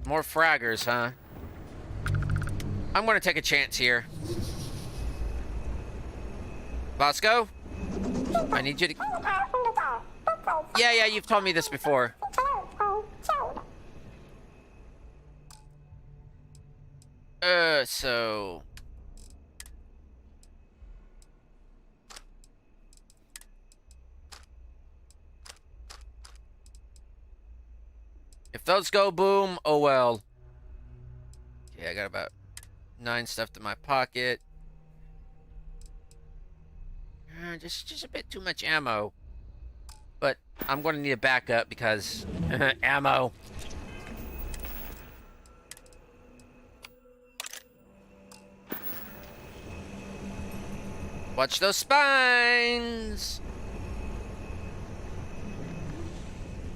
More fraggers, huh? I'm gonna take a chance here. Vasco? I need you to... Yeah, you've told me this before. So... If those go boom, oh well. Yeah, I got about 9 stuffed in my pocket. Just a bit too much ammo. But I'm going to need a backup because ammo. Watch those spines.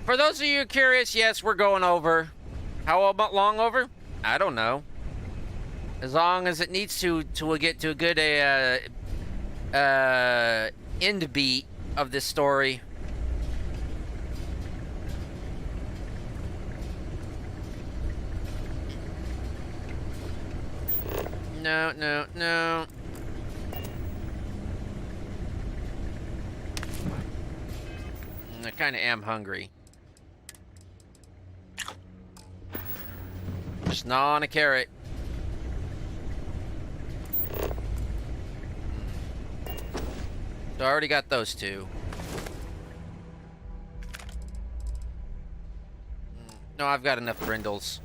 For those of you curious, yes, we're going over. How long over? I don't know. As long as it needs to we'll get to a good end beat of this story. No. I kind of am hungry. Just gnaw on a carrot. So I already got those 2. No, I've got enough brindles.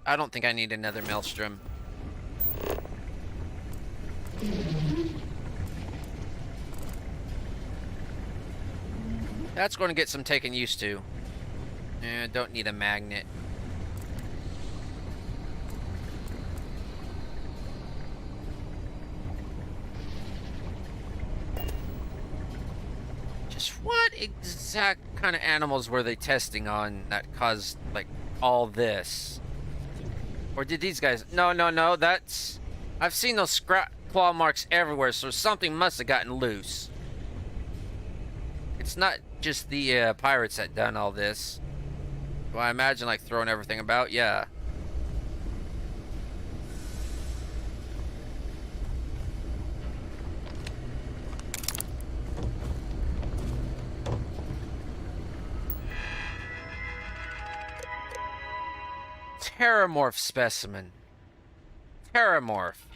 I don't think I need another maelstrom. That's going to get some taken used to. Yeah, don't need a magnet. Just what? what exact kind of animals were they testing on that caused, like, all this? Or did these guys... No, that's... I've seen those claw marks everywhere, so something must have gotten loose. It's not just the pirates that done all this. Well, I imagine, like, throwing everything about? Yeah. Terramorph specimen. Terramorph.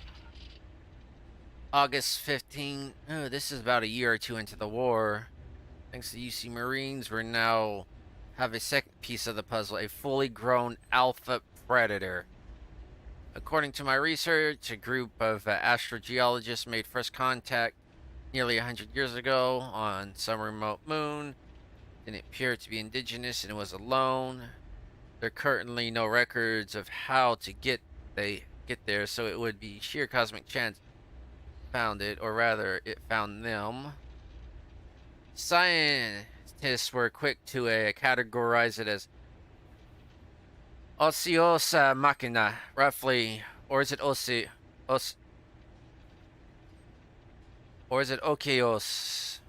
August 15. Oh, this is about a year or two into the war. Thanks to UC Marines, we now have a second piece of the puzzle, a fully grown alpha predator. According to my research, a group of astrogeologists made first contact nearly 100 years ago on some remote moon. Didn't appear to be indigenous and it was alone. There are currently no records of how to get there, so it would be sheer cosmic chance found it, or rather, it found them. Scientists were quick to categorize it as Ociosa Machina, roughly, or is it or is it Okeos?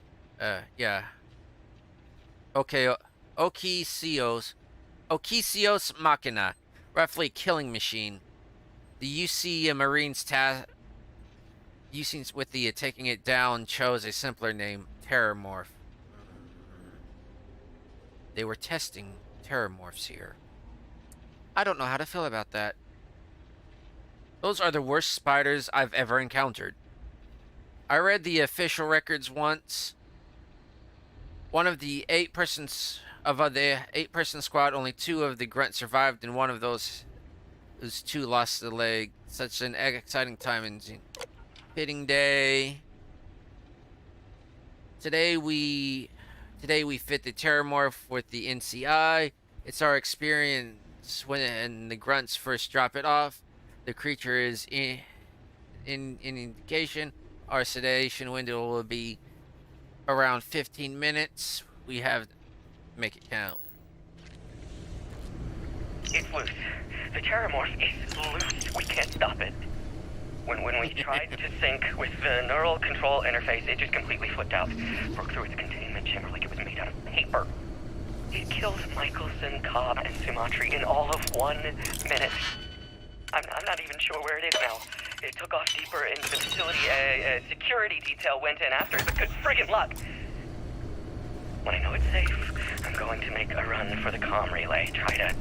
Yeah. Okesios Machina, roughly killing machine. The UC Marines UC's with the taking it down chose a simpler name, Terramorph. They were testing Terramorphs here. I don't know how to feel about that. Those are the worst spiders I've ever encountered. I read the official records once. One of the 8 persons of the 8-person squad, only 2 of the grunts survived, and one of those 2 lost a leg. Such an exciting time in fitting day. Today we fit the Terramorph with the NCI. It's our experience when the grunts first drop it off. The creature is in indication. Our sedation window will be around 15 minutes. We have to make it count. It's loose. The Terramorph is loose. We can't stop it. When we tried to sync with the neural control interface, it just completely flipped out. Broke through its containment chamber like it was made out of paper. It killed Michelson, Cobb, and Sumatri in all of 1 minute. I'm not even sure where it is now. It took off deeper into the facility. A security detail went in after it, but good friggin' luck. When I know it's safe, I'm going to make a run for the comm relay. Try to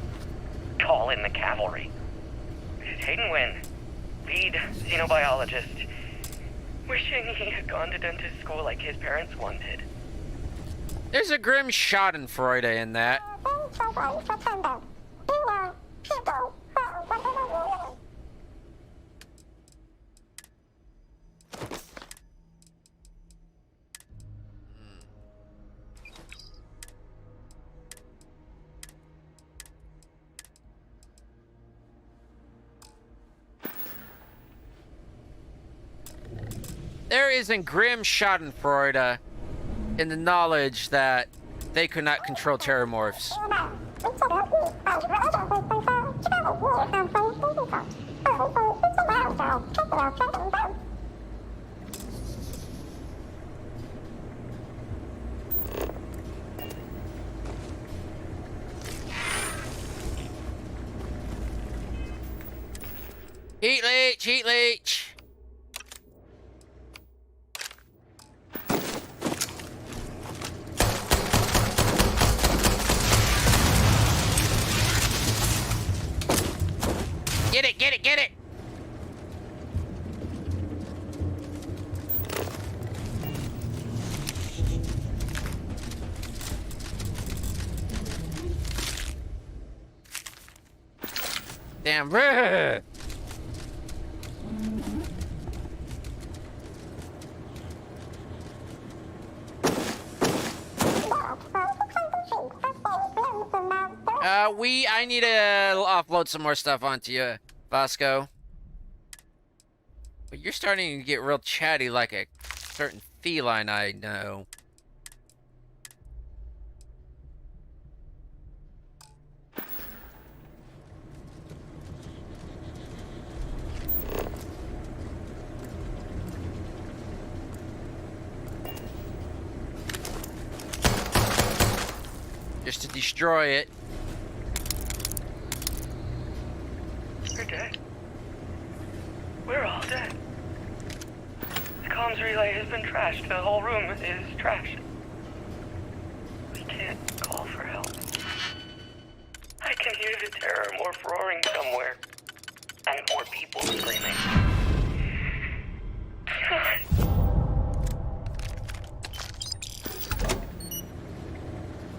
call in the cavalry. This is Hayden Wynn, lead xenobiologist. Wishing he had gone to dentist school like his parents wanted. There's a grim schadenfreude in that. There is a grim schadenfreude in the knowledge that they could not control Terramorphs. Heat leech, heat leech. Get it, get it, get it! Damn, bruh! I need to offload some more stuff onto you, Vasco. But you're starting to get real chatty like a certain feline I know. just to destroy it. We're dead. We're all dead. The comms relay has been trashed. The whole room is trashed. We can't call for help. I can hear the terror morph roaring somewhere. And more people screaming.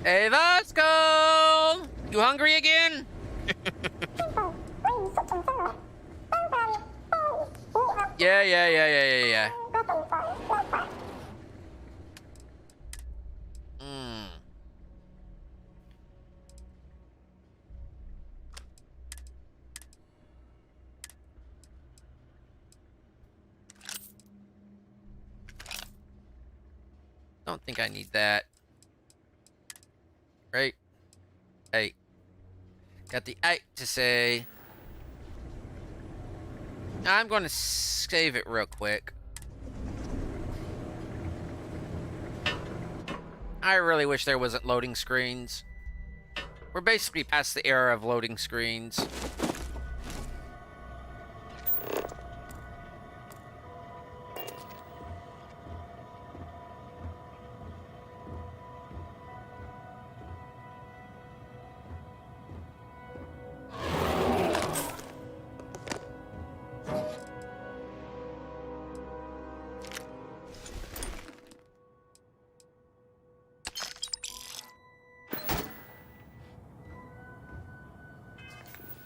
Hey, Vasco! You hungry again? Yeah. Don't think I need that. Right? Hey. Got the 8 to say. I'm going to save it real quick. I really wish there wasn't loading screens. We're basically past the era of loading screens.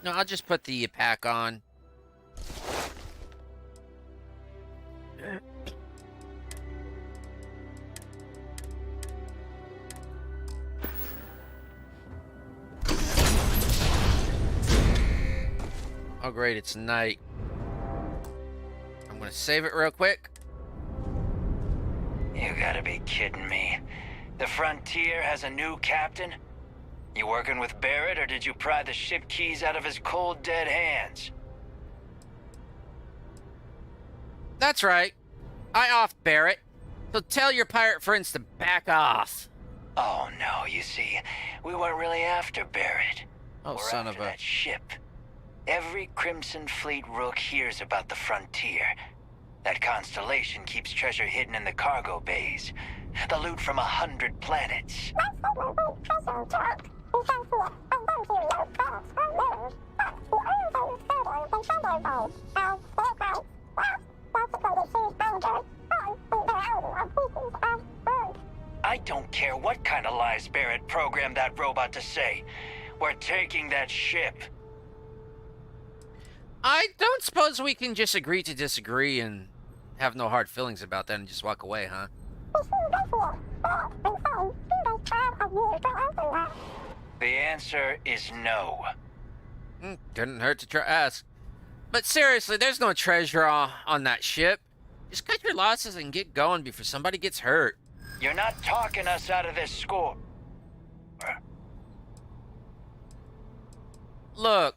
No, I'll just put the pack on. Oh great, it's night. I'm gonna save it real quick. You gotta be kidding me. The Frontier has a new captain? You working with Barrett, or did you pry the ship keys out of his cold, dead hands? That's right. I offed Barrett. So tell your pirate friends to back off. Oh no, you see, we weren't really after Barrett. Oh, We're son after of a... that ship. Every Crimson Fleet rook hears about the Frontier. That constellation keeps treasure hidden in the cargo bays. The loot from 100 planets. I don't care what kind of lies Barrett programmed that robot to say. We're taking that ship. I don't suppose we can just agree to disagree and have no hard feelings about that and just walk away, huh? The answer is no. Couldn't hurt to try ask. But seriously, there's no treasure on that ship. Just cut your losses and get going before somebody gets hurt. You're not talking us out of this score. Look,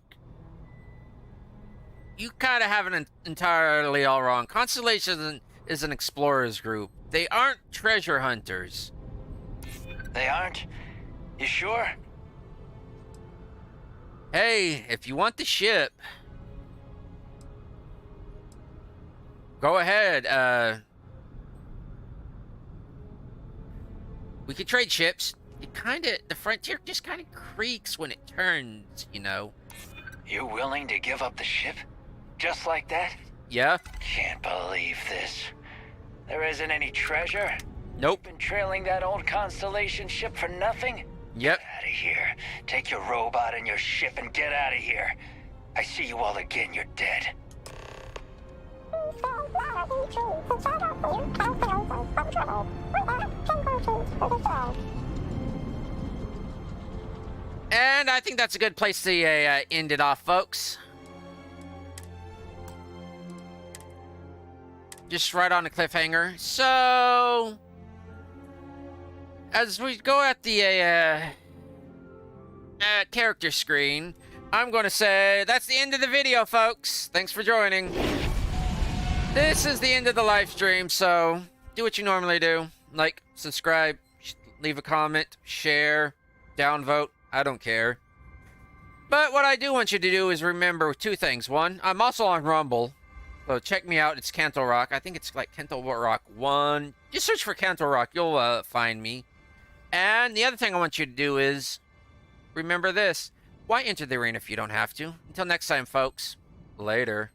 you kind of have it entirely all wrong. Constellation is an explorers group. They aren't treasure hunters. They aren't? You sure? Hey, if you want the ship, go ahead. We could trade ships. The Frontier just kind of creaks when it turns, you know. You willing to give up the ship? Just like that? Yeah. Can't believe this. There isn't any treasure? Nope. You've been trailing that old Constellation ship for nothing? Yep. Get out of here. Take your robot and your ship and get out of here. I see you all again, you're dead. And I think that's a good place to end it off, folks. Just right on the cliffhanger. So, as we go at the character screen, I'm going to say that's the end of the video, folks. Thanks for joining. This is the end of the live stream, so do what you normally do. Like, subscribe, leave a comment, share. downvote. I don't care. But what I do want you to do is remember 2 things. 1, I'm also on Rumble. So check me out. It's Kantorock. I think it's like Kantorock 1. Just search for Kantorock. You'll find me. And the other thing I want you to do is remember this. Why enter the arena if you don't have to? Until next time, folks. Later.